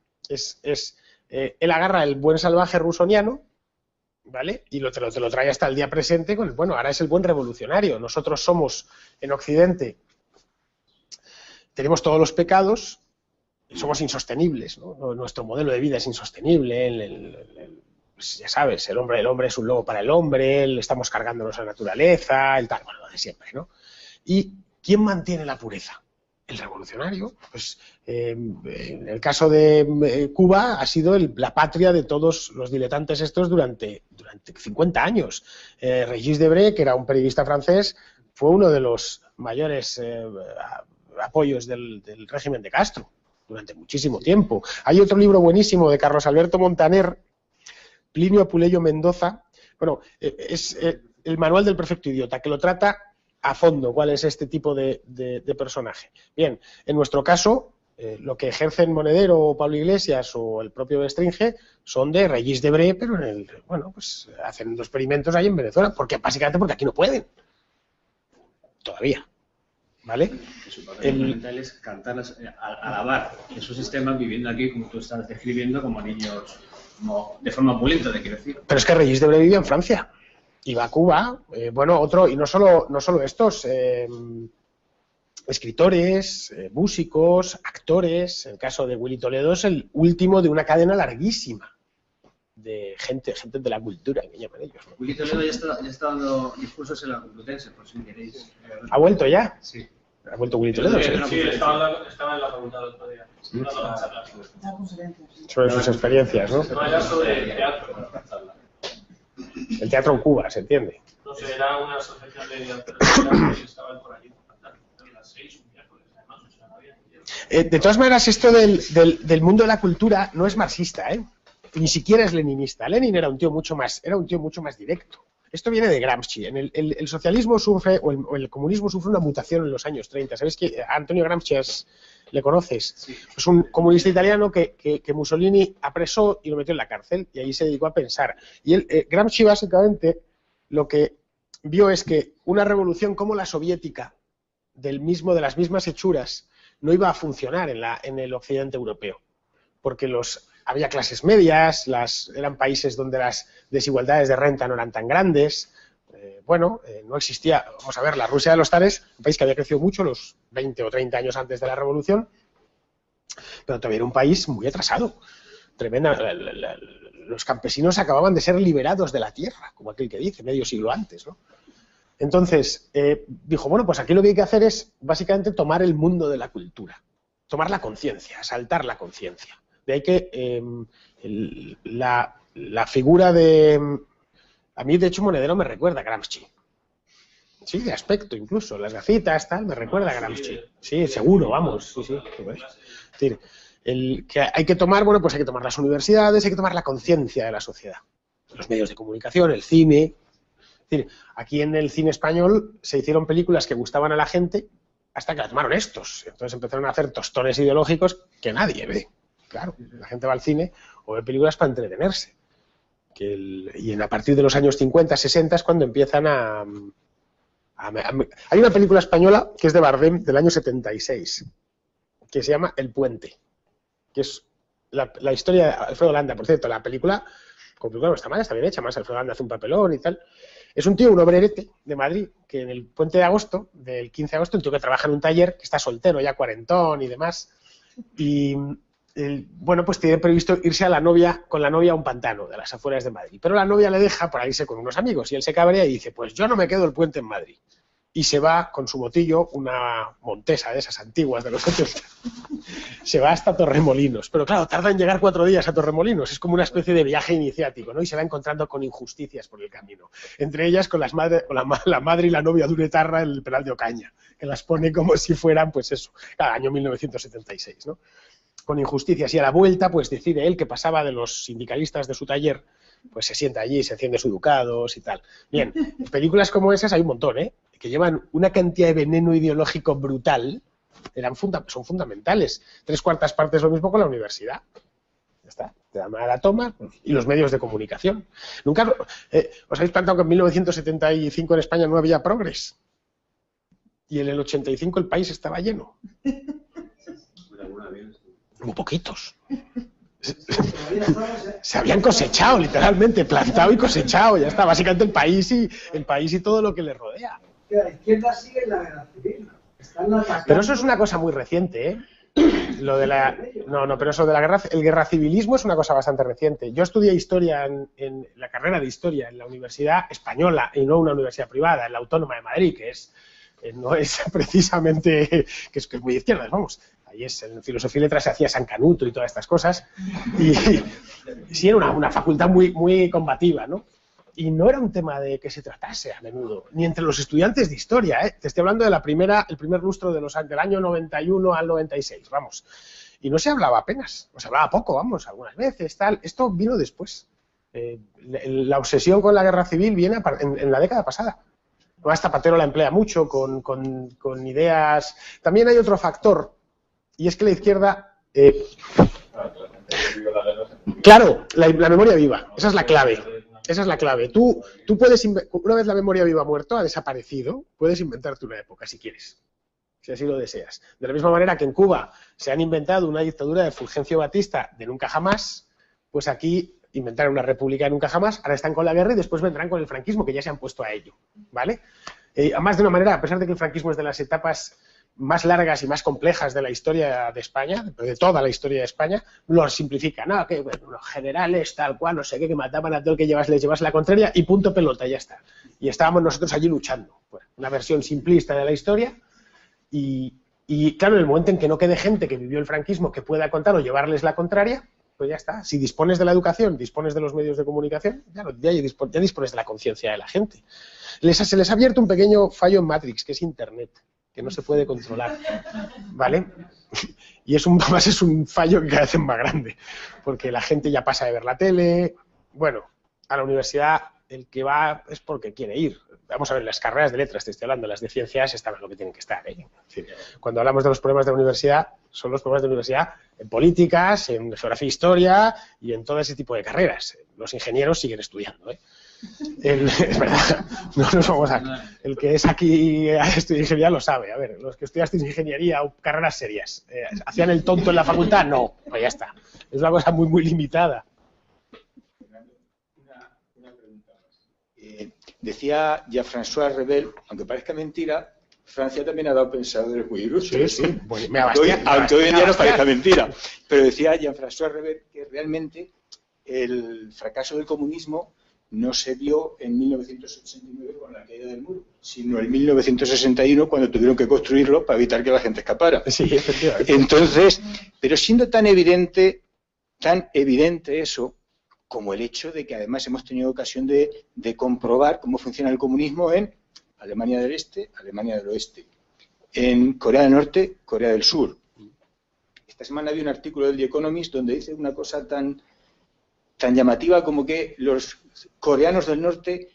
él agarra el buen salvaje rusoniano, ¿vale? Y te lo trae hasta el día presente con bueno, ahora es el buen revolucionario. Nosotros somos, en Occidente, tenemos todos los pecados, somos insostenibles, ¿no? Nuestro modelo de vida es insostenible, pues ya sabes, el hombre es un lobo para el hombre, estamos cargándonos a la naturaleza, el tal, bueno, lo de siempre, ¿no? ¿Y quién mantiene la pureza? El revolucionario. Pues en el caso de Cuba ha sido la patria de todos los diletantes estos durante 50 años. Régis Debray, que era un periodista francés, fue uno de los mayores apoyos del régimen de Castro durante muchísimo tiempo. Hay otro libro buenísimo de Carlos Alberto Montaner, Plinio Apuleyo Mendoza, bueno, es el manual del perfecto idiota, que lo trata a fondo cuál es este tipo de personaje. Bien, en nuestro caso, lo que ejercen Monedero o Pablo Iglesias o el propio Bestringe son de Régis Debray, pero pues hacen los experimentos ahí en Venezuela, básicamente porque aquí no pueden. Todavía. ¿Vale? Su papel fundamental es cantar, alabar en su sistema, viviendo aquí, como tú estás describiendo, como niños, de forma opulenta, te quiero decir. Pero es que Régis Debray vivía en Francia, iba a Cuba, y no solo estos, escritores, músicos, actores. El caso de Willy Toledo es el último de una cadena larguísima de gente de la cultura, que llaman ellos, ¿no? Willy Toledo ya está dando discursos en la Complutense, por si queréis. ¿Ha vuelto ya? Sí. ¿Ha vuelto Willy Toledo? Sí, estaba en la facultad el otro día. Sobre sus experiencias, ¿no? No, era sobre teatro. El teatro en Cuba, ¿se entiende? No sé, era una asociación de personas que estaban por allí. A las 6, un miércoles, además, o sea, no había ni... De todas maneras, esto del mundo de la cultura no es marxista, ¿eh? Ni siquiera es leninista. Lenin era un tío mucho más directo. Esto viene de Gramsci. El socialismo sufre, o el comunismo sufre una mutación en los años 30. ¿Sabes que Antonio Gramsci le conoces? Sí. Es un comunista italiano que Mussolini apresó y lo metió en la cárcel, y ahí se dedicó a pensar. Y Gramsci básicamente lo que vio es que una revolución como la soviética, de las mismas hechuras, no iba a funcionar en el occidente europeo, porque había clases medias, eran países donde las desigualdades de renta no eran tan grandes, no existía, vamos a ver, la Rusia de los zares, un país que había crecido mucho los 20 o 30 años antes de la revolución, pero todavía era un país muy atrasado, tremenda. Los campesinos acababan de ser liberados de la tierra, como aquel que dice, medio siglo antes, ¿no? Entonces, dijo, bueno, pues aquí lo que hay que hacer es básicamente tomar el mundo de la cultura, tomar la conciencia, asaltar la conciencia. De ahí que la figura de... A mí, de hecho, Monedero me recuerda a Gramsci. Sí, de aspecto incluso. Las gafitas, tal, me recuerda a Gramsci. Sí, seguro, vamos. Sí. Es decir, que hay que tomar, pues hay que tomar las universidades, hay que tomar la conciencia de la sociedad. Los medios de comunicación, el cine. Es decir, aquí en el cine español se hicieron películas que gustaban a la gente hasta que las tomaron estos. Entonces empezaron a hacer tostones ideológicos que nadie ve. Claro, la gente va al cine o ve películas para entretenerse. A partir de los años 50, 60 es cuando empiezan Hay una película española que es de Bardem del año 76, que se llama El Puente, que es la historia de Alfredo Landa. Por cierto, la película no está mal, está bien hecha, más Alfredo Landa hace un papelón y tal. Es un tío, un obrerete de Madrid, que en el puente de agosto, del 15 de agosto, un tío que trabaja en un taller, que está soltero, ya cuarentón y demás, y pues tiene previsto irse con la novia a un pantano de las afueras de Madrid. Pero la novia le deja para irse con unos amigos y él se cabrea y dice, pues yo no me quedo el puente en Madrid. Y se va con su motillo, una Montesa de esas antiguas de los 80, se va hasta Torremolinos. Pero claro, tarda en llegar 4 días a Torremolinos, es como una especie de viaje iniciático, ¿no? Y se va encontrando con injusticias por el camino. Entre ellas con la madre y la novia de un etarra en el Peral de Ocaña, que las pone como si fueran, pues eso, cada año 1976, ¿no? con injusticias, y a la vuelta pues decide él que pasaba de los sindicalistas de su taller, pues se sienta allí, se enciende su Ducados y tal. Bien, películas como esas hay un montón, que llevan una cantidad de veneno ideológico brutal, son fundamentales. 3/4 partes lo mismo con la universidad. Ya está, te dan a la toma, y los medios de comunicación. Nunca os habéis planteado que en 1975 en España no había progres, y en el 85 el país estaba lleno. Muy poquitos. Se habían cosechado, literalmente, plantado y cosechado, ya está, básicamente el país y todo lo que le rodea. La izquierda sigue en la guerra civil. Pero eso es una cosa muy reciente, Lo de la... No, pero eso de la guerra, el guerracivilismo es una cosa bastante reciente. Yo estudié historia en la carrera de historia en la Universidad Española y no una universidad privada, en la Autónoma de Madrid, que no es precisamente, que es muy de izquierdas, vamos. Ahí en filosofía y letras se hacía San Canuto y todas estas cosas. Y sí, era una facultad muy, muy combativa, ¿no? Y no era un tema de que se tratase a menudo, ni entre los estudiantes de historia, ¿eh? Te estoy hablando de el primer lustro del año 91 al 96, vamos. Y no se hablaba apenas, o se hablaba poco, vamos, algunas veces, tal. Esto vino después. La obsesión con la guerra civil viene en la década pasada. Hasta Zapatero la emplea mucho con ideas. También hay otro factor, y es que la izquierda... Claro, la memoria viva, esa es la clave. Esa es la clave. Tú puedes, una vez la memoria viva muerto, ha desaparecido, puedes inventarte una época si quieres, si así lo deseas. De la misma manera que en Cuba se han inventado una dictadura de Fulgencio Batista de nunca jamás, pues aquí inventaron una república de nunca jamás, ahora están con la guerra y después vendrán con el franquismo, que ya se han puesto a ello, ¿vale? Además, de una manera, a pesar de que el franquismo es de las etapas más largas y más complejas de la historia de España, de toda la historia de España, lo simplifica, ¿no? Que bueno, los generales, tal cual, no sé qué, que mataban a todo el que les llevas la contraria y punto pelota, ya está. Y estábamos nosotros allí luchando. Bueno, una versión simplista de la historia y claro, en el momento en que no quede gente que vivió el franquismo que pueda contar o llevarles la contraria, pues ya está. Si dispones de la educación, dispones de los medios de comunicación, ya dispones de la conciencia de la gente. Se les ha abierto un pequeño fallo en Matrix, que es Internet, que no se puede controlar, ¿vale? Y es un fallo que cada vez es más grande, porque la gente ya pasa de ver la tele. Bueno, a la universidad el que va es porque quiere ir. Vamos a ver, las carreras de letras, te estoy hablando, las de ciencias están en lo que tienen que estar, ¿eh? Es decir, cuando hablamos de los problemas de la universidad, son los problemas de la universidad en políticas, en geografía e historia y en todo ese tipo de carreras. Los ingenieros siguen estudiando, ¿eh? Es verdad, no nos vamos el que es aquí estudia ingeniería lo sabe. A ver, los que estudiasteis ingeniería o carreras serias, ¿hacían el tonto en la facultad? No, pues ya está. Es una cosa muy, muy limitada. Una pregunta más. Decía Jean-François Rebel, aunque parezca mentira, Francia también ha dado pensadores muy ilusos. Sí. Bueno, aunque hoy en día no parezca mentira. Pero decía Jean-François Rebel que realmente el fracaso del comunismo no se dio en 1989 con la caída del muro, sino en 1961 cuando tuvieron que construirlo para evitar que la gente escapara. Sí, efectivamente. Entonces, pero siendo tan evidente eso, como el hecho de que además hemos tenido ocasión de comprobar cómo funciona el comunismo en Alemania del Este, Alemania del Oeste, en Corea del Norte, Corea del Sur. Esta semana había un artículo del The Economist donde dice una cosa tan llamativa como que los coreanos del norte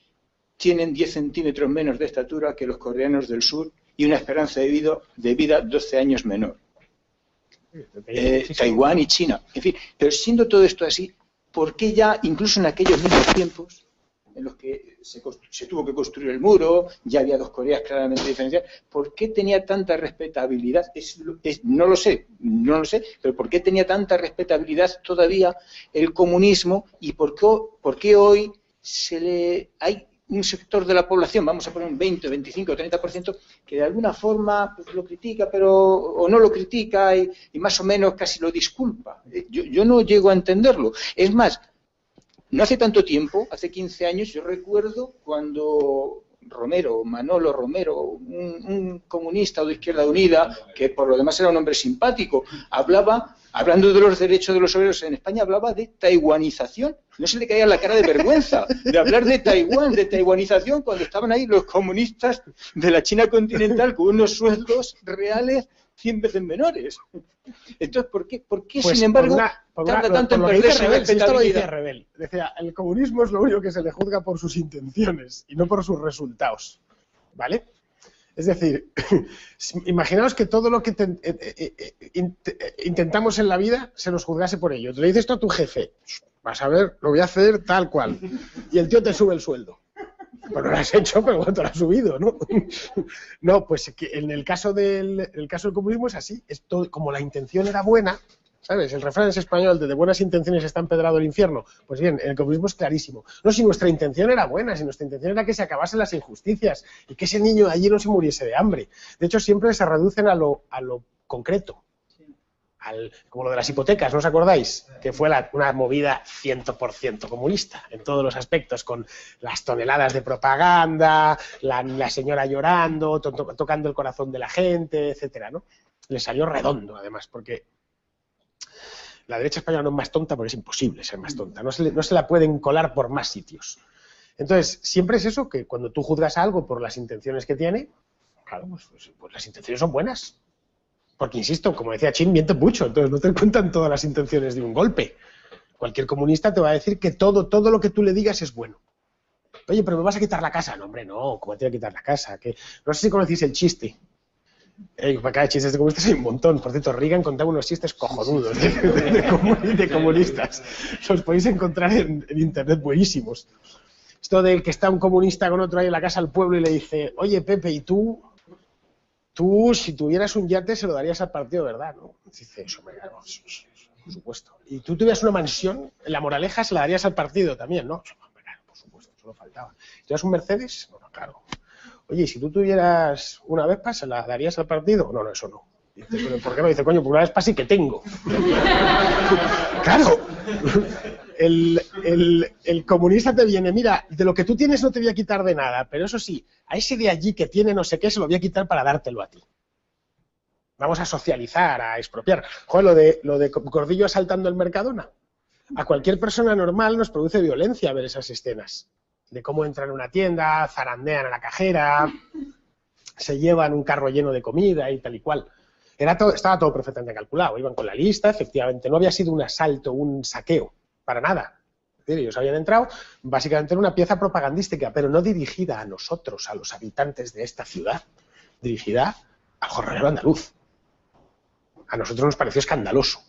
tienen 10 centímetros menos de estatura que los coreanos del sur y una esperanza de vida 12 años menor. Taiwán y China. En fin, pero siendo todo esto así, ¿por qué ya, incluso en aquellos mismos tiempos en los que se tuvo que construir el muro, ya había dos Coreas claramente diferenciadas, ¿por qué tenía tanta respetabilidad? No lo sé, pero ¿por qué tenía tanta respetabilidad todavía el comunismo y por qué hoy hay un sector de la población, vamos a poner un 20, 25, 30%, que de alguna forma pues, lo critica o no lo critica y más o menos casi lo disculpa? Yo no llego a entenderlo. Es más, no hace tanto tiempo, hace 15 años, yo recuerdo cuando Manolo Romero, un comunista o de Izquierda Unida, que por lo demás era un hombre simpático, hablando de los derechos de los obreros en España, hablaba de taiwanización. No se le caía la cara de vergüenza de hablar de Taiwán, de taiwanización, cuando estaban ahí los comunistas de la China continental con unos sueldos reales 100 veces menores. Entonces, ¿por qué Pues sin embargo, tarda tanto en perder su respetabilidad? Rebel. Decía, el comunismo es lo único que se le juzga por sus intenciones y no por sus resultados. ¿Vale? Es decir, imaginaos que todo lo que intentamos en la vida se nos juzgase por ello. Te le dices esto a tu jefe, vas a ver, lo voy a hacer tal cual. Y el tío te sube el sueldo. Pues no lo has hecho, pero bueno, te lo has subido, ¿no? No, pues que en el caso del comunismo es así. Es todo, como la intención era buena, ¿sabes? El refrán es español, de buenas intenciones está empedrado el infierno. Pues bien, el comunismo es clarísimo. No, si nuestra intención era buena, si nuestra intención era que se acabasen las injusticias y que ese niño allí no se muriese de hambre. De hecho, siempre se reducen a lo concreto. Como lo de las hipotecas, ¿no os acordáis? Que fue una movida 100% comunista, en todos los aspectos, con las toneladas de propaganda, la señora llorando, tocando el corazón de la gente, etcétera, ¿no? Le salió redondo, además, porque la derecha española no es más tonta porque es imposible ser más tonta, no se la pueden colar por más sitios. Entonces, siempre es eso, que cuando tú juzgas a algo por las intenciones que tiene, claro, pues las intenciones son buenas. Porque, insisto, como decía Chin, miente mucho, entonces no te cuentan todas las intenciones de un golpe. Cualquier comunista te va a decir que todo lo que tú le digas es bueno. Oye, pero me vas a quitar la casa. No, hombre, no, ¿cómo te voy a quitar la casa? Que no sé si conocéis el chiste. Para cada chistes de comunistas hay un montón. Por cierto, Reagan contaba unos chistes cojonudos de comunistas. Los podéis encontrar en internet buenísimos. Esto de que está un comunista con otro ahí en la casa del pueblo y le dice, oye, Pepe, ¿y tú, si tuvieras un yate, se lo darías al partido, ¿verdad? ¿No? Dice, eso, por supuesto. Y tú tuvieras una mansión, en La Moraleja, se la darías al partido también, ¿no? Claro, por supuesto, solo faltaba. ¿Tuvieras un Mercedes? No, claro. Oye, ¿y si tú tuvieras una Vespa, se la darías al partido? No, eso no. Dice, ¿pero por qué no? Dice, coño, por una Vespa sí que tengo. Claro. El comunista te viene, mira, de lo que tú tienes no te voy a quitar de nada, pero eso sí, a ese de allí que tiene no sé qué, se lo voy a quitar para dártelo a ti. Vamos a socializar, a expropiar. Joder, lo de Gordillo asaltando el Mercadona. A cualquier persona normal nos produce violencia ver esas escenas. De cómo entran en una tienda, zarandean a la cajera, se llevan un carro lleno de comida y tal y cual. Estaba todo perfectamente calculado, iban con la lista, efectivamente, no había sido un asalto, un saqueo. Para nada. Es decir, ellos habían entrado básicamente en una pieza propagandística, pero no dirigida a nosotros, a los habitantes de esta ciudad, dirigida al jornalero andaluz. A nosotros nos pareció escandaloso.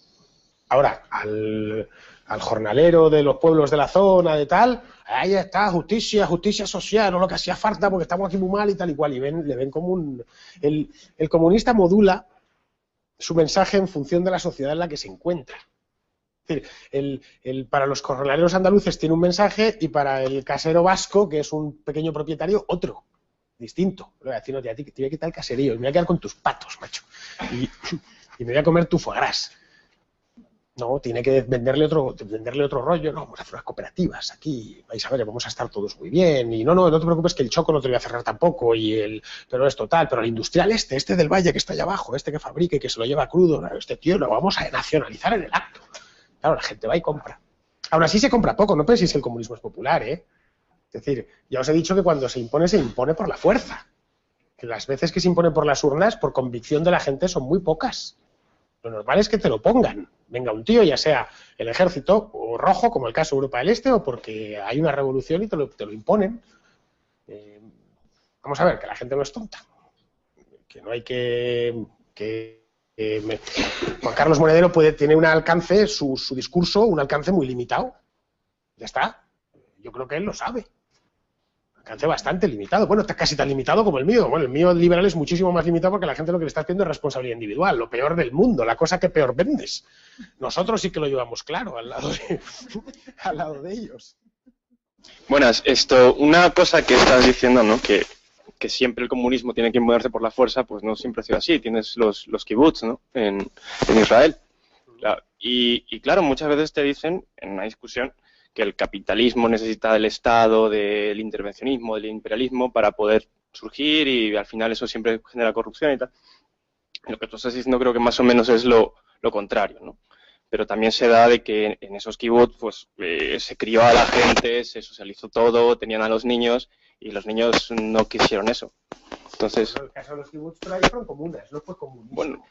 Ahora, al jornalero de los pueblos de la zona, de tal, ahí está, justicia social, no lo que hacía falta porque estamos aquí muy mal y tal y cual, y le ven como un... El comunista modula su mensaje en función de la sociedad en la que se encuentra. Es decir, para los jornaleros andaluces tiene un mensaje y para el casero vasco, que es un pequeño propietario, otro, distinto. Le voy a decir, no, te voy a quitar el caserío, me voy a quedar con tus patos, macho, y me voy a comer tu foie gras. No, tiene que venderle otro rollo, no, vamos a hacer unas cooperativas aquí, vais a ver, vamos a estar todos muy bien, y no te preocupes que el choco no te voy a cerrar tampoco, pero es total, pero el industrial este del valle que está allá abajo, que fabrica y que se lo lleva crudo, este tío lo vamos a nacionalizar en el acto. Claro, la gente va y compra. Aún así se compra poco, no penséis que el comunismo es popular, ¿eh? Es decir, ya os he dicho que cuando se impone por la fuerza. Que las veces que se impone por las urnas, por convicción de la gente, son muy pocas. Lo normal es que te lo pongan. Venga un tío, ya sea el ejército o rojo, como el caso de Europa del Este, o porque hay una revolución y te lo imponen. Vamos a ver, que la gente no es tonta. Que no hay Juan Carlos Monedero tiene un alcance, su discurso, un alcance muy limitado. Ya está. Yo creo que él lo sabe. Alcance bastante limitado. Bueno, está casi tan limitado como el mío. Bueno, el mío liberal es muchísimo más limitado porque la gente lo que le está pidiendo es responsabilidad individual, lo peor del mundo, la cosa que peor vendes. Nosotros sí que lo llevamos claro al lado de ellos. Buenas, una cosa que estás diciendo, ¿no? Que siempre el comunismo tiene que imponerse por la fuerza, pues no siempre ha sido así. Tienes los kibbutz, ¿no? En Israel. Y claro, muchas veces te dicen, en una discusión, que el capitalismo necesita del Estado, del intervencionismo, del imperialismo para poder surgir y al final eso siempre genera corrupción y tal. Lo que tú estás diciendo creo que más o menos es lo contrario, ¿no? Pero también se da de que en esos kibbutz pues, se crió a la gente, se socializó todo, tenían a los niños y los niños no quisieron eso. Entonces, en el caso de los kibbutz fueron comunas, no fue comunismo. Bueno,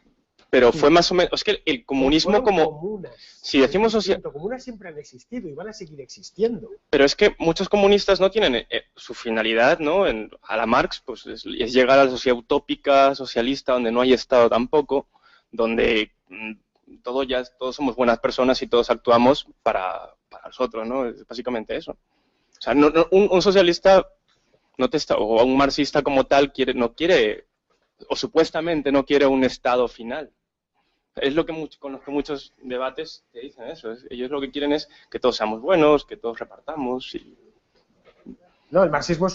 pero fue más o menos... Es que el comunismo como... Comunas. Si decimos comunas siempre han existido y van a seguir existiendo. Pero es que muchos comunistas no tienen su finalidad, ¿no? A la Marx, pues es llegar a la sociedad utópica, socialista, donde no hay Estado tampoco, donde todos somos buenas personas y todos actuamos para nosotros, ¿no? Es básicamente eso. O sea, un socialista o un marxista como tal no quiere, o supuestamente no quiere un Estado final. Es lo que con los que muchos debates te dicen eso. Ellos lo que quieren es que todos seamos buenos, que todos repartamos. No, el marxismo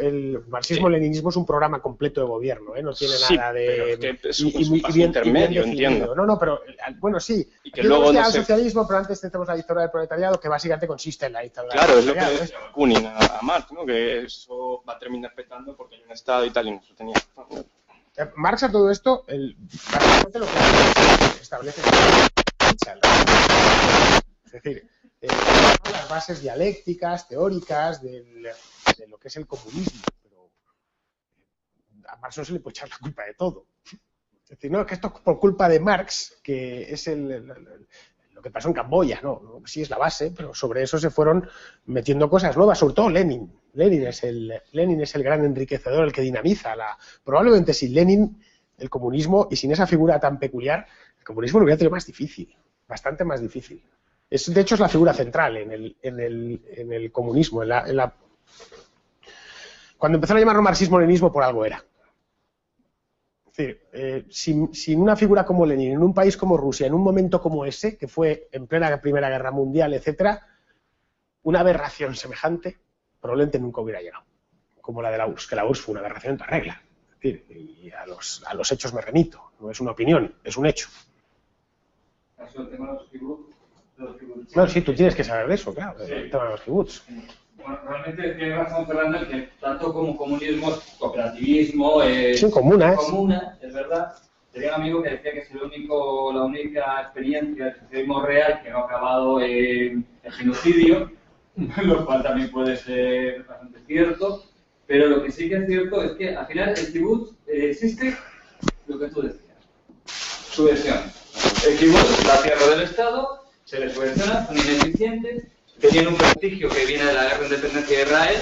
el marxismo-leninismo es un programa completo de gobierno, ¿eh? No tiene nada de... Pero es que es un paso intermedio, entiendo. No, pero bueno, sí. Y que luego al socialismo, pero antes tenemos la dictadura del proletariado, que básicamente consiste en la dictadura del proletariado. Claro, es lo que decía Kunin a Marx, ¿no? Que eso va a terminar petando porque hay un Estado y tal, y no se tenía... Marx a todo esto, básicamente lo que establece es decir, las bases dialécticas, teóricas de lo que es el comunismo, pero a Marx no se le puede echar la culpa de todo. Es decir, no, que esto es por culpa de Marx, que es lo que pasó en Camboya, ¿no? Sí es la base, pero sobre eso se fueron metiendo cosas nuevas, sobre todo Lenin. Lenin es el gran enriquecedor, el que dinamiza probablemente sin Lenin el comunismo, y sin esa figura tan peculiar, el comunismo lo hubiera tenido más difícil, bastante más difícil. De hecho, es la figura central en el comunismo. Cuando empezaron a llamarlo marxismo-leninismo, por algo era. Es decir, sin una figura como Lenin, en un país como Rusia, en un momento como ese, que fue en plena Primera Guerra Mundial, etcétera, una aberración semejante probablemente nunca hubiera llegado, como la de la URSS, que la URSS fue una aberración en toda regla. Es decir, y a los hechos me remito, no es una opinión, es un hecho. Bueno, sí, tú tienes que saber de eso, claro, el tema de los kibbutz. Bueno, realmente tiene razón Fernando, que tanto como comunismo, cooperativismo, comunas, es verdad. Tenía un amigo que decía que es la única experiencia del socialismo real que no ha acabado en genocidio, lo cual también puede ser bastante cierto, pero lo que sí que es cierto es que al final el kibutz existe lo que tú decías, subvención. El kibutz, la tierra del Estado, se les subvenciona, son ineficientes, tenían un prestigio que viene de la guerra de independencia de Israel,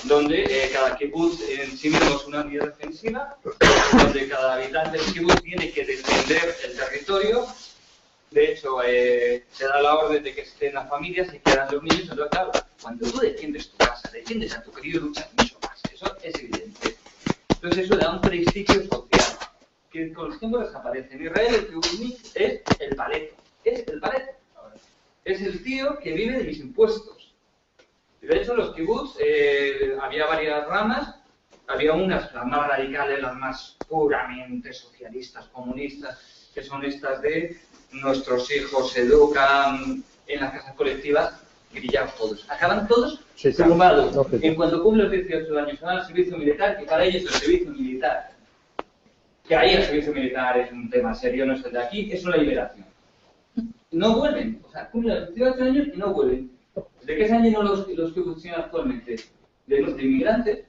donde cada kibutz en sí mismo es una unidad defensiva, donde cada habitante del kibutz tiene que defender el territorio. De hecho, se da la orden de que estén las familias y quedan los niños. Entonces, claro, cuando tú defiendes tu casa, defiendes a tu querido, luchas mucho más. Eso es evidente. Entonces, eso le da un prestigio social que con los tiempos desaparece. En Israel, el kibbutznik es el paleto. Es el paleto. Es el tío que vive de mis impuestos. De hecho, los kibutz, había varias ramas. Había unas, las más radicales, las más puramente socialistas, comunistas, que son estas de nuestros hijos se educan en las casas colectivas, grillados todos. Acaban todos sumados. En cuanto cumplen los 18 años, se van al servicio militar, que para ellos el servicio militar, que ahí el servicio militar es un tema serio, no es el de aquí, es una liberación. No vuelven, o sea, cumplen los 18 años y no vuelven. ¿De qué se han llenado los que funcionan actualmente? De inmigrantes.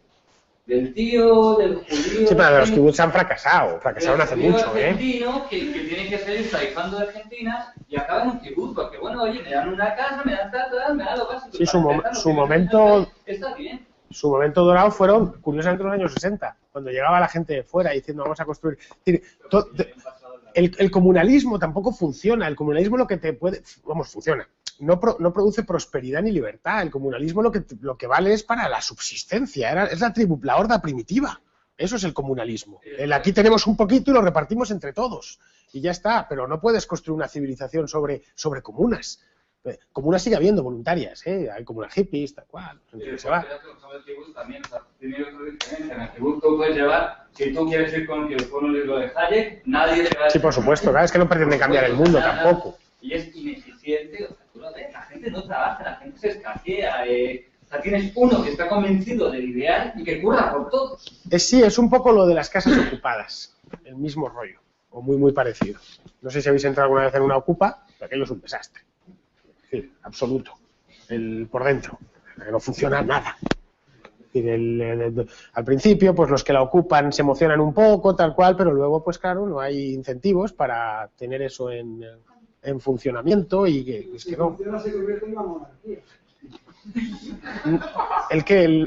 Del tío, del judío... Sí, pero los kibbutz han fracasaron hace mucho, argentino, que tienen que salir tarifando de Argentina y acaban en un kibbutz, porque bueno, oye, me dan una casa, me dan tal, me dan lo básico. Sí, su momento... Está bien. Su momento dorado fueron, curiosamente, los años 60, cuando llegaba la gente de fuera diciendo vamos a construir... El comunalismo tampoco funciona, el comunalismo lo que te puede... Vamos, funciona. No produce prosperidad ni libertad. El comunalismo lo que vale es para la subsistencia. Es la horda primitiva. Eso es el comunalismo. Aquí tenemos un poquito y lo repartimos entre todos. Y ya está. Pero no puedes construir una civilización sobre comunas. Comunas sigue habiendo voluntarias. Hay comunas hippies, tal cual. Se va. El kibutz también tiene otra diferencia. En el kibutz tú puedes llevar, si tú quieres ir con un libro de Hayek, nadie te va a decir. Sí, por supuesto. Claro, es que no pretenden cambiar el mundo tampoco. Y es ineficiente, o sea, tú lo ves, la gente no trabaja, la gente se escasea, o sea, tienes uno que está convencido del ideal y que curra por todos. Sí, es un poco lo de las casas ocupadas, el mismo rollo, o muy parecido. No sé si habéis entrado alguna vez en una ocupa, pero aquello es un desastre, es decir, absoluto, por dentro, no funciona nada. Al principio, pues los que la ocupan se emocionan un poco, tal cual, pero luego, pues claro, no hay incentivos para tener eso en funcionamiento y que es que no. Se convierte en una monarquía.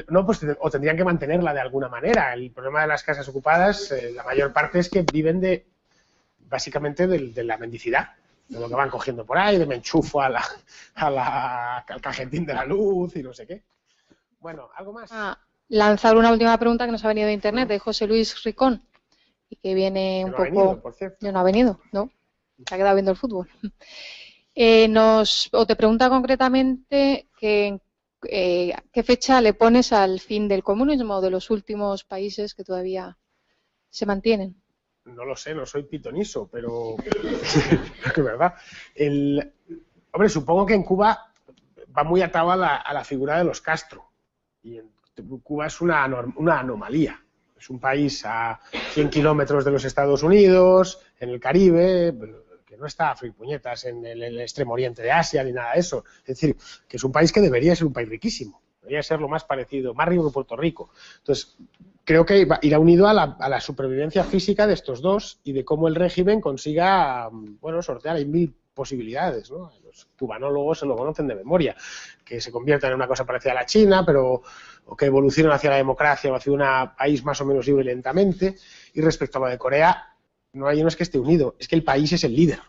No, pues o tendrían que mantenerla de alguna manera. El problema de las casas ocupadas, la mayor parte es que viven básicamente de la mendicidad, de lo que van cogiendo por ahí, de me enchufo al cajetín de la luz y no sé qué. Bueno, ¿algo más? Lanzar una última pregunta que nos ha venido de internet, de José Luis Ricón, y que viene un poco... No ha venido, por cierto. No ha venido, ¿no? Se ha quedado viendo el fútbol. Te pregunta concretamente qué fecha le pones al fin del comunismo de los últimos países que todavía se mantienen. No lo sé, no soy pitoniso, pero es verdad. Hombre, supongo que en Cuba va muy atado a la figura de los Castro. Y Cuba es una anomalía. Es un país a 100 kilómetros de los Estados Unidos, en el Caribe, que no está a fripuñetas en el extremo oriente de Asia ni nada de eso. Es decir, que es un país que debería ser un país riquísimo. Debería ser lo más parecido, más rico que Puerto Rico. Entonces, creo que irá unido a la supervivencia física de estos dos y de cómo el régimen consiga, sortear. Hay 1000 posibilidades, ¿no? Los cubanólogos se lo conocen de memoria, que se conviertan en una cosa parecida a la China, o que evolucionen hacia la democracia o hacia un país más o menos libre lentamente. Y respecto a lo de Corea, no es que esté unido, es que el país es el líder.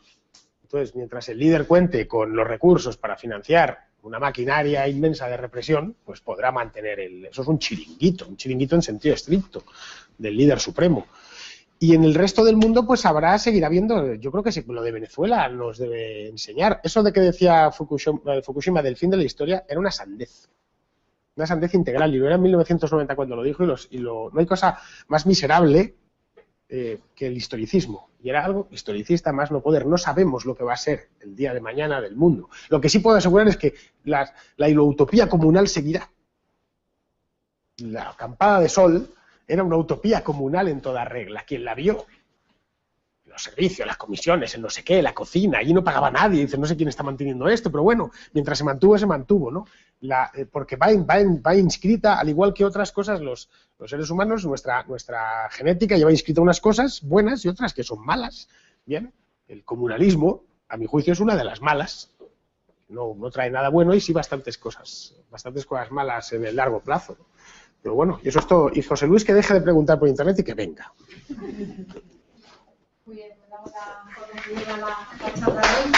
Entonces, mientras el líder cuente con los recursos para financiar una maquinaria inmensa de represión, pues podrá mantener eso es un chiringuito en sentido estricto, del líder supremo. Y en el resto del mundo, pues seguirá habiendo, yo creo que lo de Venezuela nos debe enseñar. Eso de que decía Fukushima del fin de la historia era una sandez integral, y lo era en 1990 cuando lo dijo, no hay cosa más miserable que el historicismo, y era algo historicista más no poder. No sabemos lo que va a ser el día de mañana del mundo. Lo que sí puedo asegurar es que la utopía comunal seguirá. La acampada de sol era una utopía comunal en toda regla. Quien la vio, los servicios, las comisiones, el no sé qué, la cocina, allí no pagaba nadie, dice, no sé quién está manteniendo esto, pero bueno, mientras se mantuvo, ¿no? Porque va inscrita, al igual que otras cosas, los seres humanos, nuestra genética lleva inscrita unas cosas buenas y otras que son malas. Bien, el comunalismo, a mi juicio, es una de las malas. No trae nada bueno y sí bastantes cosas malas en el largo plazo. Pero bueno, y eso es todo. Y José Luis, que deje de preguntar por internet y que venga. Muy bien, pues vamos a concluir la charla de hoy.